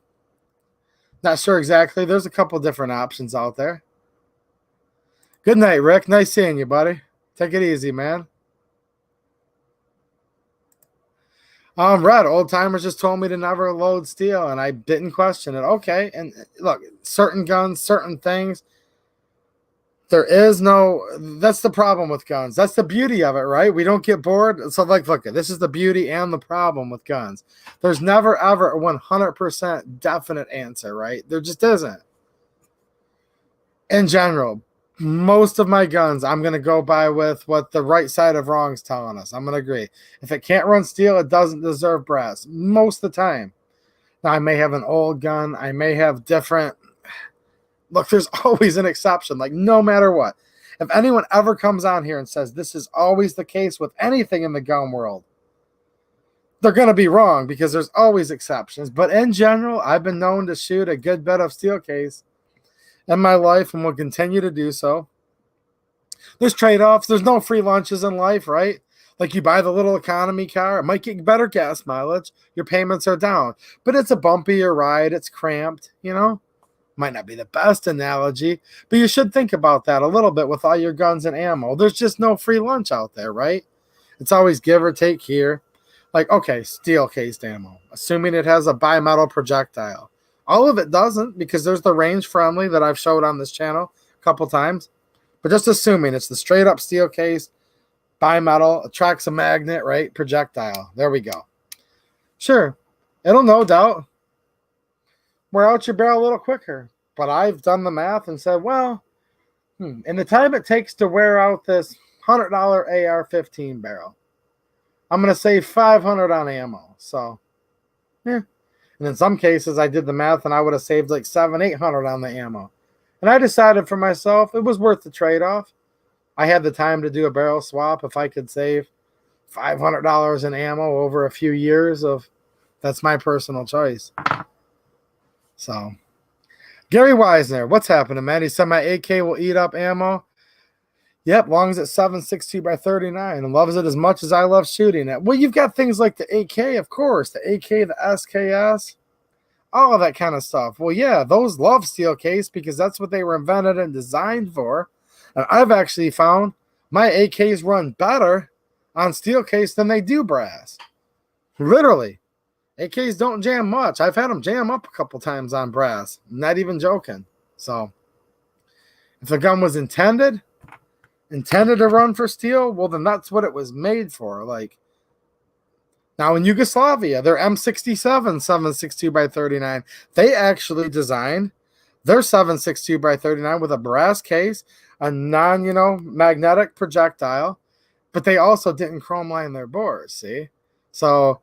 Not sure exactly. There's a couple different options out there. Good night, Rick. Nice seeing you, buddy. Take it easy, man. Red, old timers just told me to never load steel, and I didn't question it. Okay, and look, certain guns, certain things, there is no, that's the problem with guns. That's the beauty of it, right? We don't get bored. So like, look, this is the beauty and the problem with guns. There's never, ever a 100% definite answer, right? There just isn't. In general, most of my guns, I'm going to go by with what the right side of wrong is telling us. I'm going to agree. If it can't run steel, it doesn't deserve brass most of the time. Now, I may have an old gun. I may have different. Look, there's always an exception, like no matter what. If anyone ever comes on here and says this is always the case with anything in the gun world, they're going to be wrong, because there's always exceptions. But in general, I've been known to shoot a good bit of steel case in my life and will continue to do so. There's trade-offs. There's no free lunches in life, right? Like you buy the little economy car, it might get better gas mileage. Your payments are down, but it's a bumpier ride. It's cramped, you know? Might not be the best analogy, but you should think about that a little bit with all your guns and ammo. There's just no free lunch out there, right? It's always give or take here. Like, okay, steel cased ammo, assuming it has a bimetal projectile. All of it doesn't, because there's the range friendly that I've showed on this channel a couple times. But just assuming it's the straight up steel case, bimetal, attracts a magnet, right? Projectile. There we go. Sure, it'll no doubt wear out your barrel a little quicker. But I've done the math and said, well, in the time it takes to wear out this $100 AR-15 barrel, I'm going to save $500 on ammo. So, yeah. And in some cases, I did the math and I would have saved like $700-800 on the ammo. And I decided for myself it was worth the trade-off. I had the time to do a barrel swap. If I could save $500 in ammo over a few years, that's my personal choice. So, Gary Wisner, what's happening, man? He said my AK will eat up ammo. Yep, long as it's 7.62 by 39, and loves it as much as I love shooting it. Well, you've got things like the AK, of course, the AK, the SKS, all of that kind of stuff. Well, yeah, those love steel case because that's what they were invented and designed for. And I've actually found my AKs run better on steel case than they do brass. Literally. AKs don't jam much. I've had them jam up a couple times on brass. Not even joking. So, if the gun was intended to run for steel, well, then that's what it was made for. Like, now in Yugoslavia, their M67 7.62 by 39, they actually designed their 7.62 by 39 with a brass case, a magnetic projectile, but they also didn't chrome line their bores, see? So,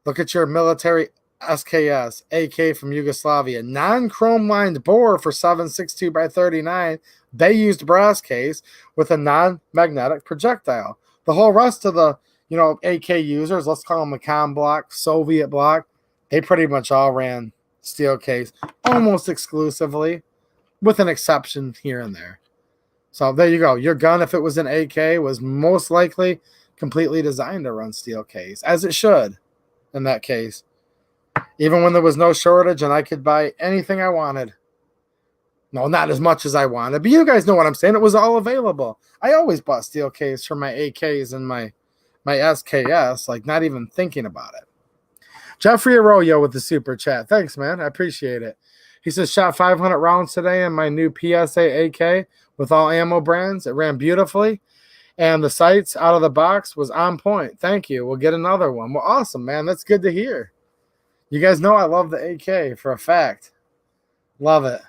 look at your military SKS, AK from Yugoslavia, non-chrome lined bore for 7.62 by 39. They used brass case with a non-magnetic projectile. The whole rest of the, AK users, let's call them the Com block, Soviet block, they pretty much all ran steel case almost exclusively, with an exception here and there. So there you go. Your gun, if it was an AK, was most likely completely designed to run steel case, as it should in that case. Even when there was no shortage and I could buy anything I wanted. No, not as much as I wanted, but you guys know what I'm saying. It was all available. I always bought steel case for my AKs and my SKS, like not even thinking about it. Jeffrey Arroyo with the super chat. Thanks, man. I appreciate it. He says, shot 500 rounds today in my new PSA AK with all ammo brands. It ran beautifully. And the sights out of the box was on point. Thank you. We'll get another one. Well, awesome, man. That's good to hear. You guys know I love the AK for a fact. Love it.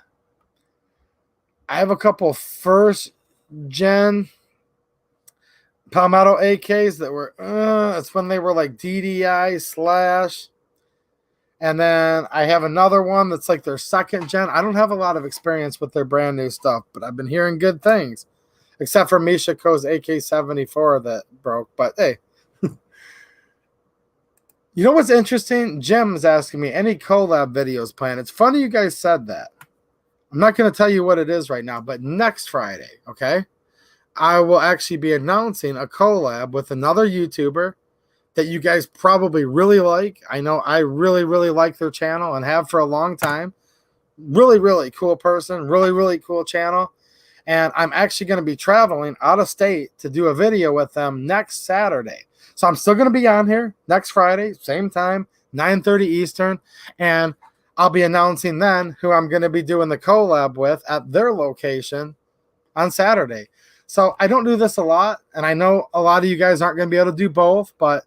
I have a couple first gen Palmetto AKs that were, it's when they were like DDI / and then I have another one that's like their second gen. I don't have a lot of experience with their brand new stuff, but I've been hearing good things, except for Misha Ko's AK-74 that broke. But hey, you know what's interesting? Jim's asking me, any collab videos planned? It's funny you guys said that. I'm not going to tell you what it is right now, but next Friday, okay, I will actually be announcing a collab with another YouTuber that you guys probably really like. I know I really, really like their channel and have for a long time. Really, really cool person. Really, really cool channel. And I'm actually going to be traveling out of state to do a video with them next Saturday. So I'm still going to be on here next Friday, same time, 9:30 Eastern. And I'll be announcing then who I'm going to be doing the collab with at their location on Saturday. So I don't do this a lot, and I know a lot of you guys aren't going to be able to do both, but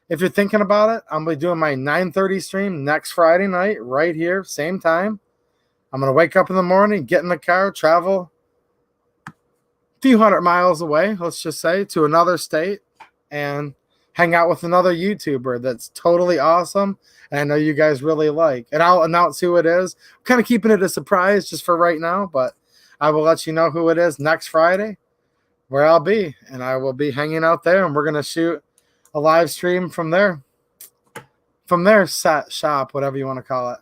if you're thinking about it, I'm going to be doing my 9:30 stream next Friday night right here, same time. I'm going to wake up in the morning, get in the car, travel a few hundred miles away, let's just say, to another state, and hang out with another YouTuber that's totally awesome, and I know you guys really like. And I'll announce who it is. I'm kind of keeping it a surprise just for right now, but I will let you know who it is next Friday, where I'll be, and I will be hanging out there, and we're going to shoot a live stream from there. From their set shop, whatever you want to call it.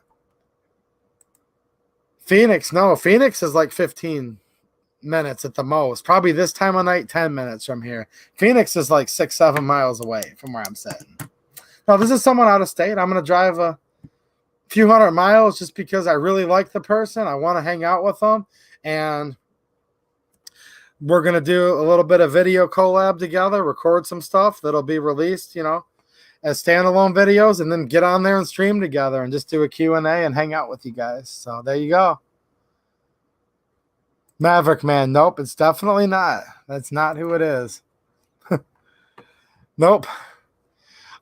Phoenix, no. Phoenix is like 15 minutes at the most. Probably this time of night, 10 minutes from here. Phoenix is like 6-7 miles away from where I'm sitting. Now, this is someone out of state. I'm going to drive a few hundred miles just because I really like the person. I want to hang out with them. And we're going to do a little bit of video collab together, record some stuff that'll be released, as standalone videos, and then get on there and stream together and just do a Q&A and hang out with you guys. So there you go. Maverick Man. Nope, it's definitely not. That's not who it is. Nope.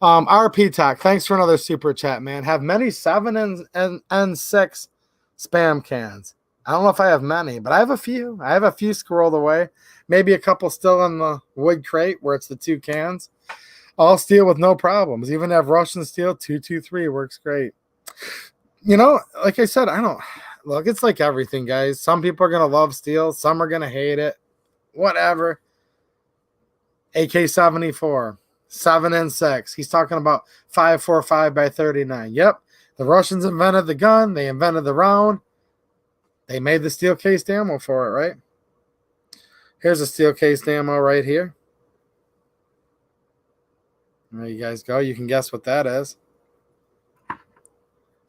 RP Talk, thanks for another super chat, man. Have many 7 and 6 spam cans. I don't know if I have many, but I have a few. I have a few squirreled away. Maybe a couple still in the wood crate where it's the 2 cans. All steel with no problems. Even have Russian steel 223 works great. Like I said, look, it's like everything, guys. Some people are going to love steel. Some are going to hate it. Whatever. AK-74, 7 and 6. He's talking about 5.45 by 39. Yep. The Russians invented the gun. They invented the round. They made the steel cased ammo for it, right? Here's a steel cased ammo right here. There you guys go. You can guess what that is.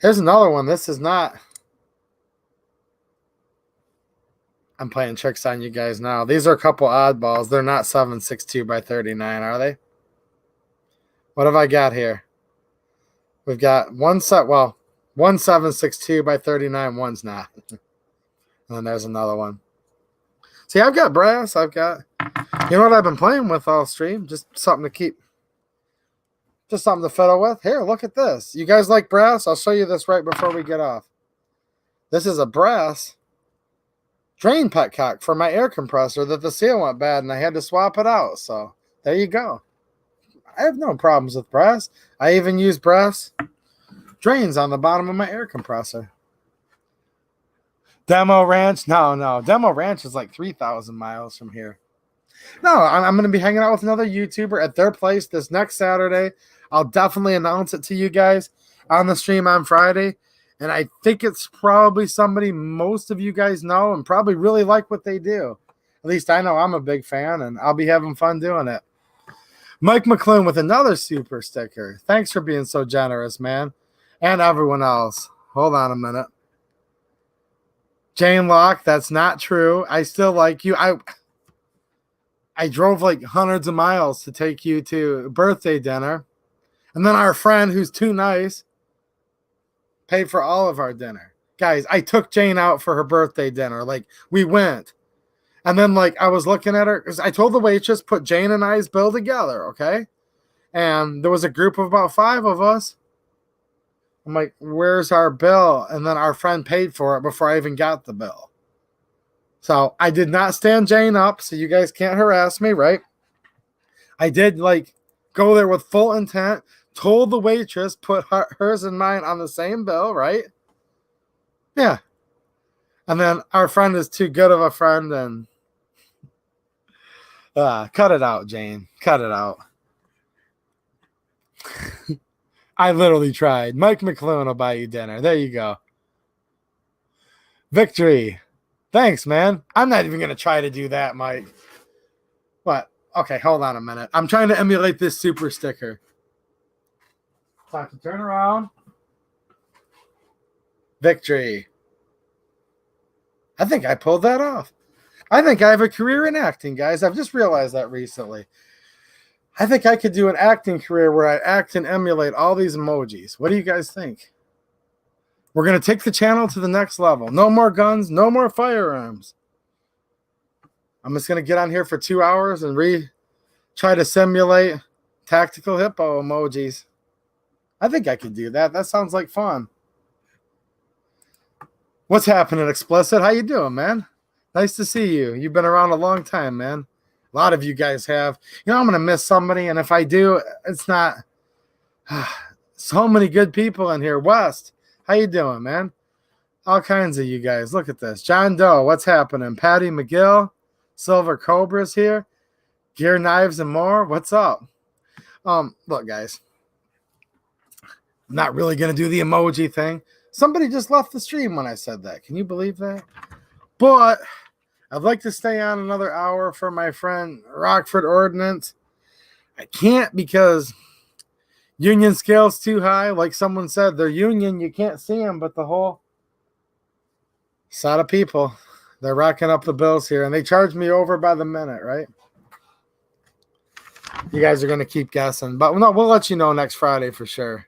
Here's another one. This is not. I'm playing tricks on you guys now. These are a couple oddballs. They're not 7.62 by 39, are they? What have I got here? We've got one 7.62 by 39. One's not. And then there's another one. See, I've got brass. I've got, you know what I've been playing with all stream? Just something to keep, just something to fiddle with. Here, look at this. You guys like brass? I'll show you this right before we get off. This is a brass drain petcock for my air compressor that the seal went bad and I had to swap it out. So there you go. I have no problems with brass. I even use brass drains on the bottom of my air compressor. Demo Ranch? No. Demo Ranch is like 3,000 miles from here. No, I'm going to be hanging out with another YouTuber at their place this next Saturday. I'll definitely announce it to you guys on the stream on Friday. And I think it's probably somebody most of you guys know and probably really like what they do. At least I know I'm a big fan, and I'll be having fun doing it. Mike McClune with another super sticker. Thanks for being so generous, man. And everyone else. Hold on a minute. Jane Locke, that's not true. I still like you. I drove like hundreds of miles to take you to birthday dinner. And then our friend who's too nice paid for all of our dinner. Guys, I took Jane out for her birthday dinner. Like, we went. And then, like, I was looking at her because I told the waitress, put Jane and I's bill together, okay? And there was a group of about 5 of us. I'm like, where's our bill? And then our friend paid for it before I even got the bill. So I did not stand Jane up, so you guys can't harass me, right? I did, like, go there with full intent, told the waitress, put hers and mine on the same bill, right? Yeah. And then our friend is too good of a friend, and cut it out, Jane. Cut it out. I literally tried. Mike McClune will buy you dinner. There you go. Victory. Thanks, man. I'm not even going to try to do that, Mike. What? Okay, hold on a minute. I'm trying to emulate this super sticker. So I have to turn around. Victory. I think I pulled that off. I think I have a career in acting, guys. I've just realized that recently. I think I could do an acting career where I act and emulate all these emojis. What do you guys think? We're going to take the channel to the next level. No more guns, no more firearms. I'm just going to get on here for 2 hours and try to simulate tactical hippo emojis. I think I could do that. That sounds like fun. What's happening, Explicit? How you doing, man? Nice to see you. You've been around a long time, man. A lot of you guys have. You know, I'm going to miss somebody, and if I do, it's not so many good people in here. West, how you doing, man? All kinds of you guys. Look at this. John Doe, what's happening? Patty McGill, Silver Cobra's here. Gear Knives and More, what's up? Look, guys. I'm not really going to do the emoji thing. Somebody just left the stream when I said that. Can you believe that? But I'd like to stay on another hour for my friend Rockford Ordnance. I can't because union scale's too high. Like someone said, they're union. You can't see them, but the whole set of people, they're racking up the bills here, and they charge me over by the minute, right? You guys are going to keep guessing, but no, we'll let you know next Friday for sure.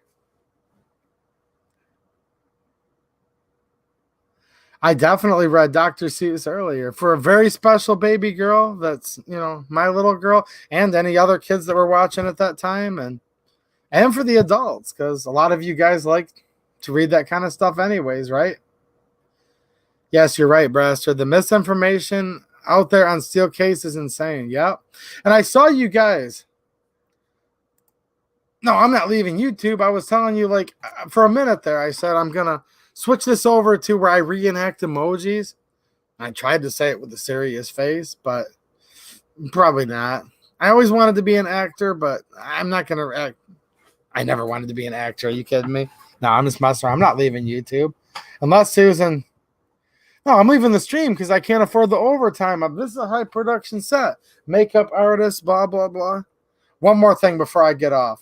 I definitely read Dr. Seuss earlier for a very special baby girl that's, you know, my little girl and any other kids that were watching at that time, and for the adults, because a lot of you guys like to read that kind of stuff anyways, right? Yes, you're right, Braster. The misinformation out there on Steelcase is insane. Yep. And I saw you guys. No, I'm not leaving YouTube. I was telling you, like, for a minute there, I said I'm going to switch this over to where I reenact emojis. I tried to say it with a serious face, but probably not. I always wanted to be an actor, but I'm not going to act. I never wanted to be an actor. Are you kidding me? No, I'm just messing around. I'm not leaving YouTube. Unless Susan. No, I'm leaving the stream because I can't afford the overtime. This is a high production set. Makeup artist, blah, blah, blah. One more thing before I get off.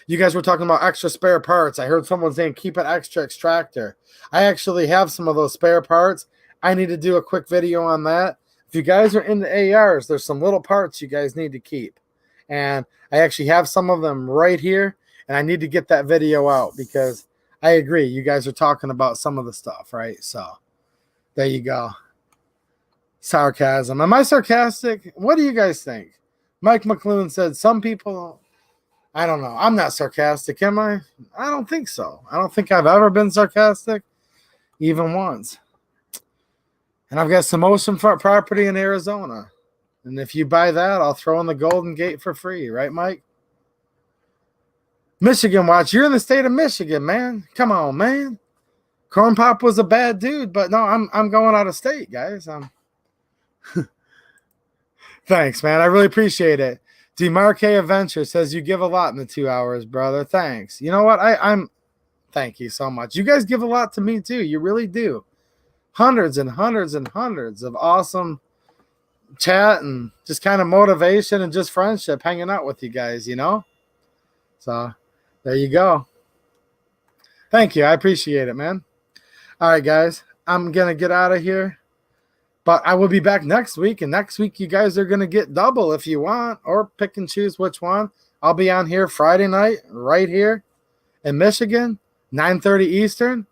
You guys were talking about extra spare parts. I heard someone saying keep an extra extractor. I actually have some of those spare parts. I need to do a quick video on that. If you guys are into ARs, there's some little parts you guys need to keep. And I actually have some of them right here. And I need to get that video out because I agree. You guys are talking about some of the stuff, right? So there you go. Sarcasm. Am I sarcastic? What do you guys think? Mike McClune said some people... I don't know. I'm not sarcastic, am I? I don't think so. I don't think I've ever been sarcastic, even once. And I've got some oceanfront property in Arizona. And if you buy that, I'll throw in the Golden Gate for free. Right, Mike? Michigan watch. You're in the state of Michigan, man. Come on, man. Corn Pop was a bad dude, but no, I'm going out of state, guys. Thanks, man. I really appreciate it. Demarque Adventure says you give a lot in the 2 hours, brother. Thanks. You know what? I'm thank you so much. You guys give a lot to me too. You really do. Hundreds and hundreds and hundreds of awesome chat and just kind of motivation and just friendship hanging out with you guys, you know? So there you go. Thank you. I appreciate it, man. All right, guys. I'm going to get out of here. But I will be back next week. And next week, you guys are going to get double if you want, or pick and choose which one. I'll be on here Friday night, right here in Michigan, 9:30 Eastern.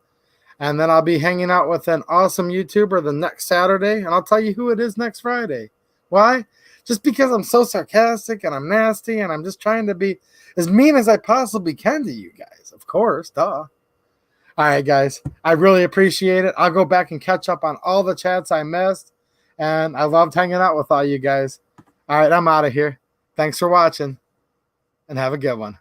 And then I'll be hanging out with an awesome YouTuber the next Saturday. And I'll tell you who it is next Friday. Why? Just because I'm so sarcastic and I'm nasty and I'm just trying to be as mean as I possibly can to you guys. Of course, duh. All right, guys. I really appreciate it. I'll go back and catch up on all the chats I missed. And I loved hanging out with all you guys. All right, I'm out of here. Thanks for watching. And have a good one.